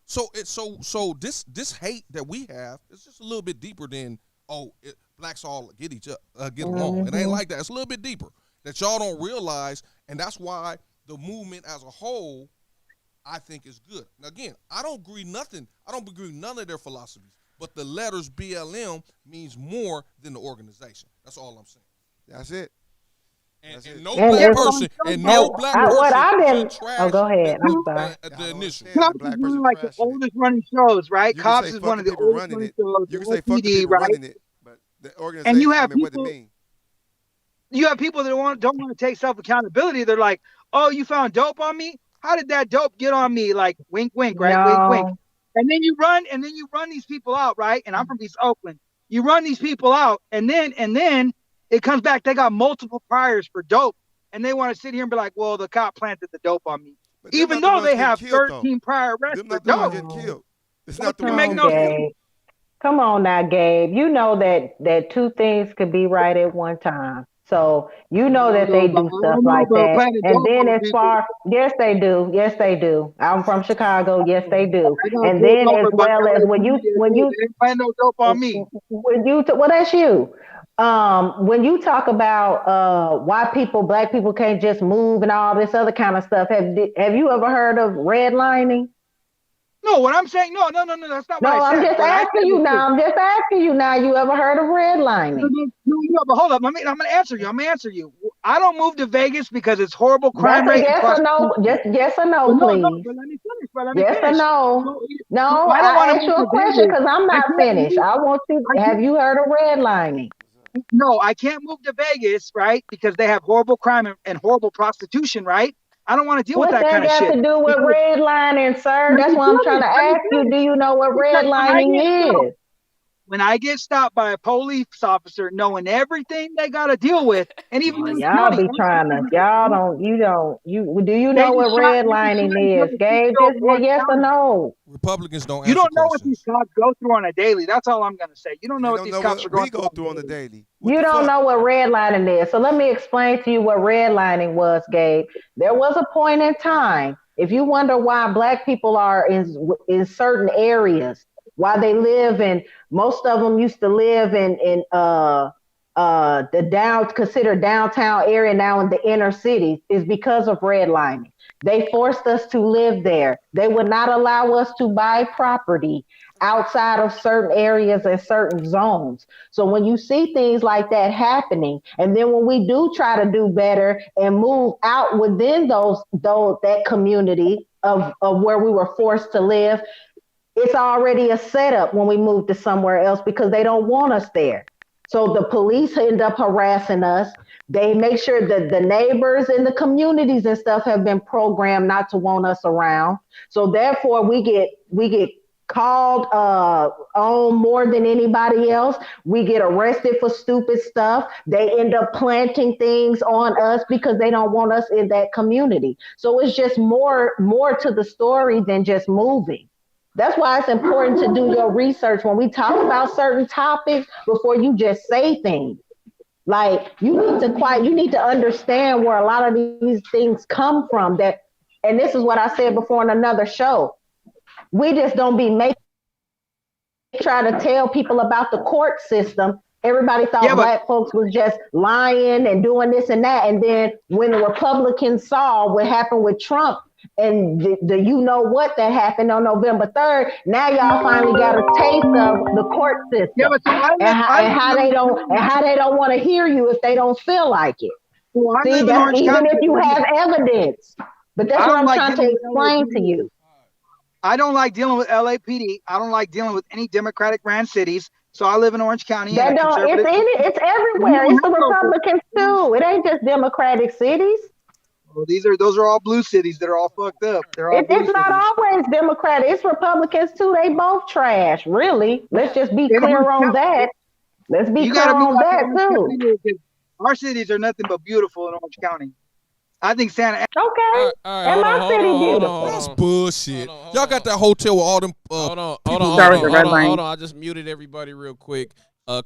So this hate that we have is just a little bit deeper than blacks all get along. It ain't like that. It's a little bit deeper that y'all don't realize, and that's why the movement as a whole, I think, is good. Now, again, I don't agree none of their philosophies, but the letters BLM means more than the organization. That's all I'm saying. That's it. And no black person what I've been. trash. Oh, go ahead. I'm sorry. The initial. Cops is one of like the oldest running shows, right? Cops is one of the oldest running shows. You can say fuck the people running it, but the organization. And you have what people. it mean? You have people that don't want to take self accountability. They're like, "Oh, you found dope on me? How did that dope get on me?" Like, wink, wink, right? No. Wink, wink. And then you run these people out, right? And I'm from East Oakland. You run these people out, and then it comes back. They got multiple priors for dope, and they want to sit here and be like, "Well, the cop planted the dope on me," even though they have 13 prior arrests for dope. It's not the make no sense. Come on now, Gabe. You know that two things could be right at one time. So you know that they do stuff like that. And then as far, yes, they do. Yes, they do. I'm from Chicago. Yes, they do. And then as well as when you find no dope on me. Well, that's you. When you talk about why black people can't just move and all this other kind of stuff, have you ever heard of redlining? No, what I'm saying, no, that's not what I said. I'm just asking you now. You ever heard of redlining? No, but hold up. I'm going to answer you. I don't move to Vegas because it's horrible crime rate. Yes or no? Yes or no, please. No, but let me finish. Yes or no? No, I asked you a question because I'm not finished. I want you. Have you heard of redlining? No, I can't move to Vegas, right? Because they have horrible crime and horrible prostitution, right? I don't want to deal with that kind of shit. What that got to do with redlining, sir? That's what I'm trying to ask you. Do you know what redlining is? When I get stopped by a police officer, knowing everything they got to deal with, and even do you know what redlining is, Gabe? Just say yes or no. Republicans don't. You don't know what these cops go through on a daily. That's all I'm going to say. You don't know what these cops are going through. We go through on the daily. You don't know what redlining is. So let me explain to you what redlining was, Gabe. There was a point in time. If you wonder why black people are in certain areas, why they live in, most of them used to live in the considered downtown area now in the inner cities, is because of redlining. They forced us to live there. They would not allow us to buy property outside of certain areas and certain zones. So when you see things like that happening, and then when we do try to do better and move out within that community of where we were forced to live, it's already a setup when we move to somewhere else because they don't want us there. So the police end up harassing us. They make sure that the neighbors in the communities and stuff have been programmed not to want us around. So therefore we get called on more than anybody else. We get arrested for stupid stuff. They end up planting things on us because they don't want us in that community. So it's just more to the story than just moving. That's why it's important to do your research when we talk about certain topics before you just say things. Like you need to understand where a lot of these things come from. And this is what I said before in another show. We just don't try to tell people about the court system. Everybody thought black folks was just lying and doing this and that. And then when the Republicans saw what happened with Trump and the you know what that happened on November 3rd, now y'all finally got a taste of the court system and how they don't want to hear you if they don't feel like it. Well, see, that's even if you have evidence. But that's what I'm trying to explain to you. I don't like dealing with LAPD. I don't like dealing with any Democratic ran cities. So I live in Orange County and That a don't. conservative. It's everywhere. It's the Republicans too. It ain't just Democratic cities. Well, those are all blue cities that are all fucked up. They're all blue It's not cities. always Democratic. It's Republicans too. They both trash. Really. Let's just be clear on that. Let's be You clear got to on that realize too. our cities are nothing but beautiful in Orange County. I think Santa. Okay. And my city beautiful. That's bullshit. Y'all got that hotel with all them. Hold on. I just muted everybody real quick.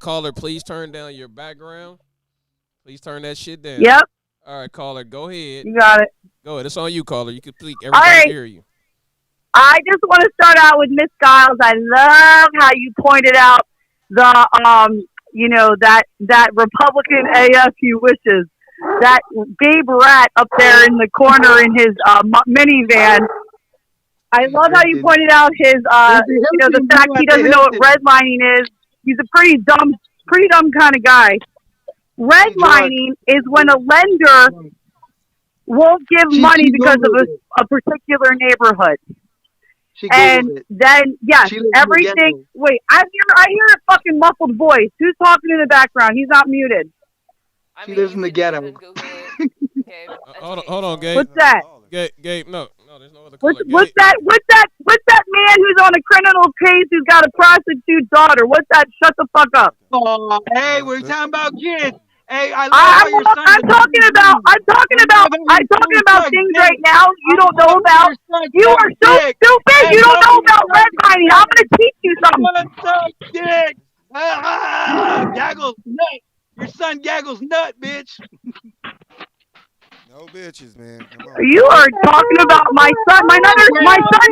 Caller, please turn down your background. Please turn that shit down. Yep. All right, caller, go ahead. You got it. Go ahead. It's on you, caller. You can speak. Everybody hear you. I just want to start out with Miss Giles. I love how you pointed out the that Republican AFU wishes. That Gabe Rat up there in the corner in his minivan. I love how you pointed out his the fact he doesn't know what redlining is. He's a pretty dumb kind of guy. Redlining is when a lender won't give money because of a particular neighborhood. And then, yes, everything. Wait, I hear a fucking muffled voice. Who's talking in the background? He's not muted. She lives in the ghetto. Hold on, Gabe. What's that? Gabe, no, there's no other caller. What's that man who's on a criminal case who's got a prostitute daughter? What's that? Shut the fuck up. Oh, hey, we're talking about kids. Hey, I'm talking about things right now you don't know about. You are so stupid. You don't know about redlining. I'm gonna teach you something. Dick. Gaggles nut. Your son Gaggles nut, bitch. No bitches, man. Come on. You are talking about my son. My son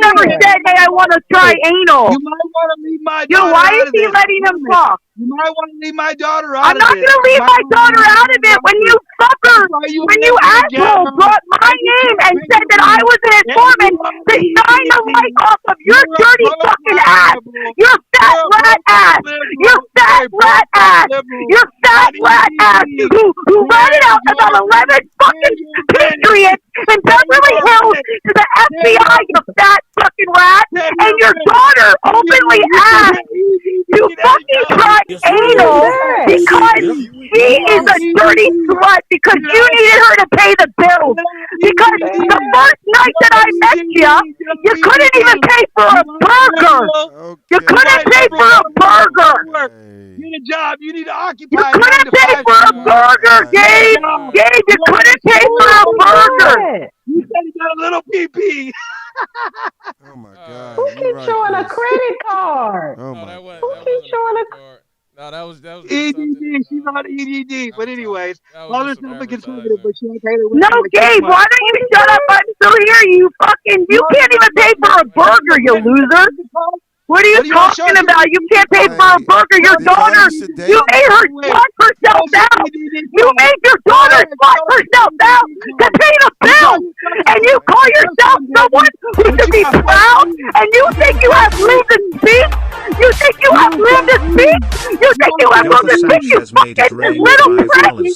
never said, "Hey, I want to try anal." You might want to leave my daughter why out is of he this. letting him talk? You might want to leave my daughter out I'm of not this. going to leave my daughter out of it when you fuckers, when you asshole brought my name and said that I was an informant to shine the light off of your dirty fucking ass. Your fat rat ass. Your fat rat ass. Your fat rat ass who ratted out about 11 fucking patriots in Beverly Hills to the FBI, you fat fucking rat. And your daughter openly asked to fucking try anal because she is a dirty slut because you needed her to pay the bills. Because the first night that I met you couldn't even pay for a burger. You couldn't pay for a burger. You need a job. You need to occupy. You couldn't pay for a burger, Gabe. Gabe, you couldn't pay for a burger. You said you got a little pee-pee. Oh my God! Who keeps showing a credit card? Oh my! Who keeps showing a card? No, that was EDD. She's on EDD. But anyways, mother's something conservative, but she ain't paid her. No, Gabe, why don't you shut up? I'm still here. You can't even pay for a burger, you loser. What are you talking about? You can't pay for a burger. Your daughter, you made her slut herself out. You made your daughter slut herself out to pay the bill. And you call yourself someone who should be proud? And you think you have room to speak? You think you have room to speak? You think you have room to speak? You fucking little prick. You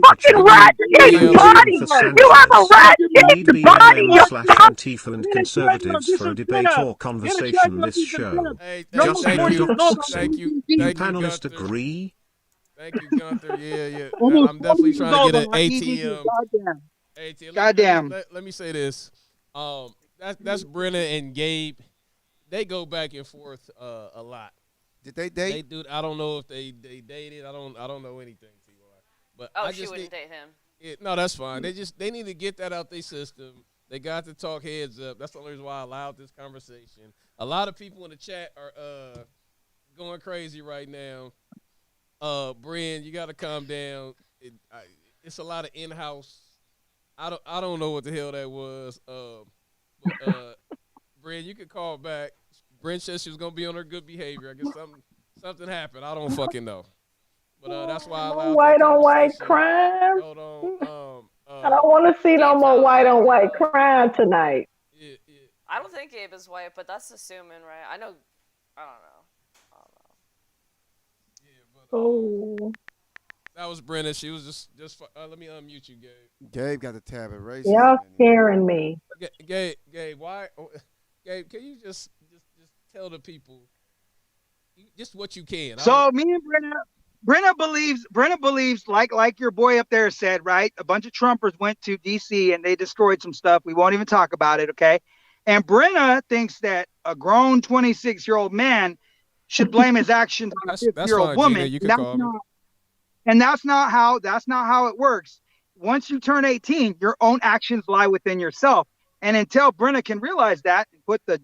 fucking rat-shaped body. You have a rat-shaped body. You Antifa and conservatives for a debate or conversation this show. Hey, Just thank no you. doxing. Thank you. You Thank you, panelists Gunther. agree? Thank you, Gunther. Yeah. I'm definitely trying to get an ATM. Goddamn. Let me say this. That's Brenna and Gabe. They go back and forth a lot. Did they date? They do. I don't know if they dated. I don't know anything. But She wouldn't date him. No, that's fine. They need to get that out their system. They got to talk heads up. That's the only reason why I allowed this conversation. A lot of people in the chat are going crazy right now. Brian, you got to calm down. It's a lot of in-house. I don't know what the hell that was. Brian, you could call back. Brent said she was gonna be on her good behavior. I guess something happened. I don't fucking know. But that's why I allowed white on white crime. Hold on. I don't want to see no more white on white crime tonight. I don't think Gabe is white, but that's assuming, right? I don't know. Oh. That was Brenna. She was just. Let me unmute you, Gabe. Gabe got the tab of racism. Y'all scaring me. Gabe, why? Gabe, can you just tell the people just what you can? So me and Brenna believes like your boy up there said, right? A bunch of Trumpers went to DC and they destroyed some stuff. We won't even talk about it, okay? And Brenna thinks that a grown 26-year-old man should blame his actions on a 50-year-old woman. Gina, you can call me. And that's not how it works. Once you turn 18, your own actions lie within yourself. And until Brenna can realize that and put the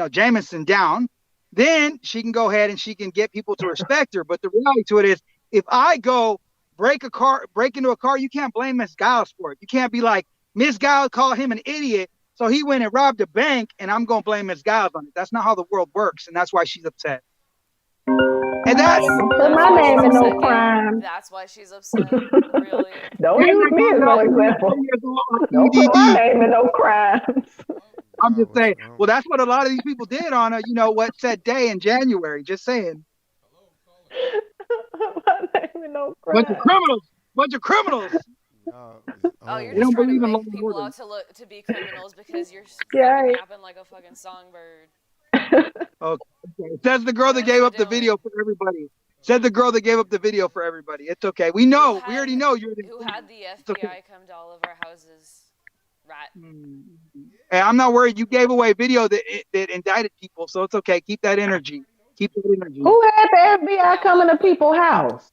Jameson down, then she can go ahead and she can get people to respect her. But the reality to it is, if I go break into a car, you can't blame Miss Giles for it. You can't be like, Miss Giles called him an idiot, so he went and robbed a bank, and I'm going to blame Miss Giles on it. That's not how the world works, and that's why she's upset. And that's my name in no crime. That's why she's upset. Really? Don't use me as no example. Don't put my name in no crimes. I'm just saying. Well, that's what a lot of these people did on a, what said day in January. Just saying. My name in no crime. Bunch of criminals. Oh, you're just trying to make people out to be criminals because you're fucking yapping like a fucking songbird. Okay. Says the girl that gave up the video for everybody. Said the girl that gave up the video for everybody. It's okay. We know. We already know you're the. Who had the FBI come to all of our houses? Rat. Hey, I'm not worried. You gave away video that indicted people, so it's okay. Keep that energy. Who had the FBI coming to people's house?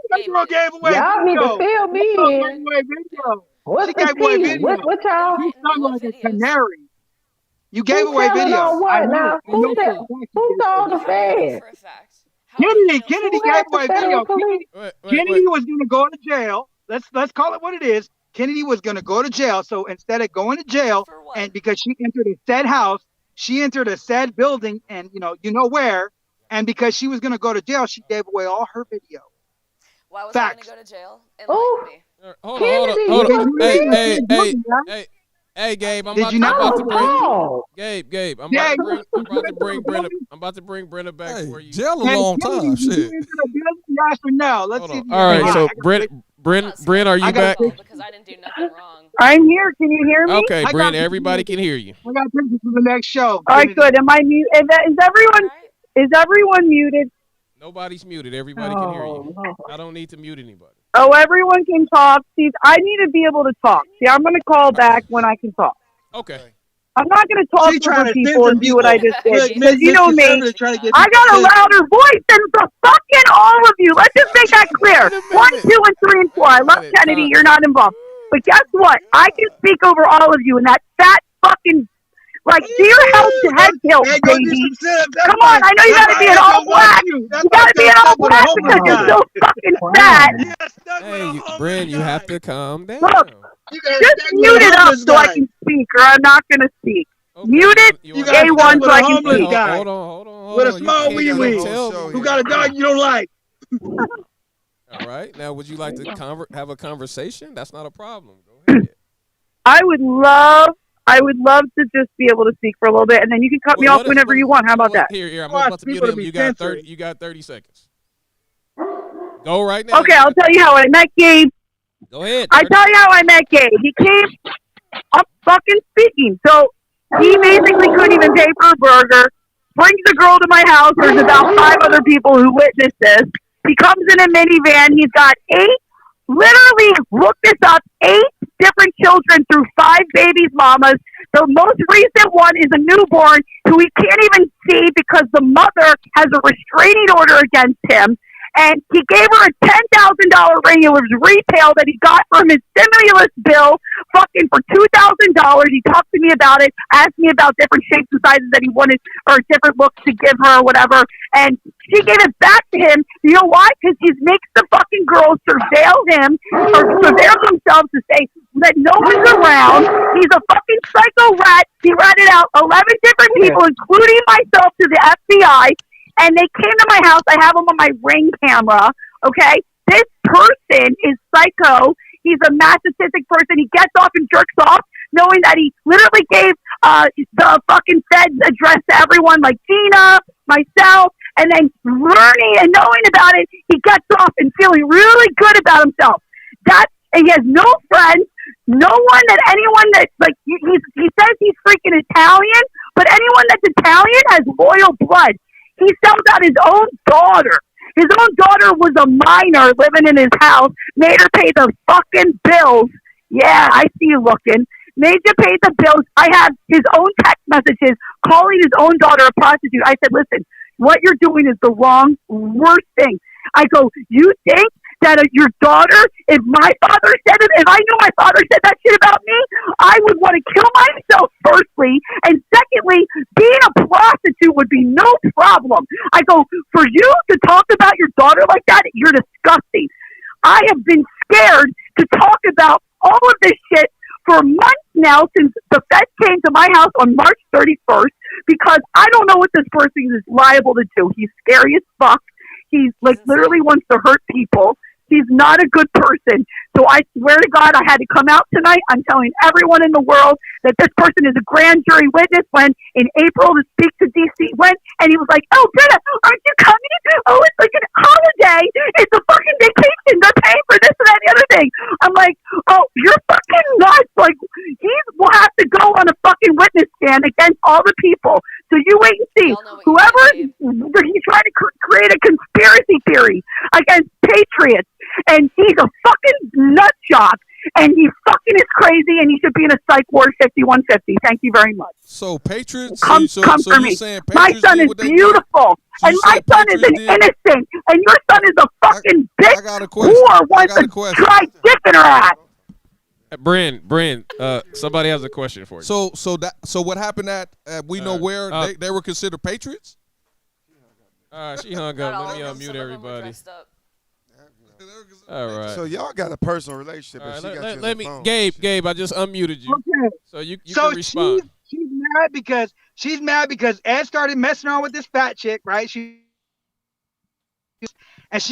That girl gave away y'all video. Need to fill me in. What's the tea? What y'all? You sound like a canary. You gave away video. What now? Who told the feds? Kennedy gave away video. Kennedy was going to go to jail. Let's call it what it is. Kennedy was going to go to jail. So instead of going to jail, and because she entered a said house, she entered a said building, and you know where. And because she was going to go to jail, she gave away all her video. Why was I going to go to jail? Hold on. Hey, Gabe, I'm about to bring Brenna back for you. Jail a long time. Shit. Let's see. All right, so Brent, are you back? Because I didn't do nothing wrong. I'm here. Can you hear me? Okay, Brent, everybody can hear you. I got pictures for the next show. All right, good. Am I mute? Is everyone muted? Nobody's muted. Everybody can hear you. I don't need to mute anybody. Oh, everyone can talk. See, I need to be able to talk. See, I'm going to call back when I can talk. Okay. I'm not going to talk to people and do what I just did. Because you know me, I got a louder voice than the fucking all of you. Let's just make that clear. 1, 2, and 3, and 4. I love Kennedy. You're not involved. But guess what? I can speak over all of you, and that fat fucking... Like, deer held to head tilt, baby. Come on, I know you gotta be in all black. You gotta be in all black because you're so fucking fat. Hey, Brent, you have to calm down. Look, just mute it up so I can speak, or I'm not gonna speak. Okay. Mute it, A1, so I can speak. Hold on. With a small wee wee, who got a dog you don't like. All right, now would you like to have a conversation? That's not a problem. Go ahead. I would love to just be able to speak for a little bit, and then you can cut me off whenever you want. How about that? Here. I'm about to mute him. You got 30 seconds. Go right now. Okay, I'll tell you how I met Gabe. Go ahead. I tell you how I met Gabe. He came up fucking speaking. So he basically couldn't even pay for a burger. Brings the girl to my house. There's about 5 other people who witnessed this. He comes in a minivan. He's got 8. Literally, look this up, 8 different children through 5 babies' mamas. The most recent one is a newborn who he can't even see because the mother has a restraining order against him. And he gave her a $10,000 ring. It was retail that he got from his stimulus bill fucking for $2,000. He talked to me about it, asked me about different shapes and sizes that he wanted or different looks to give her or whatever. And she gave it back to him. You know why? Because he makes the fucking girls surveil him or surveil themselves to say that no one's around. He's a fucking psycho rat. He ratted out 11 different people, including myself, to the FBI. And they came to my house. I have them on my Ring camera, okay? This person is psycho. He's a masochistic person. He gets off and jerks off, knowing that he literally gave the fucking feds address to everyone, like Gina, myself, and then learning and knowing about it, he gets off and feeling really good about himself. And he has no friends, No one that anyone that like he says he's freaking Italian, but anyone that's Italian has royal blood. He sells out his own daughter. His own daughter was a minor living in his house, made her pay the fucking bills. Yeah, I see you looking. Made you pay the bills. I have his own text messages calling his own daughter a prostitute. I said, listen, what you're doing is the worst thing. I go, you think that your daughter, if my father said it, if I knew my father said that shit about me, I would want to kill myself firstly, and secondly, being a prostitute would be no problem. I go, for you to talk about your daughter like that, you're disgusting. I have been scared to talk about all of this shit for months now since the feds came to my house on March 31st because I don't know what this person is liable to do. He's scary as fuck. He's like literally wants to hurt people. He's not a good person. So I swear to God, I had to come out tonight. I'm telling everyone in the world that this person is a grand jury witness when in April to speak to DC went and he was like, oh, Britta, aren't you coming? Oh, it's like an holiday. It's a fucking vacation. They're paying for this and that and the other thing. I'm like, oh, you're fucking nuts. Like, he will have to go on a fucking witness stand against all the people. So you wait and see. Whoever he's trying to create a conspiracy theory against patriots, and he's a fucking nut job, and he fucking is crazy, and he should be in a psych ward 5150. Thank you very much. So patriots, come for me. My son is beautiful, and my son is an innocent, and your son is a fucking bitch whore wants to try dick in her ass. Bryn, somebody has a question for you. So what happened at we know where they were considered patriots? She hung up. Let me unmute everybody. All right. So y'all got a personal relationship. Right, and she got let me, Gabe, I just unmuted you. Okay. So you can respond. She's mad because Ed started messing around with this fat chick, right? She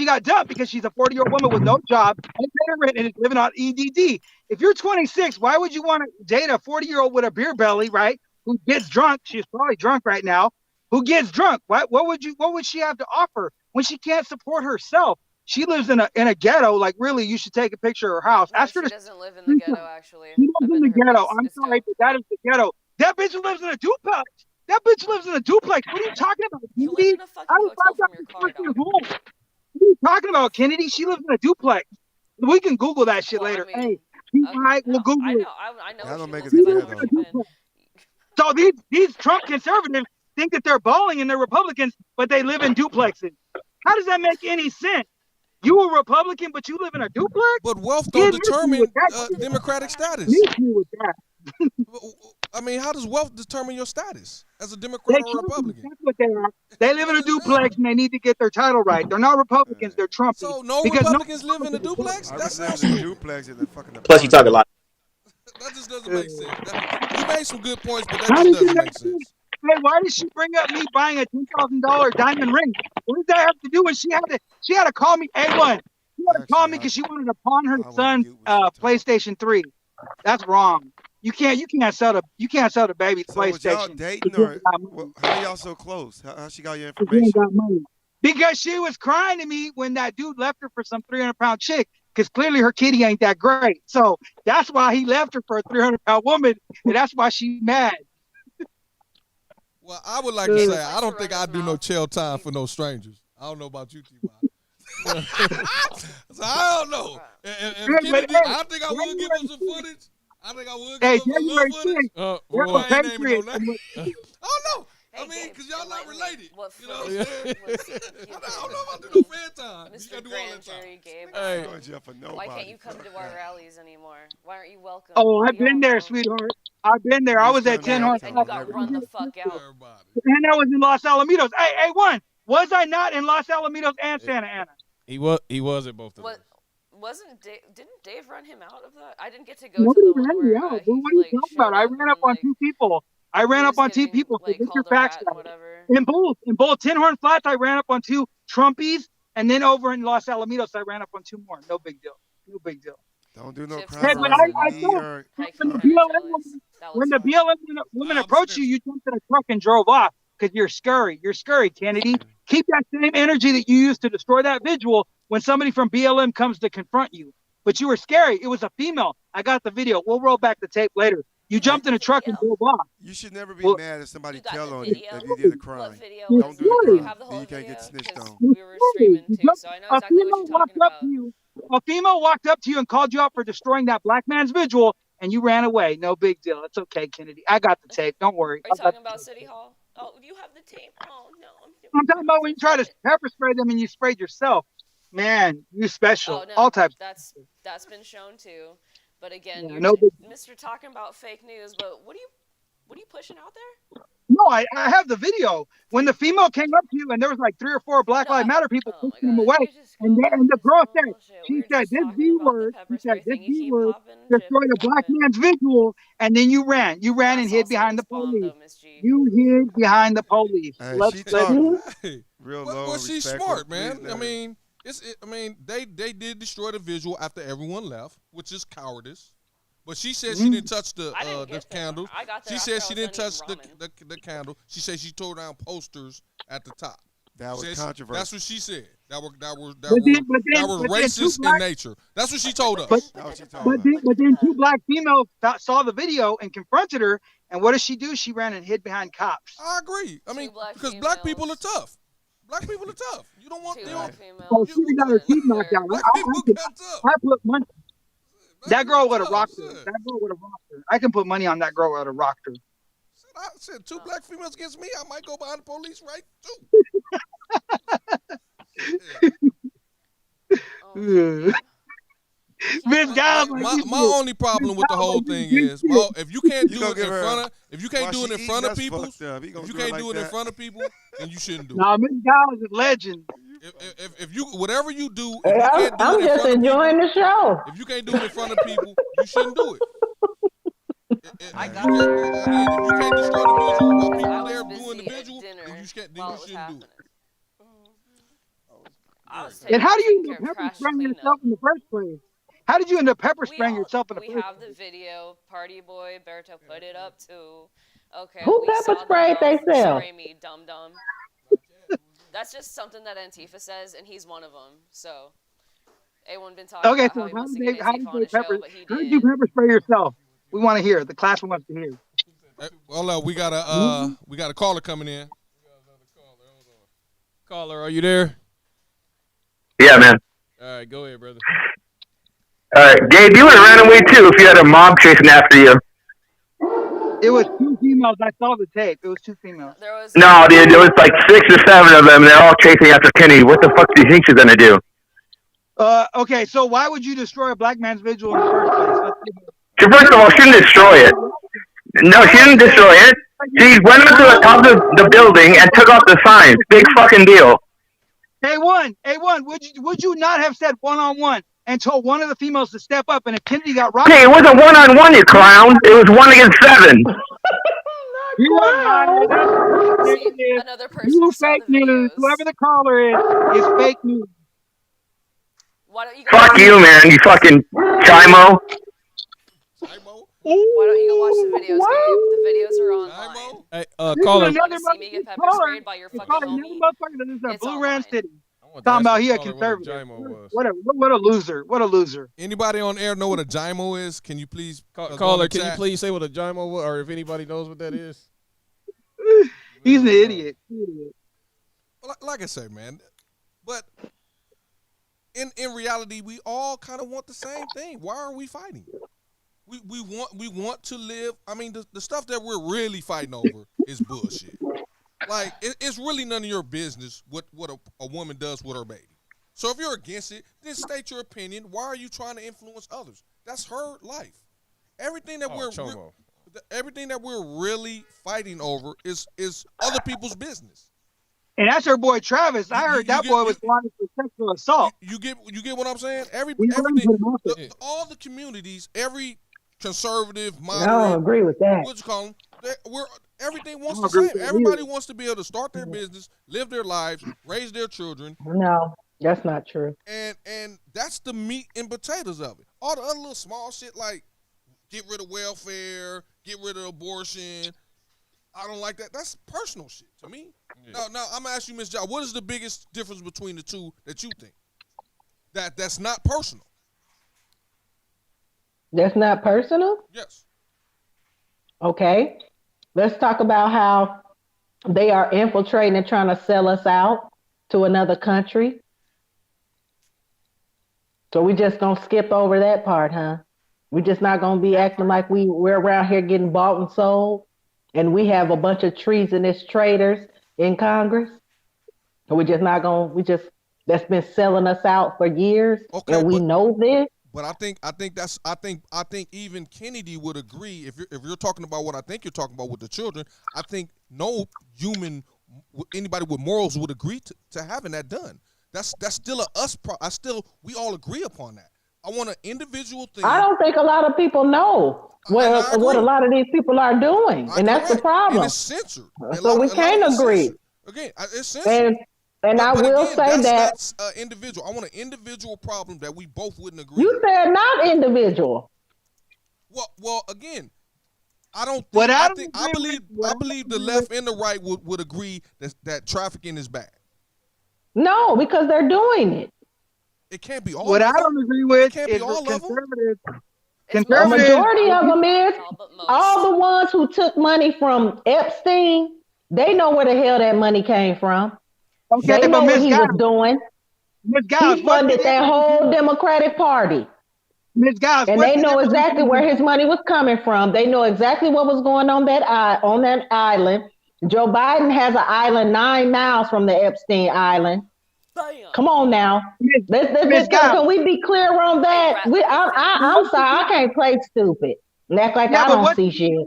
got dumped because she's a 40-year-old woman with no job and is living on EDD. If you're 26, why would you want to date a 40-year-old with a beer belly, right? Who gets drunk? She's probably drunk right now. Who gets drunk? What would she have to offer when she can't support herself? She lives in a ghetto. Like, really, you should take a picture of her house. No, Ask her she to. doesn't live in the ghetto, actually. She lives in the ghetto. I'm sorry, but that is the ghetto. That bitch lives in a duplex. That bitch lives in a duplex. What are you talking about, Kennedy? You live in a fucking hotel from your car, dog. What are you talking about, Kennedy? She lives in a duplex. We can Google that shit later. I mean, hey, we'll Google it. I know. That don't make it together. So these Trump conservatives think that they're balling and they're Republicans, but they live in duplexes. How does that make any sense? You a Republican, but you live in a duplex? But wealth don't determine democratic status. I mean, how does wealth determine your status as a Democrat or a Republican? That's what they are. They live in a duplex and they need to get their title right. They're not Republicans, they're Trumpies. So no Republicans live in a duplex? That sounds in a duplex in the fucking Plus, you talk a lot. That just doesn't make sense. You made some good points, but that just doesn't make sense. Hey, why did she bring up me buying a $10,000 diamond ring? What did that have to do with? She had to call me A1. She had to call me because she wanted to pawn her son's PlayStation 3. That's wrong. You can't sell the baby PlayStation. Was y'all dating or how y'all so close? How she got your information? Because she was crying to me when that dude left her for some 300-pound chick. Because clearly her kitty ain't that great. So that's why he left her for a 300-pound woman, and that's why she's mad. Well, I would like to say I don't think I'd do no jail time for no strangers. I don't know about you, T.Y. So I don't know. Kennedy, I think I would give him some footage. I think I would give him a little footage. I ain't naming no name. I don't know. I mean, because y'all not related. You know what I'm saying? I don't know if I do no fair time. Mr. Grand Jury, Gabe. Why can't you come to our rallies anymore? Why aren't you welcome? Oh, I've been there, sweetheart. I've been there. I was at 10 Horns. And you got run the fuck out. And I was in Los Alamitos. Hey, was I not in Los Alamitos and Santa Ana? He was at both of them. Didn't Dave run him out of that? I didn't get to go to the one where what are you talking about? I ran up on two people. I ran up on two people. Like, so get your facts in both 10 Horn Flats, I ran up on two Trumpies, and then over in Los Alamitos, I ran up on two more. No big deal. Don't do no crime. Hey, but I saw when the BLM women approach you, you jumped in a truck and drove off because you're scurry. You're scurry, Kennedy. Keep that same energy that you used to destroy that visual when somebody from BLM comes to confront you. but you were scary. It was a female. I got the video. We'll roll back the tape later. You jumped in a truck and drove off. You should never be mad if somebody tell on you if you did a crime. Video Don't do the you crime. have the Then whole you can't video? get snitched on. We were streaming too, so I know exactly what you're talking about. A female walked up to you and called you out for destroying that black man's vigil, and you ran away. No big deal. It's okay, Kennedy. I got the tape. Don't worry. Are you talking about City Hall? Oh, you have the tape. Oh no. I'm talking about when you try to pepper spray them and you sprayed yourself. Man, you special. Oh, no, all types. That's been shown too. But again, Yeah, you're Mr. talking about fake news. But what are you pushing out there? No, I have the video. When the female came up to you and there was like 3 or 4 Black Lives Matter people pushing them away, and the girl said, she said this B word, destroyed a black man's visual, and then you ran. You ran and hid behind the police. You hid behind the police. Let's real low. Well, she's respectful. smart, man. I mean, they did destroy the visual after everyone left, which is cowardice. But she said she didn't touch the candles. She said she didn't touch the candle. She said she tore down posters at the top. That was controversial. That's what she said. That were racist in nature. That's what she told us. But then 2 black females saw the video and confronted her. And what did she do? She ran and hid behind cops. I agree. I mean, because black people are tough. Black people are tough. You don't want them. Oh, she got her teeth knocked out. I put money. That girl would have rocked her. I can put money on that girl would have rocked her. I said 2 black females against me. I might go behind the police, right? Too. My only problem with the whole thing is, if you can't do it in front of people, then you shouldn't do it. Nah, Miss Giles is a legend. If you whatever you do, if you can't do it in front of enjoying the show. If you can't do it in front of people, you shouldn't do it. I got if you can't destroy the visual while people there doing the visual, then you shouldn't do it. And how do you end up pepper spraying yourself in the first place? How did you end up pepper spraying yourself in the first place? We have the video. Party boy Berto put it up too. Okay. Who pepper sprayed themselves? Spray me, dum dum. That's just something that Antifa says, and he's one of them. So, A1 been talking about how he wants to get Antifa on the show, but he how did you pepper spray yourself? We want to hear. The class wants to hear. Well, we got a caller coming in. Caller, are you there? Yeah, man. All right, go ahead, brother. All right, Gabe, you would have ran away too if you had a mob chasing after you. It was 2 females. I saw the tape. It was 2 females. No, dude, there was like 6 or 7 of them. They're all chasing after Kenny. What the fuck do you think she's gonna do? Okay, so why would you destroy a black man's visual in the first place? First of all, she didn't destroy it. No, she didn't destroy it. She went up to the top of the building and took off the signs. Big fucking deal. A1, would you not have said one-on-one and told one of the females to step up, and if Kennedy got rocked? Hey, it wasn't one-on-one, you clown. It was 1 against 7. Another person you fake news. Whoever the caller is fake news. Fuck you, man. You fucking chimo. Why don't you go watch the videos, Gabe? The videos are online. Hey, caller. You want to see me get pepper sprayed by your fucking homie? It's Blue Ranch City. Talking about he a conservative. What a loser. What a loser. Anybody on air know what a JIMO is? Can you please caller? Can you please say what a JIMO was, or if anybody knows what that is? He's an idiot. Well, like I said, man, but in reality, we all kind of want the same thing. Why are we fighting? We want to live. I mean, the stuff that we're really fighting over is bullshit. Like, it's really none of your business what a woman does with her baby. So if you're against it, then state your opinion. Why are you trying to influence others? That's her life. Everything that we're really fighting over is other people's business. And that's her boy Travis. I heard that boy was wanted for sexual assault. You get what I'm saying? All the communities, every conservative, moderate. I don't agree with that. What you call them? Everything wants the same. Everybody wants to be able to start their business, live their lives, raise their children. No, that's not true. And that's the meat and potatoes of it. All the other little small shit like get rid of welfare, get rid of abortion. I don't like that. That's personal shit to me. Yeah. Now I'm gonna ask you, Ms. John, what is the biggest difference between the two that you think? That's not personal. That's not personal? Yes. Okay. Let's talk about how they are infiltrating and trying to sell us out to another country. So we just gonna skip over that part, huh? We're just not gonna be acting like we're around here getting bought and sold, and we have a bunch of treasonous traitors in Congress. So we just not gonna that's been selling us out for years, and we know this. But I think even Kennedy would agree if you're talking about what I think you're talking about with the children. I think no human, anybody with morals would agree to having that done. That's still a us. We all agree upon that. I want an individual thing. I don't think a lot of people know what a lot of these people are doing, and that's the problem. And it's censored. So we can't agree. Again, it's censored. And I will say that's individual. I want an individual problem that we both wouldn't agree. You said not individual. Well, again, I don't. Think, I believe the left and the right would agree that trafficking is bad. No, because they're doing it. It can't be all. What I don't agree with is conservatives. Conservatives. A majority of them is all the ones who took money from Epstein. They know where the hell that money came from. Okay, they know but what he was doing. He funded that whole Democratic Party. And they know exactly where his money was coming from. They know exactly what was going on that island. Joe Biden has an island 9 miles from the Epstein Island. Bam. Come on now. Can we be clear on that? I'm sorry, I can't play stupid. And act like I don't see shit.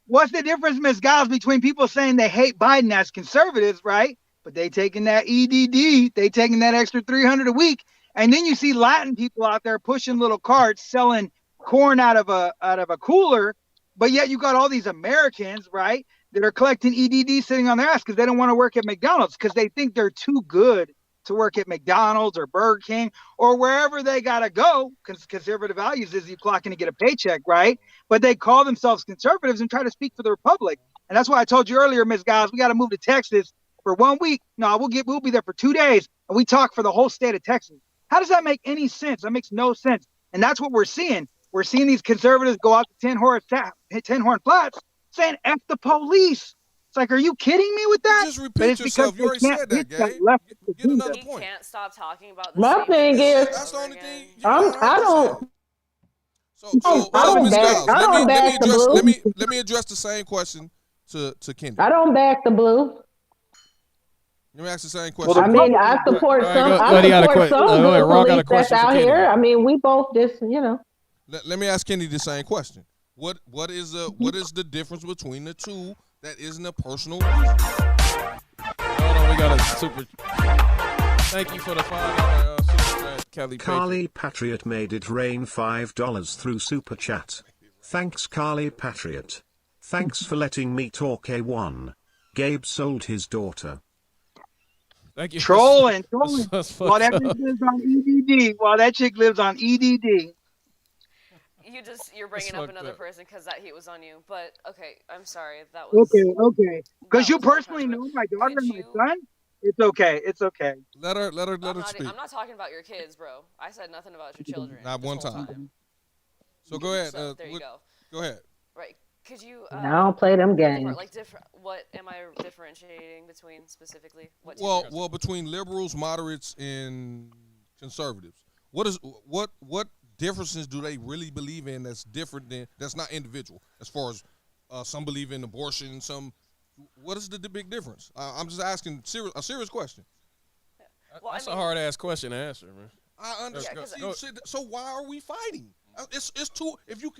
What's the difference, Ms. Giles, between people saying they hate Biden as conservatives, right? But they taking that EDD, they taking that extra $300 a week, and then you see Latin people out there pushing little carts, selling corn out of a cooler, but yet you got all these Americans, right, that are collecting EDD sitting on their ass because they don't want to work at McDonald's because they think they're too good to work at McDonald's or Burger King or wherever they gotta go. Because conservative values is you clock in to get a paycheck, right? But they call themselves conservatives and try to speak for the Republic, and that's why I told you earlier, Ms. Giles, we got to move to Texas for 1 week. No, we'll be there for 2 days, and we talk for the whole state of Texas. How does that make any sense? That makes no sense. And that's what we're seeing. We're seeing these conservatives go out to 10 Horn Flats saying F the police. It's like, are you kidding me with that? Just repeat yourself. You already said that, Gabe. Get another point. Can't stop talking about the My thing is, that's the only thing. I don't. Let me address the same question to Kendi. I don't back the blue. Let me ask the same question. I mean, I support some. I support some police that's out here. I mean, we both just, Let me ask Kendi the same question. What is the difference between the two that isn't a personal reason? Hold on, we got a super. Thank you for the $5 super chat, Carly Patriot made it rain $5 through super chat. Thanks, Carly Patriot. Thanks for letting me talk. A1. Gabe sold his daughter. Thank you. Trolling. While that chick lives on EDD. While that chick lives on EDD. You're bringing up another person because that heat was on you. But okay, I'm sorry. That was okay. Because you personally know my daughter and my son. It's okay. It's okay. Let her speak. I'm not talking about your kids, bro. I said nothing about your children. Not one time. So go ahead. So, there you go. Go ahead. Right. Could you? I don't play them games. What am I differentiating between specifically? Well, between liberals, moderates, and conservatives. What differences do they really believe in that's different than that's not individual? As far as some believe in abortion, what is the big difference? I'm just asking a serious question. That's a hard ass question to answer, man. I understand. So why are we fighting? It's too. If you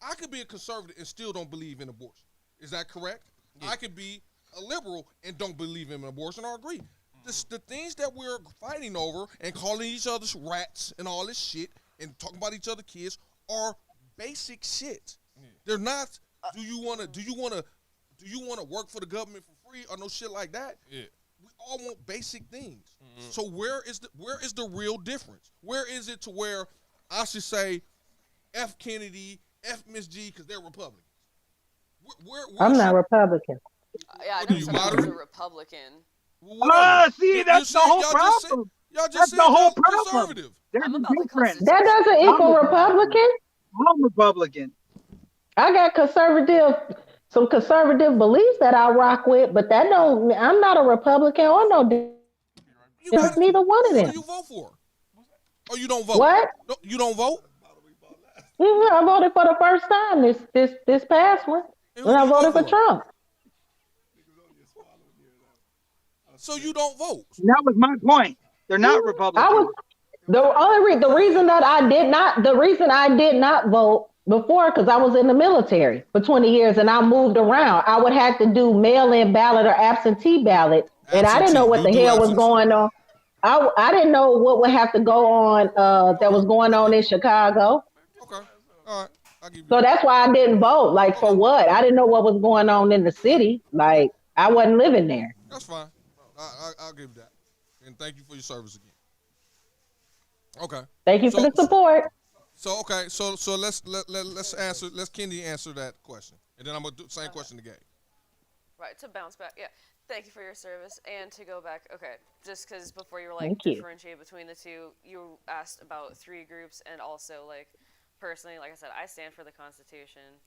I could be a conservative and still don't believe in abortion. Is that correct? Yeah. I could be a liberal and don't believe in abortion or agree. The things that we're fighting over and calling each other rats and all this shit and talking about each other kids are basic shit. Yeah. They're not. Do you want to work for the government for free or no shit like that? Yeah. We all want basic things. Mm-hmm. So where is the real difference? Where is it to where I should say F Kennedy, F MsG because they're Republicans? I'm not Republican. Yeah, I know someone who's a Republican. See, that's the whole problem. Y'all That's just the said whole y'all problem. conservative. There's I'm a about the difference. That doesn't equal Republican. I'm Republican. I got some conservative beliefs that I rock with, but that don't. I'm not a Republican or no. You got Neither one of Who do them. you vote for? Or you don't vote? What? No, you don't vote? I voted for the first time this past one, And and who do I you voted vote for for? Trump. So you don't vote. That was my point. They're not I Republican. was the reason that I did not vote before, because I was in the military for 20 years and I moved around. I would have to do mail-in ballot or absentee ballot, and I didn't know what the hell was going on. I didn't know what would have to go on that was going on in Chicago. Okay. All right. I'll give you So that. that's why I didn't vote. Like, for what? I didn't know what was going on in the city. Like, I wasn't living there. That's fine. I'll give you that. And thank you for your service again. Okay. Thank you for the support. So okay, so let's answer. Let's Kendi answer that question, and then I'm gonna do the same question to Gabe. Right, to bounce back, yeah. Thank you for your service. And to go back, okay, just because before you were like, Thank you. differentiate between the two, you asked about 3 groups, and also, like, personally, like I said, I stand for the Constitution.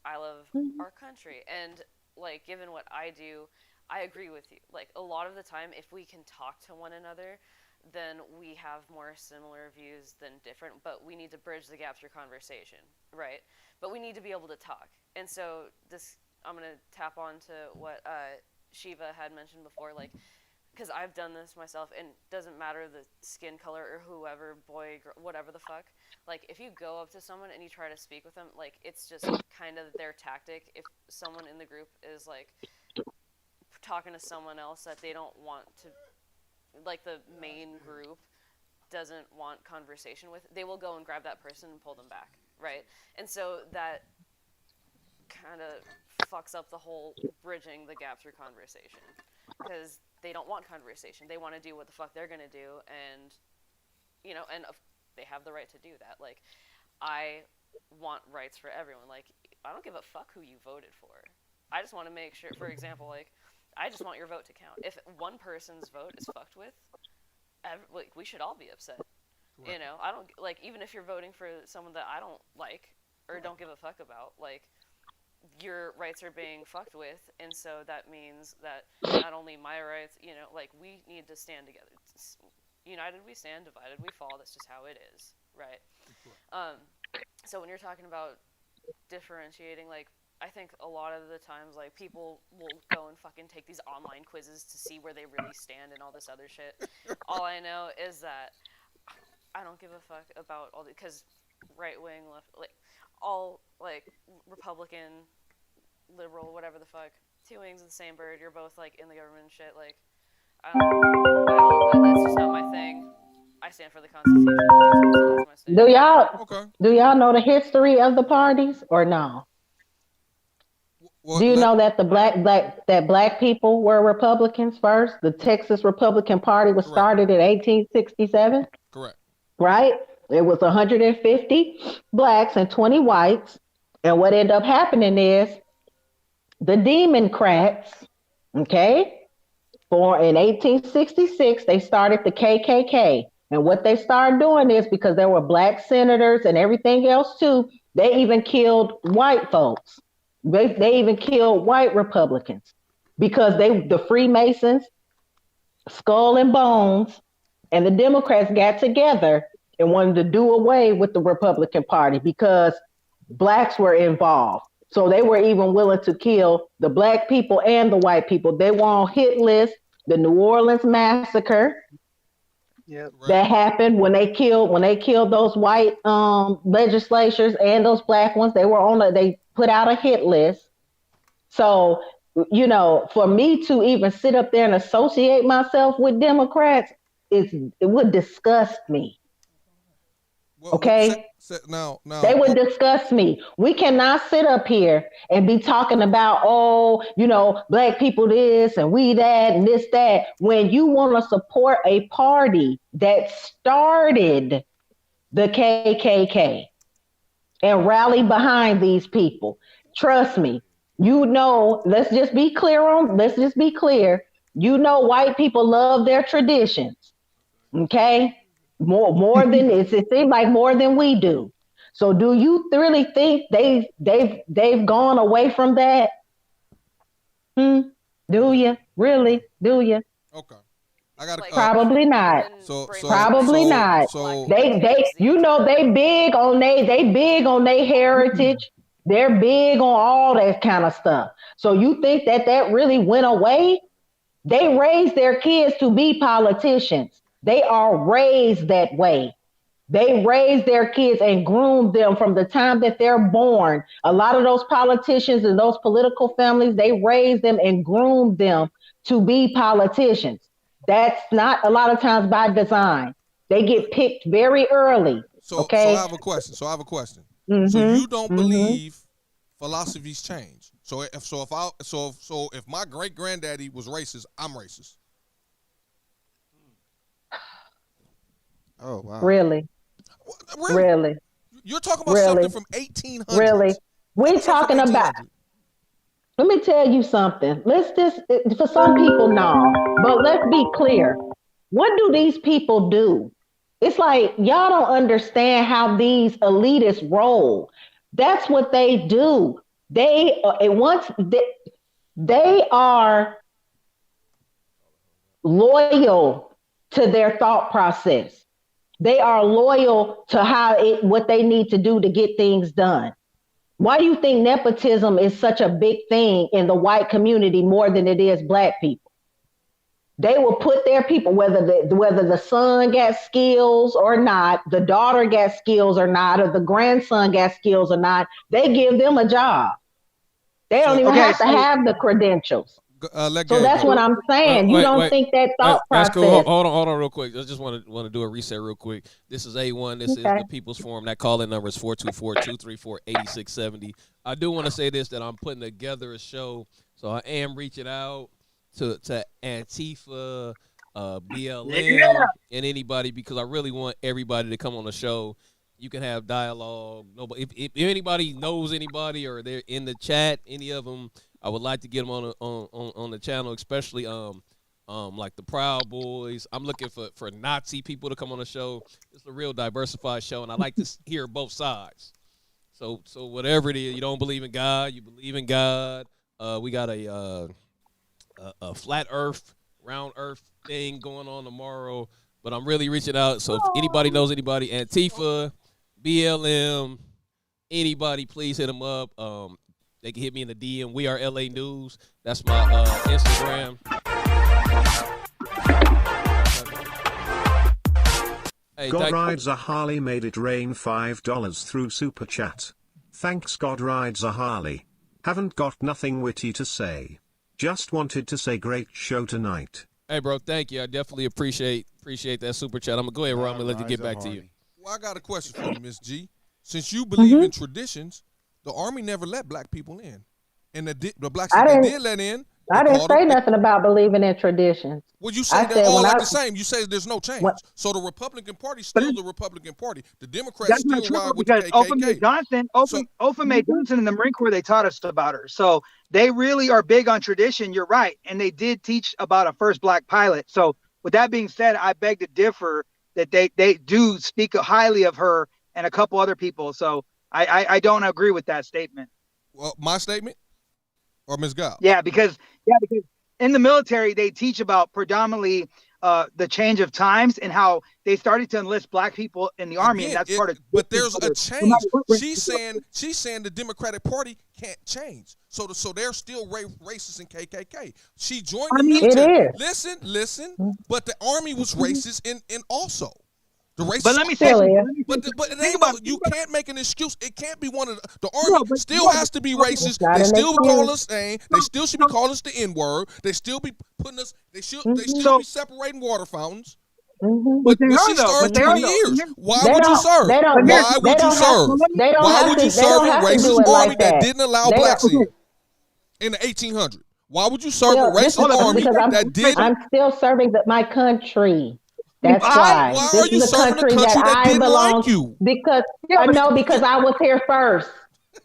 I love our country. And, like, given what I do, I agree with you. Like, a lot of the time, if we can talk to one another, then we have more similar views than different, but we need to bridge the gap through conversation, right? But we need to be able to talk. And so this, I'm going to tap on to what Shiva had mentioned before, like, because I've done this myself, and it doesn't matter the skin color or whoever, boy, girl, whatever the fuck. Like, if you go up to someone and you try to speak with them, like, it's just kind of their tactic. If someone in the group is, like, talking to someone else that they don't want to, like, the main group doesn't want conversation with, they will go and grab that person and pull them back, right? And so that kind of fucks up the whole bridging the gap through conversation, because they don't want conversation. They want to do what the fuck they're gonna do, and you know, and they have the right to do that. Like, I want rights for everyone. Like, I don't give a fuck who you voted for. I just want to make sure, for example, like, I just want your vote to count. If one person's vote is fucked with, like, we should all be upset. Right. You know, I don't, like, even if you're voting for someone that I don't like or don't give a fuck about, like, your rights are being fucked with, and so that means that not only my rights, you know, like, we need to stand together. United we stand, divided we fall. That's just how it is, right? So when you're talking about differentiating, like, I think a lot of the times, like, people will go and fucking take these online quizzes to see where they really stand and all this other shit. All I know is that I don't give a fuck about all the, because right wing, left, like, all, like, Republican, liberal, whatever the fuck, 2 wings of the same bird. You're both, like, in the government and shit. Like, that's just not my thing. I stand for the Constitution. So that's my stand. Do y'all know the history of the parties or no? Well, do you know that the black people were Republicans first? The Texas Republican Party was started in 1867. Correct. Right? It was 150 blacks and 20 whites. And what ended up happening is the Democrats, okay, in 1866, they started the KKK. And what they started doing is, because there were black senators and everything else too, they even killed white folks. They even killed white Republicans, because the Freemasons, Skull and Bones, and the Democrats got together and wanted to do away with the Republican Party because blacks were involved. So they were even willing to kill the black people and the white people. They were on hit list. The New Orleans massacre that happened when they killed those white legislators and those black ones. They put out a hit list. So, you know, for me to even sit up there and associate myself with Democrats, it would disgust me. Okay? Now, they would disgust me. We cannot sit up here and be talking about, oh, you know, black people this and we that and this, that, when you want to support a party that started the KKK and rally behind these people. Trust me, you know, let's just be clear. You know, white people love their traditions. Okay, more than it seems like more than we do. So, do you really think they've gone away from that? Do you really? Do you? Okay. I got Like, Probably not. Probably not. They you know they big on they heritage. They're big on all that kind of stuff. So you think that really went away? They raised their kids to be politicians. They are raised that way. They raise their kids and groom them from the time that they're born. A lot of those politicians and those political families, they raise them and groom them to be politicians. That's not a lot of times by design. They get picked very early. So I have a question. Mm-hmm, So you don't believe philosophies change. If my great granddaddy was racist, I'm racist. Oh wow. Really? Really? You're talking about something from 1800. Really? We're talking about. Let me tell you something. Let's just, for some people, no, but let's be clear. What do these people do? It's like y'all don't understand how these elitists roll. That's what they do. They are loyal to their thought process. They are loyal to what they need to do to get things done. Why do you think nepotism is such a big thing in the white community more than it is black people? They will put their people, whether the son got skills or not, the daughter got skills or not, or the grandson got skills or not, they give them a job. They don't even have to have the credentials. So that's what I'm saying. You don't think that thought process. That's cool. Hold on real quick. I just want to do a reset real quick. This is A1. This is the People's Forum. That call-in number is 424-234-8670. I do want to say this, that I'm putting together a show. So I am reaching out to Antifa, BLM, and anybody, because I really want everybody to come on the show. You can have dialogue. Nobody, if anybody knows anybody or they're in the chat, any of them, I would like to get them on the channel, especially like the Proud Boys. I'm looking for Nazi people to come on the show. It's a real diversified show, and I like to hear both sides. So whatever it is, you don't believe in God, you believe in God. We got a flat Earth, round Earth thing going on tomorrow. But I'm really reaching out. So if anybody knows anybody, Antifa, BLM, anybody, please hit them up. They can hit me in the DM. We are LA News. That's my Instagram. Hey, God Rides a Harley made it rain $5 through Super Chat. Thanks God Rides a Harley. Haven't got nothing witty to say. Just wanted to say great show tonight. Hey, bro, thank you. I definitely appreciate that Super Chat. I'm going to go ahead, Ron. I'm going to let you get back to you. Well, I got a question for you, Miss G. Since you believe in traditions, the Army never let black people in. And the blacks that they did let in. I didn't say nothing about believing in traditions. Well, you say they're all like the same. You say there's no change. So the Republican Party is still the Republican Party. The Democrats still ride with the KKK. Ofa Mae Johnson in the Marine Corps, they taught us about her. So they really are big on tradition. You're right. And they did teach about a first black pilot. So with that being said, I beg to differ that they do speak highly of her and a couple other people. So I don't agree with that statement. Well, my statement or Ms. Gow? Yeah, because in the military, they teach about predominantly the change of times and how they started to enlist black people in the Army. Again, and that's part of. But there's a change. She's saying the Democratic Party can't change. So they're still racist in KKK. She joined the military. Listen. But the Army was racist in also. The racist. But let me say, you can't make an excuse. It can't be one of the Army still has to be racist. They still call us saying. They still should be calling us the N-word. They still be putting us. They still be separating water fountains. But she served 20 years. Why would you serve? Why would you serve? Why would you serve a racist army that didn't allow blacks in the 1800s? Why would you serve a racist army that did? I'm still serving my country. That's why. Why are you serving a country that didn't like you? Because I was here first.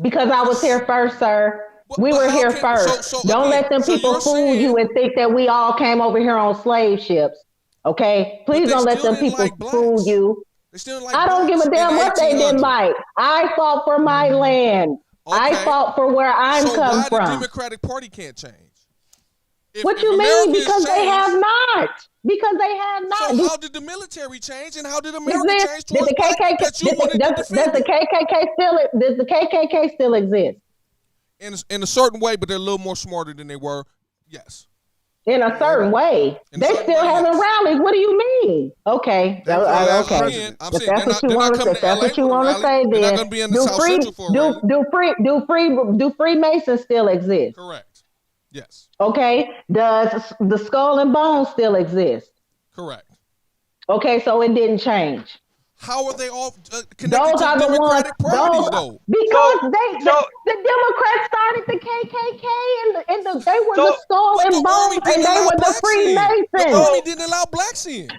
Because I was here first, sir. We were here first. Don't let them people fool you and think that we all came over here on slave ships. Okay, But please they don't let still them didn't people like fool blacks. you. They still didn't like I don't give blacks a in damn the what they didn't 1800s. like. I fought for my land. I Okay. fought for where I'm So come why the from. Democratic Party can't change? What If you mean? America is Because they have changed, not. Because they have so not. how did the military change and how did Does America this, change did towards the black KKK that you wanted to does defend the it? KKK still exist? In a certain way, but they're a little more smarter than they were. Yes. In a certain way. In a They certain still way, having yes. rallies. What do you mean? Okay. They was our last Okay. president. I'm If saying that's what you they're not want to, coming if to that's LA what you for a want to rally. say, They're not then going to be in the South Central for a rally. do Freemasons still exist? Correct. Yes. Okay. Does the Skull and Bones still exist? Correct. Okay, so it didn't change. How are they all connected Those to are the ones. Democratic parties, though? Because the Democrats started the KKK and they were the Skull But and the Army Bones and didn't they allow were the blacks in. The Freemasons. Army didn't allow blacks in.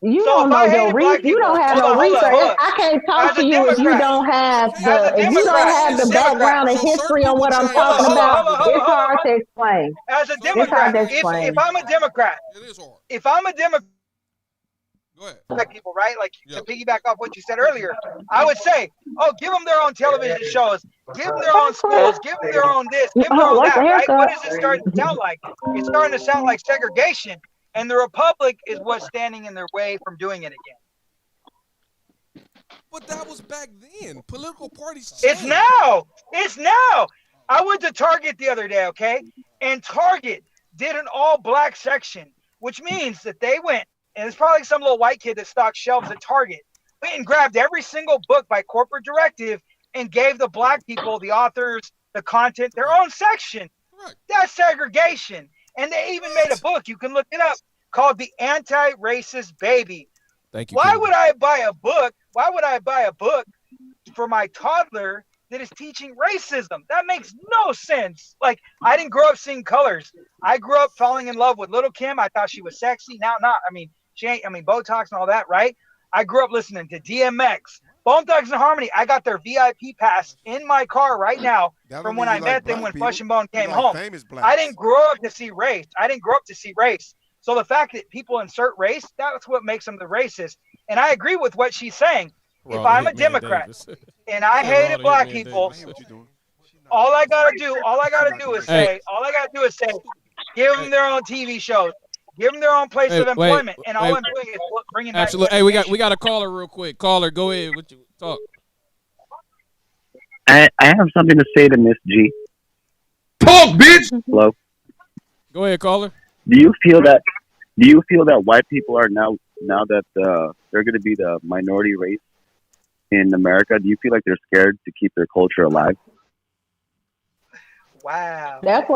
You So don't if know I your hated black research. You people, don't have hold no on, research. I can't talk As to a you if you Democrat, don't have as a background and So certain history on people what I'm change talking faster about. than It's others. hard to explain. As a It's hard Democrat, to if explain. I'm a Democrat, It is hard. if I'm a Democrat, Go ahead. black people, right? Like to piggyback off what you said earlier, I would say, oh, give them their own television shows, give them their own schools, give them their own this, give them their own What's the that, right? What haircut? does it start to sound like? It's starting to sound like segregation, and the Republic is what's standing in their way from doing it again. But that was back then. Political parties changed. It's now. I went to Target the other day, okay? And Target did an all-black section, which means that they went, and it's probably some little white kid that stocked shelves at Target, went and grabbed every single book by corporate directive and gave the black people, the authors, the content, their own section. Correct. That's segregation. And they even made a book, you can look it up, called The Anti-Racist Baby. Thank you. Why would I buy a book? Why would I buy a book for my toddler that is teaching racism? That makes no sense. Like, I didn't grow up seeing colors. I grew up falling in love with Little Kim. I thought she was sexy. Now, not. I mean, Botox and all that, right? I grew up listening to DMX, Bone Thugs and Harmony. I got their VIP pass in my car right now from when I met them when Flesh and Bone came home. I didn't grow up to see race. So the fact that people insert race, that's what makes them the racist. And I agree with what she's saying. If I'm a Democrat and I hated black people, all I gotta do is say, give them their own TV shows, give them their own place of employment, and all I'm doing is bringing back. Absolutely. Hey, we got a caller real quick. Caller, go ahead. What you talk? I have something to say to Miss G. Talk, bitch. Hello. Go ahead, caller. Do you feel that white people are now that they're going to be the minority race in America? Do you feel like they're scared to keep their culture alive? Wow. That's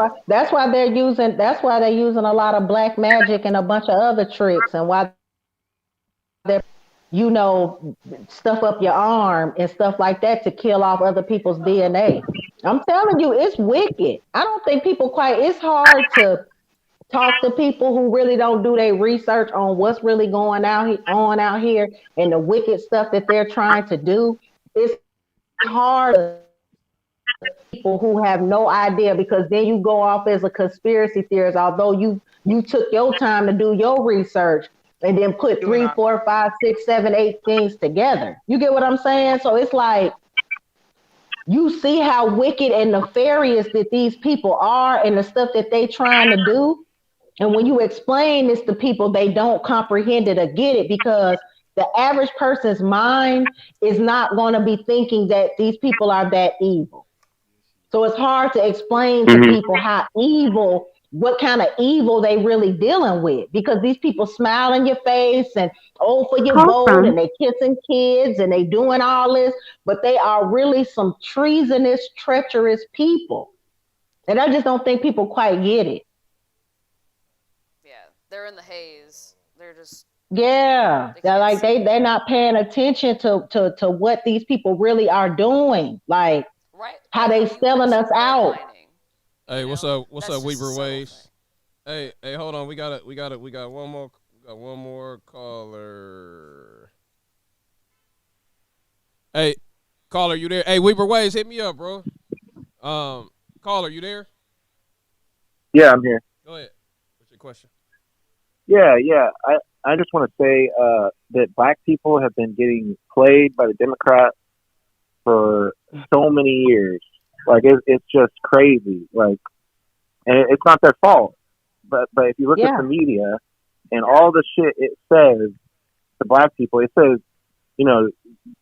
why they're using a lot of black magic and a bunch of other tricks, and why they're stuff up your arm and stuff like that to kill off other people's DNA. I'm telling you, it's wicked. I don't think it's hard to talk to people who really don't do their research on what's really going on out here and the wicked stuff that they're trying to do. It's hard to people who have no idea, because then you go off as a conspiracy theorist, although you took your time to do your research and then put 3, 4, 5, 6, 7, 8 things together. You get what I'm saying? So it's like, you see how wicked and nefarious that these people are and the stuff that they trying to do. And when you explain this to people, they don't comprehend it or get it, because the average person's mind is not going to be thinking that these people are that evil. So it's hard to explain to people how evil, what kind of evil they really dealing with, because these people smile in your face and for your vote, and they kissing kids and they doing all this, but they are really some treasonous, treacherous people. And I just don't think people quite get it. Yeah, they're in the haze. They're just they're not paying attention to what these people really are doing, like how they selling us out. Hey, what's up, Weaver Waves? Hey, hold on. We got one more caller. Hey, caller, you there? Hey, Weaver Waves, hit me up, bro. Caller, you there? Yeah, I'm here. Go ahead. What's your question? Yeah. I just want to say that black people have been getting played by the Democrats for so many years. Like it's just crazy. Like, and it's not their fault. But if you look at the media and all the shit it says to black people, it says, you know,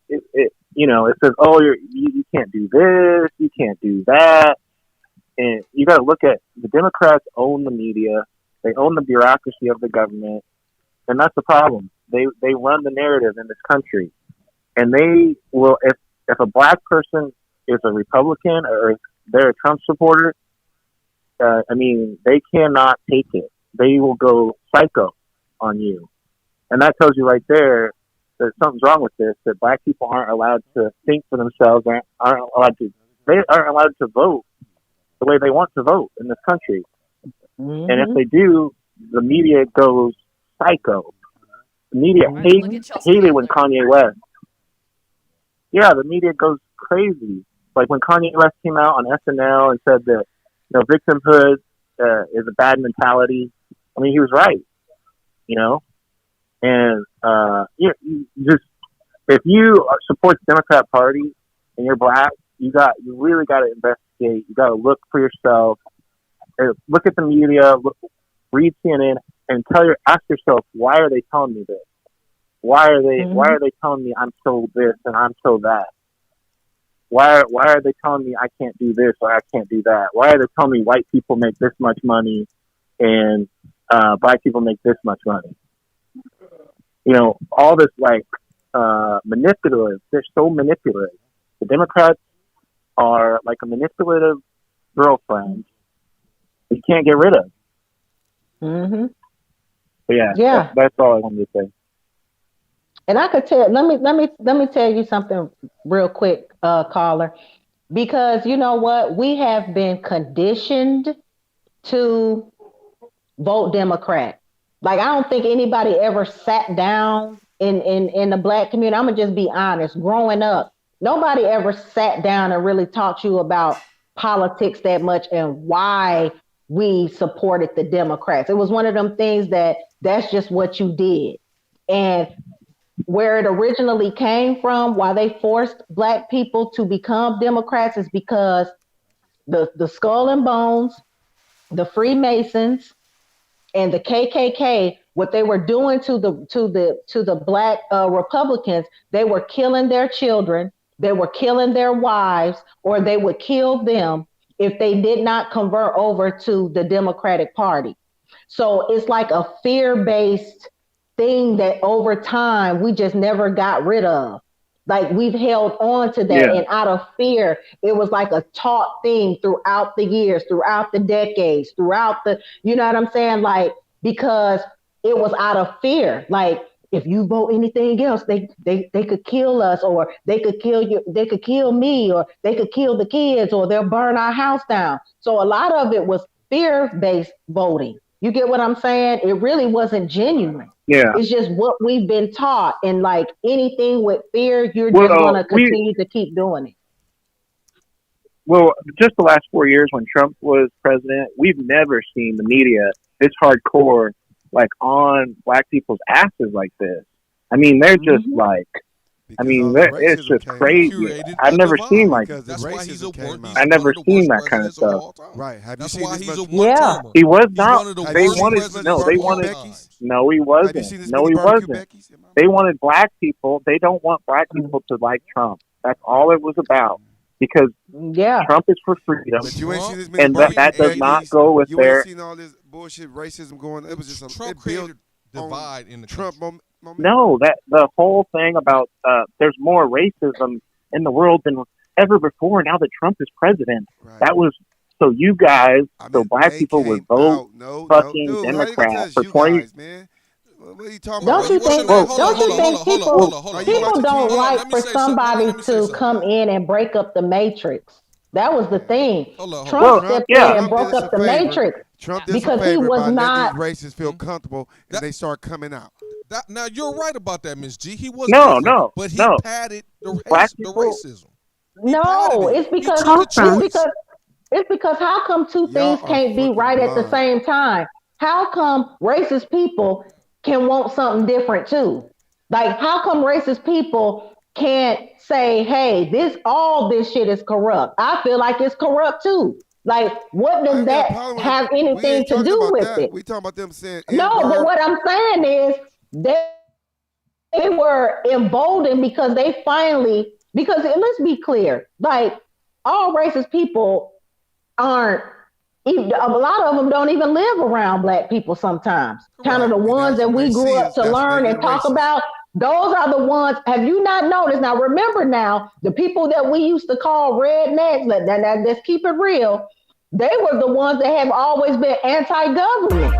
it says, oh, you can't do this, you can't do that, and you got to look at the Democrats own the media, they own the bureaucracy of the government, and that's the problem. They run the narrative in this country, and they will if a black person is a Republican or if they're a Trump supporter, I mean, they cannot take it. They will go psycho on you, and that tells you right there that something's wrong with this. That black people aren't allowed to think for themselves. They aren't allowed to vote the way they want to vote in this country. Mm-hmm. And if they do, the media goes psycho. The media hated when Kanye West. Yeah, the media goes crazy. Like when Kanye West came out on SNL and said that, you know, victimhood is a bad mentality. I mean, he was right. You know, and you just if you support the Democrat Party and you're black, you really got to investigate. You got to look for yourself. Look at the media. Read CNN and ask yourself, why are they telling me this? Why are they telling me I'm so this and I'm so that? Why are they telling me I can't do this or I can't do that? Why are they telling me white people make this much money and black people make this much money? You know, all this like manipulative. They're so manipulative. The Democrats are like a manipulative girlfriend you can't get rid of. Mm-hmm. But yeah. That's all I wanted to say. And I could tell. Let me tell you something real quick, caller, because you know what, we have been conditioned to vote Democrat. Like I don't think anybody ever sat down in the black community. I'm gonna just be honest. Growing up, nobody ever sat down and really taught you about politics that much and why we supported the Democrats. It was one of them things that's just what you did. And where it originally came from, why they forced black people to become Democrats, is because the Skull and Bones, the Freemasons, and the KKK, what they were doing to the black Republicans, they were killing their children, they were killing their wives, or they would kill them if they did not convert over to the Democratic Party. So it's like a fear-based thing that over time we just never got rid of. Like we've held on to that, and out of fear, it was like a taught thing throughout the years, throughout the decades, throughout the, you know what I'm saying? Like, because it was out of fear. Like, if you vote anything else, they could kill us, or they could kill you, they could kill me, or they could kill the kids, or they'll burn our house down. So a lot of it was fear-based voting. You get what I'm saying? It really wasn't genuine. Yeah. It's just what we've been taught. And like anything with fear, you're just going to continue to keep doing it. Well, just the last 4 years when Trump was president, we've never seen the media this hardcore, like on black people's asses like this. I mean, they're just like, I mean, it's just crazy. I've never seen like this. That's why he's I've never seen that kind of stuff. Right. Have That's you seen why this he's a much? one-termer. He was He's not. one of the They worst wanted presidents no. of They all wanted time. no. He wasn't. No, he wasn't. They wanted black people. They don't want black people to like Trump. That's all it was about. Because Trump is for freedom, But you ain't seen this many and that does not go with you their. ain't seen all this bullshit racism going. It was just Trump created divide in the Trump. No, that the whole thing about there's more racism in the world than ever before. Now that Trump is president, that was so you guys, so black people would vote fucking Democrat for 20. What are you talking Don't about? you think? Don't you think people don't like for somebody to come in and break up the matrix? That was the thing. Trump stepped in and broke up the matrix Trump did because some favor he was by not. letting these racists feel comfortable, and they start coming out. Now you're right about that, Ms. G. He was but he padded the racism. No, it's because how come two things can't be right at the same time? How come racist people can want something different too. Like, how come racist people can't say, hey, all this shit is corrupt? I feel like it's corrupt too. Like, what does that have anything to do with it? We talking about them saying No, but what I'm saying is they were emboldened because they finally, because let's be clear, like, all racist people aren't, a lot of them don't even live around black people sometimes. Kind of the ones that we grew up to learn and talk about. Those are the ones, have you not noticed? Now, remember now, the people that we used to call rednecks, let's keep it real, they were the ones that have always been anti-government.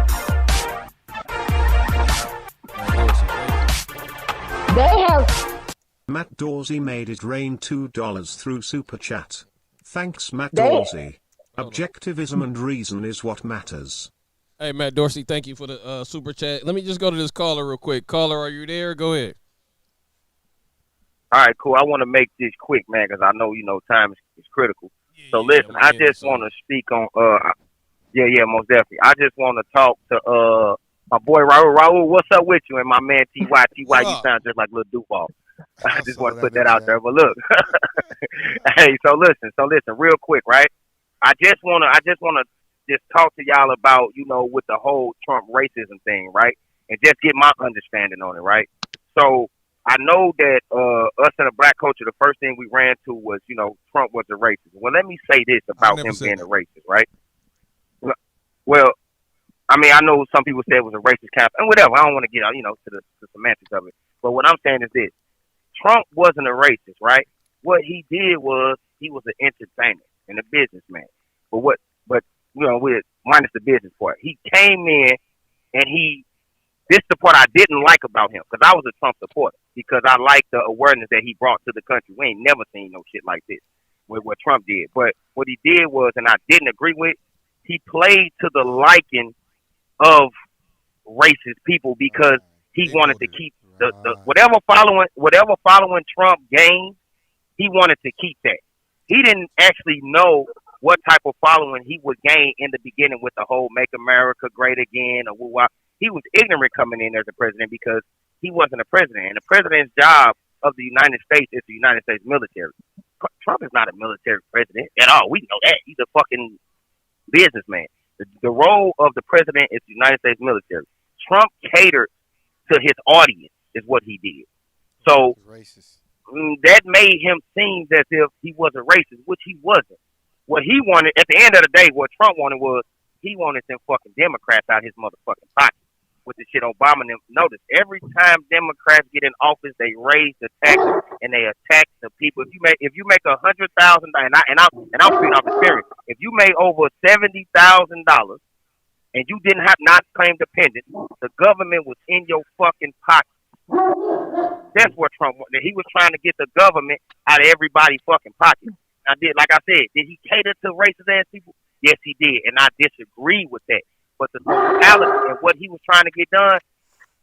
They have. Matt Dorsey made it rain $2 through Super Chat. Thanks, Matt Dorsey. Objectivism and reason is what matters. Hey, Matt Dorsey, thank you for the Super Chat. Let me just go to this caller real quick. Caller, are you there? Go ahead. All right, cool. I want to make this quick, man, because I know, time is critical. So listen, I just want to speak on, most definitely. I just want to talk to my boy Raul. Raul, what's up with you? And my man T.Y. T.Y., you sound just like Lil Duval. I just want to put that out there. But look, hey, so listen, real quick, right? I just want to just talk to y'all about, with the whole Trump racism thing, right? And just get my understanding on it, right? So I know that us in the black culture, the first thing we ran to was, Trump was a racist. Well, let me say this about him being a racist, right? Well, I mean, I know some people say it was a racist camp, and whatever. I don't want to get, to the semantics of it. But what I'm saying is this. Trump wasn't a racist, right? What he did was he was an entertainer and a businessman. But with minus the business part. He came in and this is the part I didn't like about him, because I was a Trump supporter, because I like the awareness that he brought to the country. We ain't never seen no shit like this with what Trump did. But what he did was, and I didn't agree with, he played to the liking of racist people, because he wanted to keep the whatever following Trump gained, he wanted to keep that. He didn't actually know what type of following he would gain in the beginning with the whole "Make America Great Again" or woo-wah. He was ignorant coming in as a president, because he wasn't a president, and the president's job of the United States is the United States military. Trump is not a military president at all. We know that. He's a fucking businessman. The role of the president is the United States military. Trump catered to his audience, is what he did. So that made him seem as if he was a racist, which he wasn't. What he wanted, at the end of the day, what Trump wanted was, he wanted them fucking Democrats out his motherfucking pocket. With the shit Obama and them. Notice, every time Democrats get in office, they raise the taxes and they attack the people. If you make $100,000, and I'm speaking off experience, if you made over $70,000 and you didn't have not claim dependent, the government was in your fucking pocket. That's what Trump wanted. He was trying to get the government out of everybody's fucking pocket. Like I said, did he cater to racist ass people? Yes, he did, and I disagree with that. But the totality and what he was trying to get done,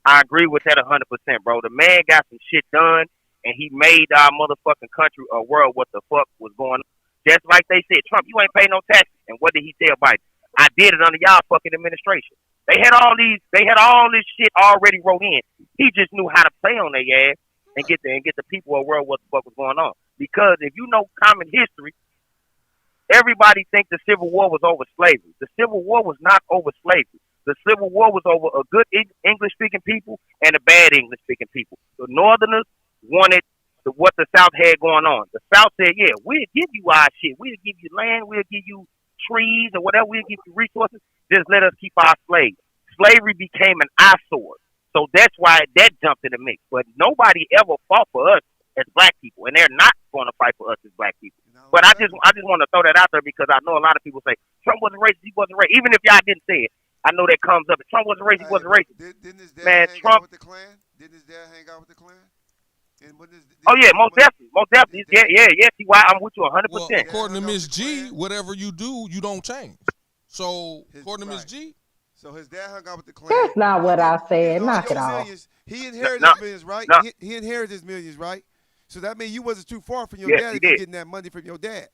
I agree with that 100%, bro. The man got some shit done, and he made our motherfucking country a world what the fuck was going on. Just like they said, Trump, you ain't paying no taxes. And what did he tell Biden? I did it under y'all fucking administration. They had all this shit already wrote in. He just knew how to play on their ass and get the people a world what the fuck was going on. Because if you know common history, everybody think the Civil War was over slavery. The Civil War was not over slavery. The Civil War was over a good English-speaking people and a bad English-speaking people. The Northerners wanted what the South had going on. The South said, yeah, we'll give you our shit. We'll give you land. We'll give you trees or whatever. We'll give you resources. Just let us keep our slaves. Slavery became an eyesore. So that's why that jumped in the mix. But nobody ever fought for us as black people, and they're not going to fight for us as black people. But I just want to throw that out there, because I know a lot of people say Trump wasn't racist, he wasn't racist. Even if y'all didn't say it, I know that comes up. If Trump wasn't racist, he wasn't racist. Didn't his dad hang Trump out with the Klan? Didn't his dad hang out with the Klan? Most definitely. Yeah. T.Y., I'm with you 100%. Well, according to MsG, whatever you do, you don't change. So according to MsG. So his dad hung out with the Klan. That's not what I said. Knock it off. He inherited his millions, right? He inherited his millions, right? So that means you wasn't too far from your dad if you're getting that money from your dad.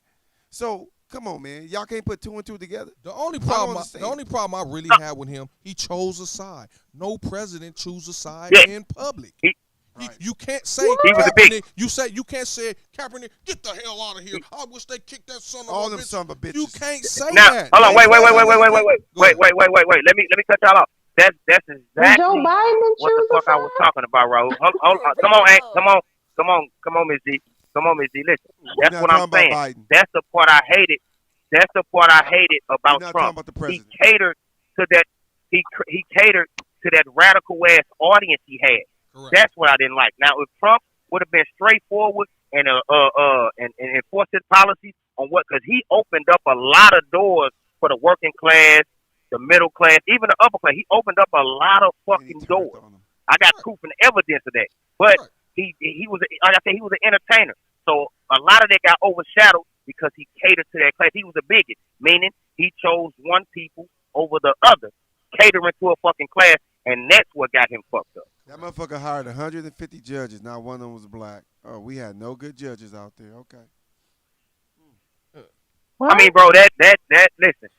So Come on, man. Y'all can't put 2 and 2 together. The only I don't problem, understand. the only problem I really had with him, he chose a side. No president chooses a side in public. You can't say Kaepernick. You can't say Kaepernick. Get the hell out of here. I wish they kicked that son of All a them bitch. son of a bitches. You can't say Now, that. hold on, wait. Let me cut y'all off. That's exactly Joe Biden what the fuck I was talking about, Raul. Hold on, come on, Ms. G. Come on, Ms. G. Listen, that's what I'm saying. That's the part I hated. That's the part I hated about Trump. He catered to that. He catered to that radical ass audience he had. Correct. That's what I didn't like. Now, if Trump would have been straightforward and enforced his policies on what, because he opened up a lot of doors for the working class, the middle class, even the upper class. He opened up a lot of fucking doors. I got proof and evidence of that. But he was, like I said, he was an entertainer. So a lot of that got overshadowed because he catered to that class. He was a bigot, meaning he chose one people over the other, catering to a fucking class, and that's what got him fucked up. That motherfucker hired 150 judges. Not one of them was black. Oh, we had no good judges out there. Okay. I mean, bro, listen,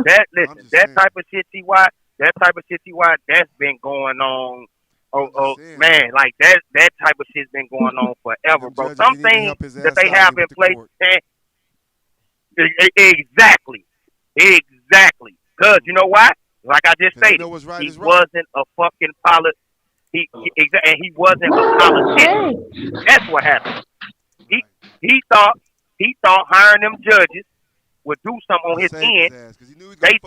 that type of shit, T.Y., that's been going on. Man, like that type of shit's been going on forever, bro. Some things that they have in place, exactly. Because you know why? Like I just stated, he wasn't a fucking pilot. He wasn't a politician. That's what happened. He thought hiring them judges would do something on his end. They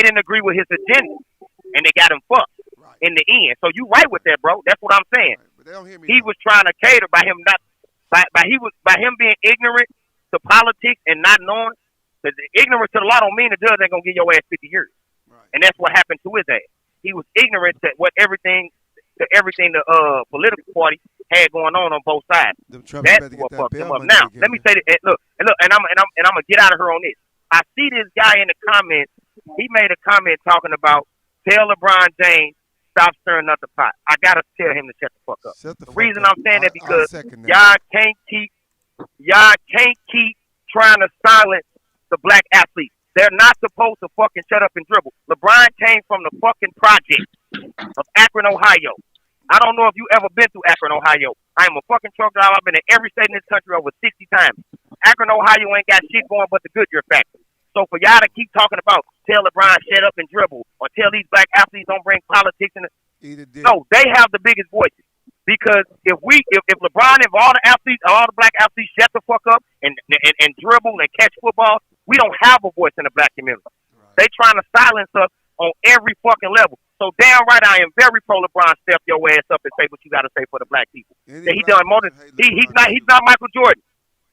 didn't agree with his agenda, and they got him fucked in the end. So you right with that, bro. That's what I'm saying. He was trying to cater by him being ignorant to politics and not knowing. Because ignorance to the law don't mean the judge ain't gonna give your ass 50 years, and that's what happened to his ass. He was ignorant to everything the political party had going on both sides. That's what fucked him up. Now, let me say that. Look, and I'm gonna get out of here on this. I see this guy in the comments. He made a comment talking about tell LeBron James stop stirring up the pot. I gotta tell him to shut the fuck up. The reason I'm saying that because y'all can't keep trying to silence the black athletes. They're not supposed to fucking shut up and dribble. LeBron came from the fucking project of Akron, Ohio. I don't know if you ever been through Akron, Ohio. I am a fucking truck driver. I've been in every state in this country over 60 times. Akron, Ohio ain't got shit going but the Goodyear factory. So for y'all to keep talking about tell LeBron shut up and dribble or tell these black athletes don't bring politics in no, they have the biggest voices. Because if LeBron and all the black athletes shut the fuck up and dribble and catch football, we don't have a voice in the black community. They trying to silence us on every fucking level. So damn right, I am very pro LeBron. Step your ass up and say what you got to say for the black people. He done more than he's not Michael Jordan.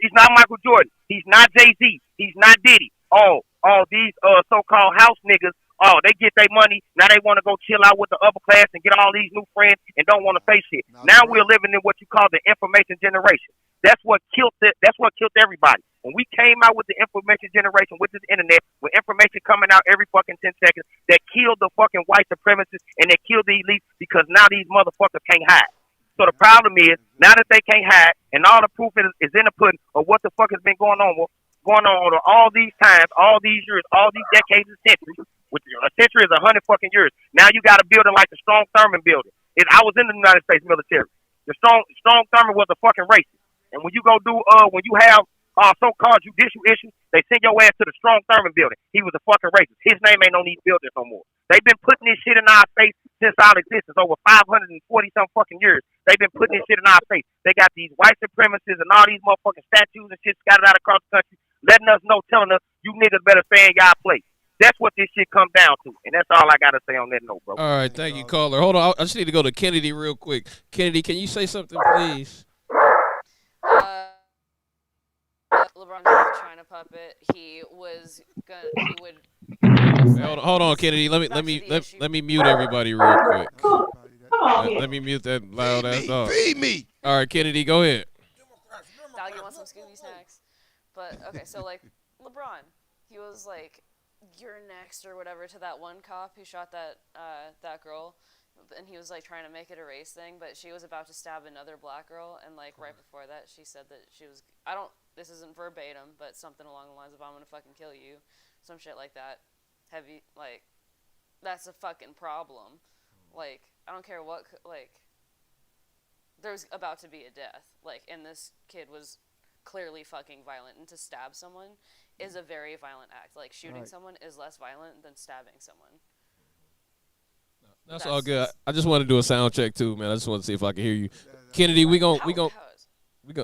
He's not Michael Jordan. He's not Jay-Z. He's not Diddy. All these so-called house niggas. Oh, they get their money. Now they want to go chill out with the upper class and get all these new friends and don't want to face shit. Now we're living in what you call the information generation. That's what killed it. That's what killed everybody. When we came out with the information generation, with this internet, with information coming out every fucking 10 seconds, that killed the fucking white supremacists and that killed the elites because now these motherfuckers can't hide. So the problem is, now that they can't hide and all the proof is in the pudding of what the fuck has been going on all these times, all these years, all these decades and centuries, which a century is 100 fucking years. Now you got a building like the Strong Thurman building. I was in the United States military. The Strong Thurman was a fucking racist. And when you go do, when you have so-called judicial issues, they send your ass to the Strong Thurman building. He was a fucking racist. His name ain't no need buildings no more. They've been putting this shit in our face since our existence, over 540-some fucking years. They've been putting this shit in our face. They got these white supremacists and all these motherfucking statues and shit scattered out across the country, letting us know, telling us, you niggas better stay in y'all place. That's what this shit comes down to. And that's all I got to say on that note, bro. All right, thank you, caller. Hold on. I just need to go to Kennedy real quick. Kennedy, can you say something, please? LeBron was a China puppet. He would. Hold on, Kennedy. Let me mute everybody real quick. Let me mute that loud ass dog. Feed me. All right, Kennedy, go ahead. Dog, you want some Scooby snacks? But okay, so like LeBron, he was like, "You're next" or whatever to that one cop who shot that girl, and he was like trying to make it a race thing, but she was about to stab another black girl, and like right before that, she said that she was. this isn't verbatim, but something along the lines of I'm gonna fucking kill you, some shit like that. Like, that's a fucking problem. Like, I don't care what, like, there's about to be a death. Like, and this kid was clearly fucking violent, and to stab someone is a very violent act. Like, shooting someone is less violent than stabbing someone. That's all good. I just want to do a sound check too, man. I just want to see if I can hear you. Kennedy, we gon'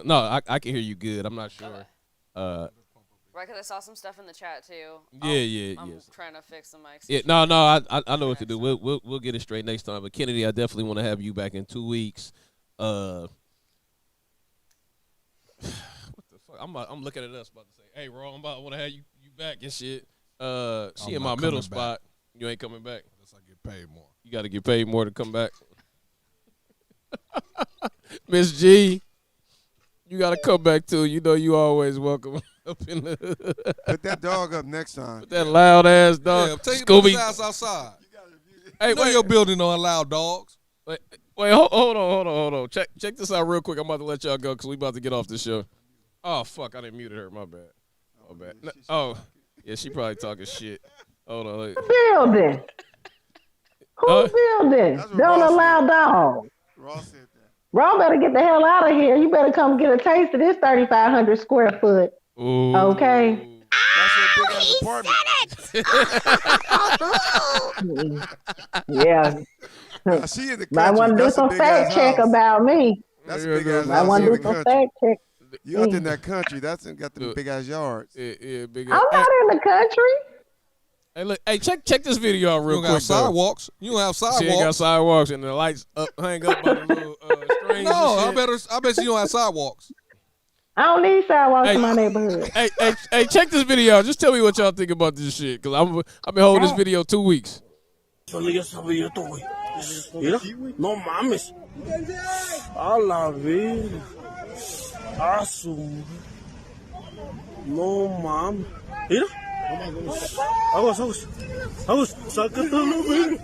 no, I can hear you good. I'm not sure. Right, because I saw some stuff in the chat too. I'm trying to fix the mics. Yeah, no, I know what to do. We'll get it straight next time. But Kennedy, I definitely want to have you back in 2 weeks. What the fuck? I'm looking at us about to say, hey, Ro, I want to have you back and shit. She in my middle spot. You ain't coming back. Unless I get paid more. You got to get paid more to come back. Miss G, you got to come back too. You know you always welcome up in the Put that dog up next time. Put that loud ass dog. Yeah, take Scooby. his ass outside. Hey, wait, your building don't allow dogs. Wait, hold on. Check this out real quick. I'm about to let y'all go because we about to get off the show. Oh fuck, I didn't mute her. My bad. No, yeah, she probably talking shit. Hold on. Wait. Building. Who's building? Don't allow dogs. Ross said that. Ron better get the hell out of here. You better come get a taste of this 3,500 square foot. Ooh. Okay. That's a big ass apartment. Yeah. She in the country. I want to do some fact check about me. That's a big ass I house. want to do some fact check. You out in that country? That's got the big ass yards. Yeah, big. I'm not in the country. Hey, look. Hey, check this video out real quick. You don't got sidewalks. You don't have sidewalks. She ain't got sidewalks, and the lights hang up by the little strings. No, and shit. I bet you don't have sidewalks. I don't need sidewalks in my neighborhood. Hey, check this video out. Just tell me what y'all think about this shit, because I've been holding this video 2 weeks. Mira, no mames. A la ver. A su. No mames. Mira. Aguas. Sácatelo, ven.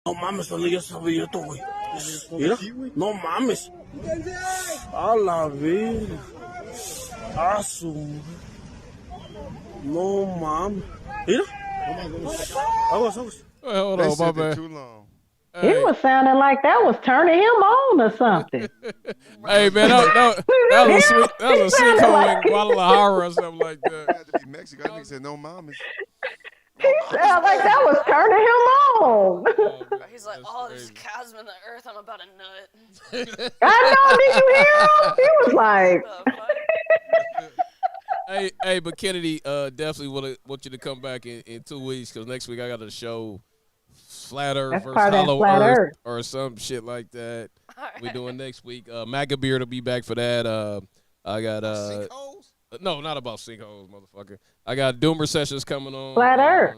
No mames, solo yo sabía esto, güey. Mira, no mames. A la ver. A su. No mames. Mira. Aguas. Hey, hold on, my bad. Too long. It was sounding like that was turning him on or something. Hey man, that was a sinkhole in Guadalajara or something like that. It had to be Mexico. I said no mamas. He sounded like that was turning him on. He's like, there's a chasm in the earth. I'm about a nut. I know. Did you hear him? He was like. Hey, but Kennedy, definitely want you to come back in 2 weeks because next week I got a show, Flat Earth versus Hollow Earth or some shit like that. Right. We're doing next week. Magabeard will be back for that. I got sinkholes? No, not about sinkholes, motherfucker. I got Doomer sessions coming on. Flat Earth.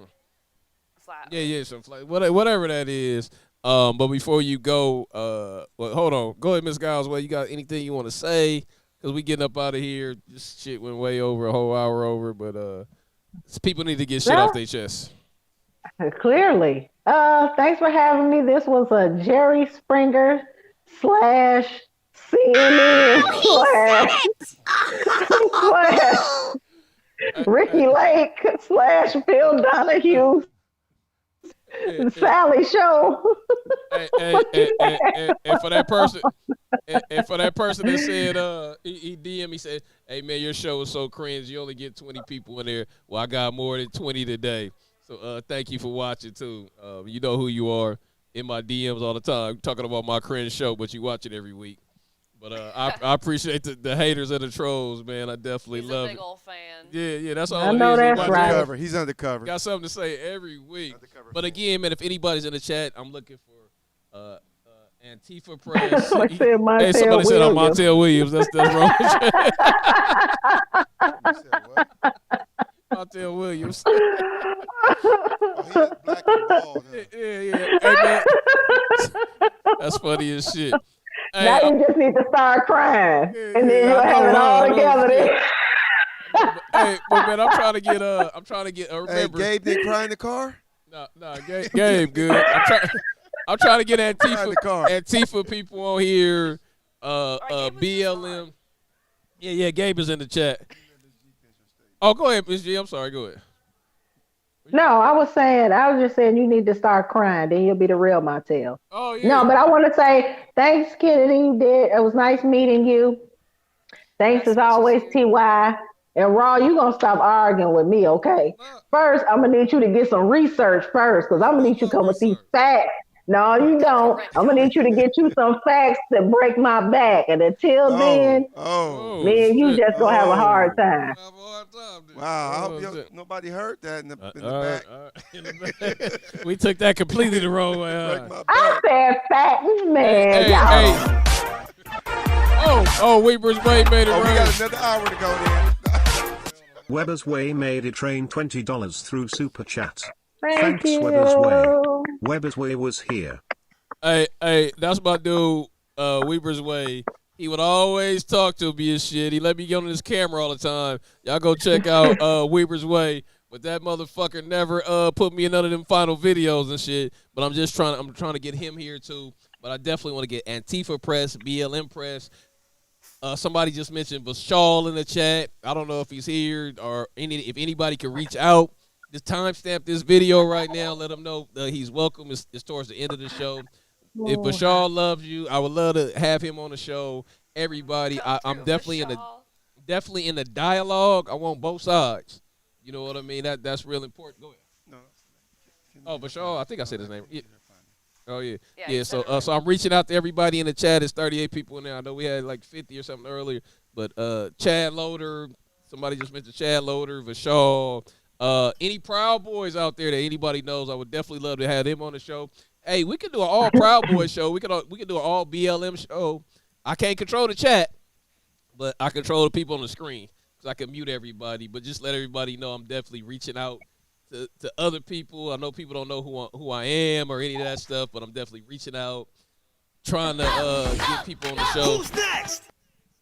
Flat. Some flat, whatever that is. But before you go, well, hold on. Go ahead, Miss Giles. Well, you got anything you want to say? Because we getting up out of here. This shit went way over, a whole hour over. But people need to get shit off their chest. Clearly. Thanks for having me. This was a Jerry Springer / CNN / Ricky Lake / Phil Donahue Sally show. And for that person, that said, he DM me said, "Hey man, your show is so cringe. You only get 20 people in there. Well, I got more than 20 today. So thank you for watching too. You know who you are in my DMs all the time, talking about my cringe show, but you watch it every week. But I appreciate the haters and the trolls, man. I definitely love it. He's a big old fan. Yeah, that's all I know it is. that's right. He's undercover. Got something to say every week. But again, man, if anybody's in the chat, I'm looking for Antifa press. Somebody said Montel hey, somebody said I'm Montel Williams. That's wrong. Montel Williams. Oh, black and bald, huh? Yeah. Hey, man. That's funny as shit. Hey, now you just need to start crying, and then you'll have it all together. Hey, but man, I'm trying to get. Remember. Hey, Gabe didn't cry in the car. No, Gabe, good. I'm trying to get Antifa people on here. BLM. Yeah, Gabe is in the chat. Oh, go ahead, Ms. G. I'm sorry. Go ahead. No, I was just saying you need to start crying, then you'll be the real Montel. Oh, yeah. No, but I want to say thanks, Kennedy. It was nice meeting you. Thanks as always, TY. And Raw, you gonna stop arguing with me, okay? First, I'm gonna need you to get some research first, because I'm gonna need you to come with these facts. No, you don't. I'm gonna need you to get you some facts to break my back. And until then, me and you just gonna have a hard time. Wow, I hope nobody heard that in the back. In the back. We took that completely the wrong way. Break my I said facts, man. Hey. Oh, Weber's Way made it right. We got another hour to go then. Weber's Way made it rain $20 through Super Chat. Thanks, Weber's Way. Weber's Way was here. Hey, that's my dude, Weber's Way. He would always talk to me and shit. He let me get on his camera all the time. Y'all go check out Weber's Way. But that motherfucker never put me in none of them final videos and shit. But I'm trying to get him here too. But I definitely want to get Antifa Press, BLM Press. Somebody just mentioned Bashal in the chat. I don't know if he's here or if anybody can reach out. Just timestamp this video right now. Let him know that he's welcome. It's towards the end of the show. If Bashal loves you, I would love to have him on the show. Everybody, I'm definitely in the dialogue. I want both sides. You know what I mean? That's real important. Go ahead. No. Oh, Bashal, I think I said his name. Yeah. Oh, yeah. Yeah, so I'm reaching out to everybody in the chat. It's 38 people in there. I know we had like 50 or something earlier. But Chad Loader, somebody just mentioned Chad Loader, Vishal, any Proud Boys out there that anybody knows, I would definitely love to have them on the show. Hey, we could do an all Proud Boys show. We could do an all BLM show. I can't control the chat, but I control the people on the screen because I can mute everybody. But just let everybody know I'm definitely reaching out to other people. I know people don't know who I am or any of that stuff, but I'm definitely reaching out, trying to get people on the show. Who's next?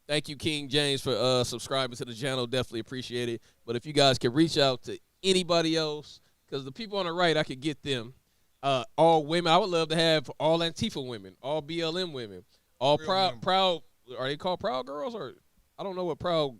Thank you, King James, for subscribing to the channel. Definitely appreciate it. But if you guys can reach out to anybody else, because the people on the right, I could get them. All women. I would love to have all Antifa women, all BLM women, all proud. Are they called Proud Girls or I don't know what Proud.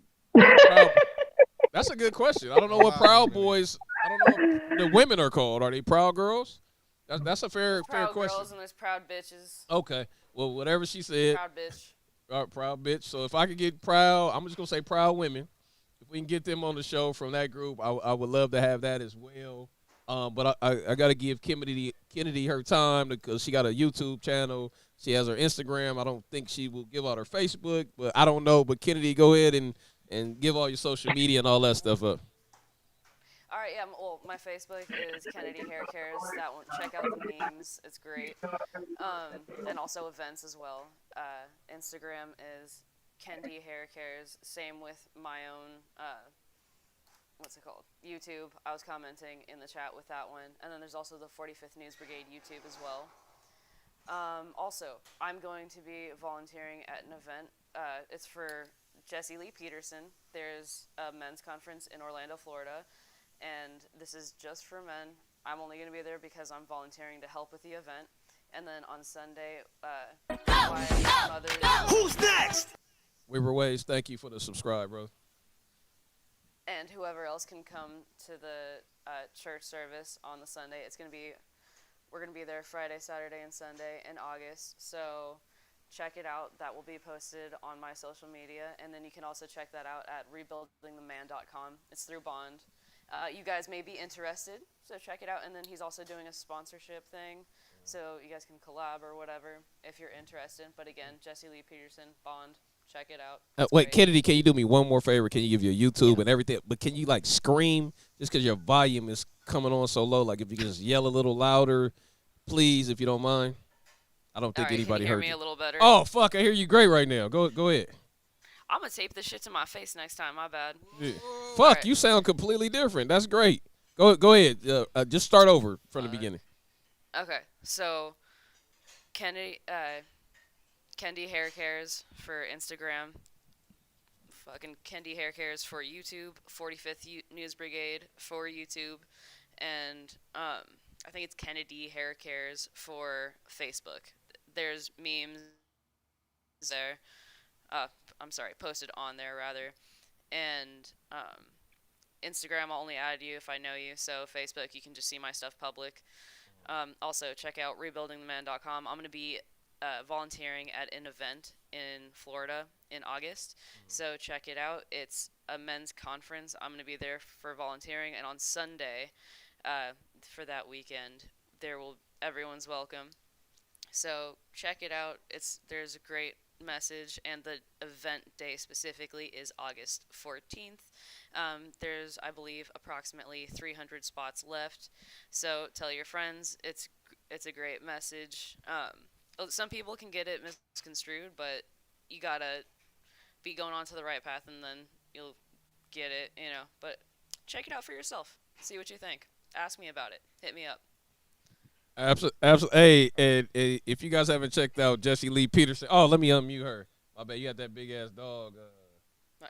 That's a good question. I don't know what Proud Boys. I don't know what the women are called. Are they Proud Girls? That's a fair question. Proud girls and there's proud bitches. Okay. Well, whatever she said. Proud bitch. Proud bitch. So if I could get proud, I'm just gonna say proud women. If we can get them on the show from that group, I would love to have that as well. But I got to give Kennedy her time because she got a YouTube channel. She has her Instagram. I don't think she will give out her Facebook, but I don't know. But Kennedy, go ahead and give all your social media and all that stuff up. All right, yeah. Well, my Facebook is Kennedy Hair Cares. That one, check out the memes. It's great. And also events as well. Instagram is Kendi Hair Cares. Same with my own. What's it called? YouTube. I was commenting in the chat with that one. And then there's also the 45th News Brigade YouTube as well. Also, I'm going to be volunteering at an event. It's for Jesse Lee Peterson. There's a men's conference in Orlando, Florida. And this is just for men. I'm only going to be there because I'm volunteering to help with the event. And then on Sunday, my mother's... Who's next? Weber Ways, thank you for the subscribe, bro. And whoever else can come to the church service on the Sunday. We're going to be there Friday, Saturday, and Sunday in August. So check it out. That will be posted on my social media. And then you can also check that out at rebuildingtheman.com. It's through Bond. You guys may be interested, so check it out. And then he's also doing a sponsorship thing, so you guys can collab or whatever if you're interested. But again, Jesse Lee Peterson, Bond, check it out. Wait, great. Kennedy, can you do me one more favor? Can you give your YouTube and everything? But can you like scream just because your volume is coming on so low? Like if you can just yell a little louder, please, if you don't mind. I don't think anybody heard me you. A little better. Oh fuck, I hear you great right now. Go ahead. I'm gonna tape this shit to my face next time. My bad. Yeah. Fuck, right. You sound completely different. That's great. Go ahead. Just start over from the beginning. Okay, so Kendi Hair Cares for Instagram. Fucking Kendi Hair Cares for YouTube. 45th News Brigade for YouTube, and I I think it's Kennedy Hair Cares for Facebook. There's memes there. I'm sorry, posted on there rather, and Instagram I'll only add you if I know you. So Facebook, you can just see my stuff public. Also, check out rebuildingtheman.com. I'm going to be volunteering at an event in Florida in August. So check it out. It's a men's conference. I'm going to be there for volunteering. And on Sunday, for that weekend, everyone's welcome. So check it out. There's a great message, and the event day specifically is August 14th. There's, I believe, approximately 300 spots left. So tell your friends. It's a great message. Some people can get it misconstrued, but you gotta be going on to the right path, and then you'll get it, But check it out for yourself. See what you think. Ask me about it. Hit me up. Absolutely. Hey, and if you guys haven't checked out Jessie Lee Peterson, let me unmute her. I bet you got that big ass dog. Right.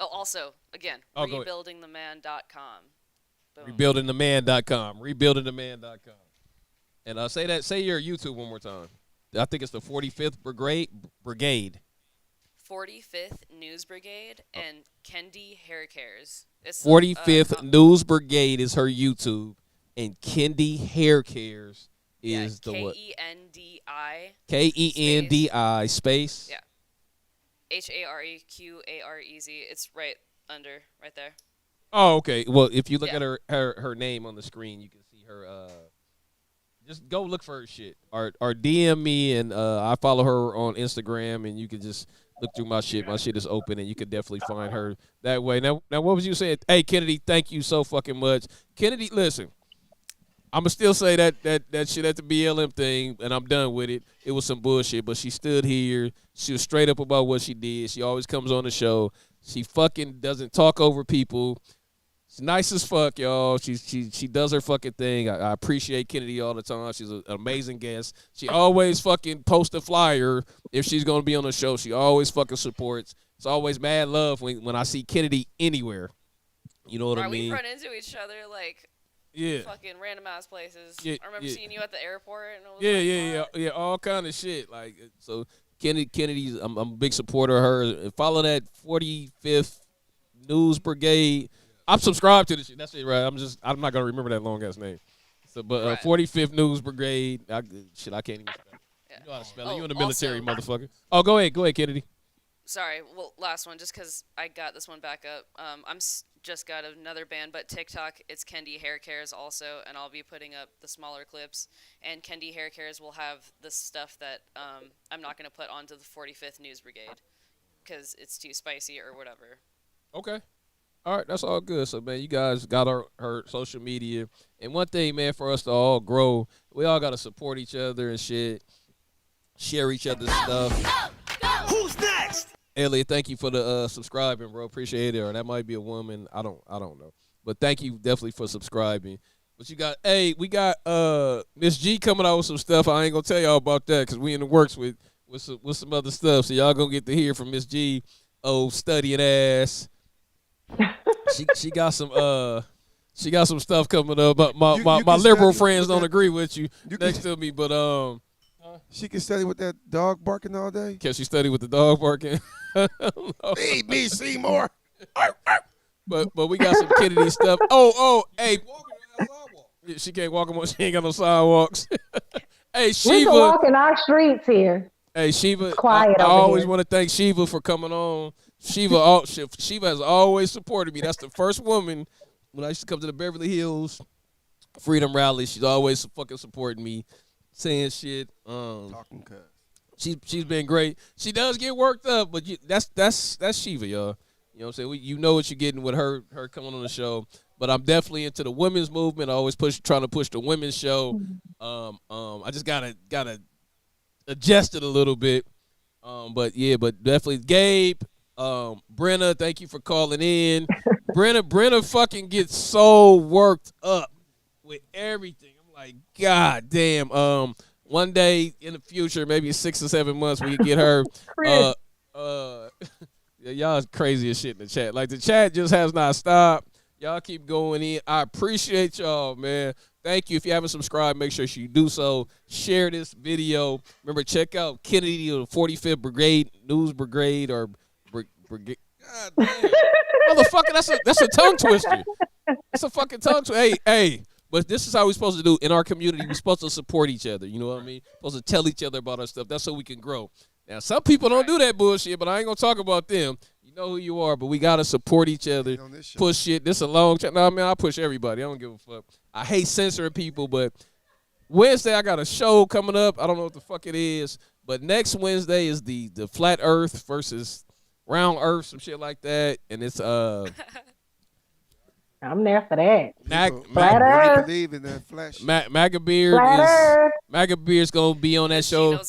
Oh, also, again, rebuildingtheman.com. Rebuildingtheman.com. Rebuildingtheman.com. And say your YouTube one more time. I think it's the 45th Brigade. 45th News Brigade and Kendi Hair Cares. 45th News Brigade is her YouTube, and Kendi Hair Cares is the what? Kendi. Kendi space. Yeah. HAREQAREZ. It's right there. Oh, okay. Well, if you look at her name on the screen, you can see her. Just go look for her shit, or DM me, and I follow her on Instagram, and you can just look through my shit. My shit is open, and you can definitely find her that way. Now, what was you saying? Hey, Kennedy, thank you so fucking much. Kennedy, listen, I'ma still say that shit at the BLM thing, and I'm done with it. It was some bullshit, but she stood here. She was straight up about what she did. She always comes on the show. She fucking doesn't talk over people. She's nice as fuck, y'all. She does her fucking thing. I appreciate Kennedy all the time. She's an amazing guest. She always fucking posts a flyer if she's gonna be on the show. She always fucking supports. It's always mad love when I see Kennedy anywhere. You know what I mean? We run into each other fucking random ass places. Yeah, I remember seeing you at the airport. And all kind of shit. Like, so Kennedy's, I'm a big supporter of her. Follow that 45th News Brigade. I'm subscribed to the shit. That's it, right? I'm not gonna remember that long ass name. So, but 45th News Brigade. I can't even spell it. Yeah. You know how to spell it. You in the military, motherfucker. Oh, go ahead, Kennedy. Sorry, well, last one, just because I got this one back up. I'm just got another band, but TikTok, it's Kendi Hair Cares also, and I'll be putting up the smaller clips. And Kendi Hair Cares will have the stuff that I'm not going to put onto the 45th News Brigade because it's too spicy or whatever. Okay. All right, that's all good. So, man, you guys got her social media. And one thing, man, for us to all grow, we all got to support each other and shit, share each other's stuff. Who's next? Elliot, thank you for the subscribing, bro. Appreciate it. Or that might be a woman. I don't know. But thank you definitely for subscribing. But we got MsG coming out with some stuff. I ain't gonna tell y'all about that because we in the works with some other stuff. So y'all gonna get to hear from MsG, studying ass. She got some stuff coming up. But my liberal friends don't agree with you next to me, but she can study with that dog barking all day. Can she study with the dog barking? Feed me, Seymour. But we got some Kennedy stuff. Hey. She can't walk on. She ain't got no sidewalks. Hey, Shiva. We can walk in our streets here. Hey, Shiva. It's quiet I over always here. want to thank Shiva for coming on. Shiva has always supported me. That's the first woman when I used to come to the Beverly Hills Freedom Rally. She's always fucking supporting me, saying shit. Talking cuss. She's been great. She does get worked up, but that's Shiva, y'all. You know what I'm saying? You know what you're getting with her coming on the show. But I'm definitely into the women's movement. I always trying to push the women's show. I just gotta adjust it a little bit. But definitely Gabe, Brenna, thank you for calling in. Brenna fucking gets so worked up with everything. I'm like, God damn. One day in the future, maybe 6 or 7 months, we can get her. Y'all is crazy as shit in the chat. Like, the chat just has not stopped. Y'all keep going in. I appreciate y'all, man. Thank you. If you haven't subscribed, make sure you do so. Share this video. Remember, check out Kennedy of the 45th Brigade, News Brigade, or Brigade. God damn. Motherfucker, that's a tongue twister. That's a fucking tongue twister. Hey. But this is how we're supposed to do in our community. We're supposed to support each other. You know what I mean? Supposed to tell each other about our stuff. That's so we can grow. Now, some people don't do that bullshit, but I ain't going to talk about them. You know who you are, but we got to support each other. Push shit. This a long time. No, man, I push everybody. I don't give a fuck. I hate censoring people, but Wednesday I got a show coming up. I don't know what the fuck it is, but next Wednesday is the flat earth versus round earth, some shit like that. And it's I'm there for that. MAGA Beard's gonna be on that show.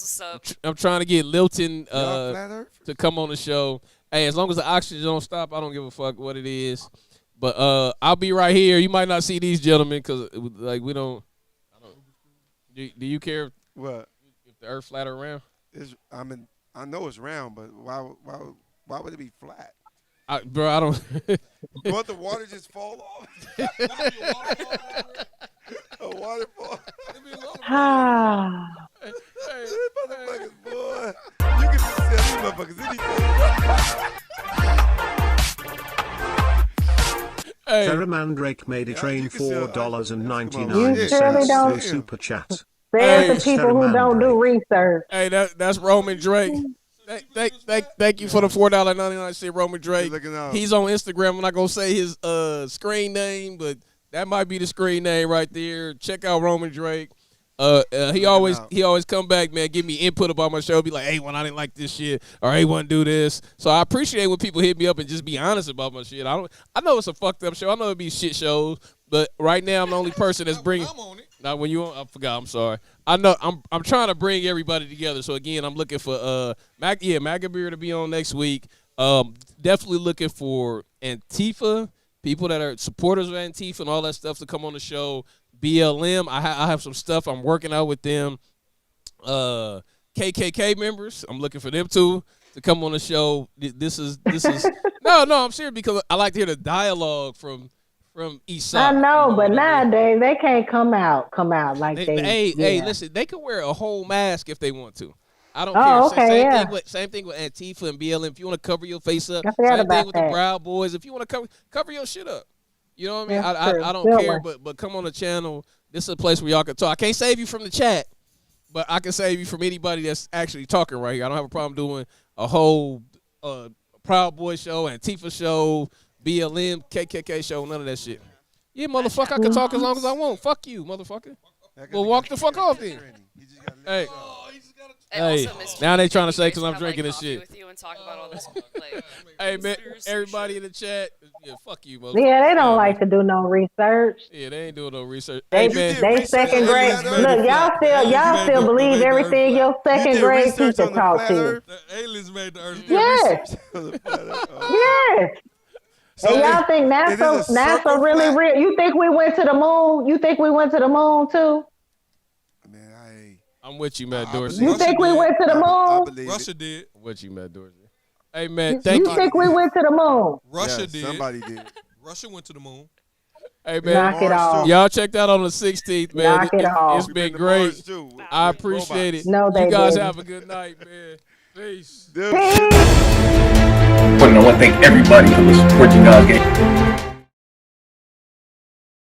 I'm trying to get Lilton to come on the show. Hey, as long as the oxygen don't stop, I don't give a fuck what it is. But I'll be right here. You might not see these gentlemen because like we don't. Do you care what if the Earth flat or round? I know it's round, but why would it be flat? Bro, I don't. Won't the water just fall off? A waterfall. Motherfuckers, boy. You can just tell these motherfuckers anything. Terra Mandrake made it rain $4.99 through super chat. There's the people who don't do research. Hey, that's Roman Drake. Thank you for the $4.99 Roman Drake. He's on Instagram. I'm not gonna say his screen name, but that might be the screen name right there. Check out Roman Drake. He always come back, man, give me input about my show. Be like, hey, I didn't like this shit, or hey, do this. So I appreciate when people hit me up and just be honest about my shit. I know it's a fucked up show. I know it be shit shows, but right now I'm the only person that's bringing. Not when you on. I forgot. I'm sorry. I know. I'm trying to bring everybody together. So again, I'm looking for MAGA Beer to be on next week. Definitely looking for Antifa, people that are supporters of Antifa and all that stuff to come on the show. BLM. I have some stuff I'm working out with them. KKK members. I'm looking for them to come on the show. This is no. I'm serious because I like to hear the dialogue from East Side. I know, but nowadays they can't come out like they. Hey, listen, they can wear a whole mask if they want to. I don't care. Okay, same thing with Antifa and BLM. If you want to cover your face up, same thing with the Proud Boys. If you want to cover your shit up, you know what I mean. I don't care, but come on the channel. This is a place where y'all can talk. I can't save you from the chat, but I can save you from anybody that's actually talking right here. I don't have a problem doing a whole Proud Boy show, Antifa show, BLM, KKK show, none of that shit. Yeah, motherfucker, I can talk as long as I want. Fuck you, motherfucker. Well, walk the fuck off then. Hey, now they trying to say because I'm drinking this shit. With you and talk about all this, hey, man, everybody in the chat, fuck you, motherfucker. Yeah, they don't like to do no research. Yeah, they ain't doing no research. They second grade. Look, y'all still believe everything your second grade teacher taught you. The aliens made the Earth. Yes. Yes. So and y'all think NASA really real? You think we went to the moon? You think we went to the moon too? I'm with you, Matt Dorsey. You think we went to the moon? Russia did. I'm with you, Matt Dorsey. Hey, man, thank you. You think we went to the moon? Russia did. Somebody did. Russia went to the moon. Hey, man. Knock it off. Y'all checked out on the 16th, man. Knock it off. It's been great. I appreciate it. No, you guys have a good night, man. Peace. I want to thank everybody who was supporting y'all game.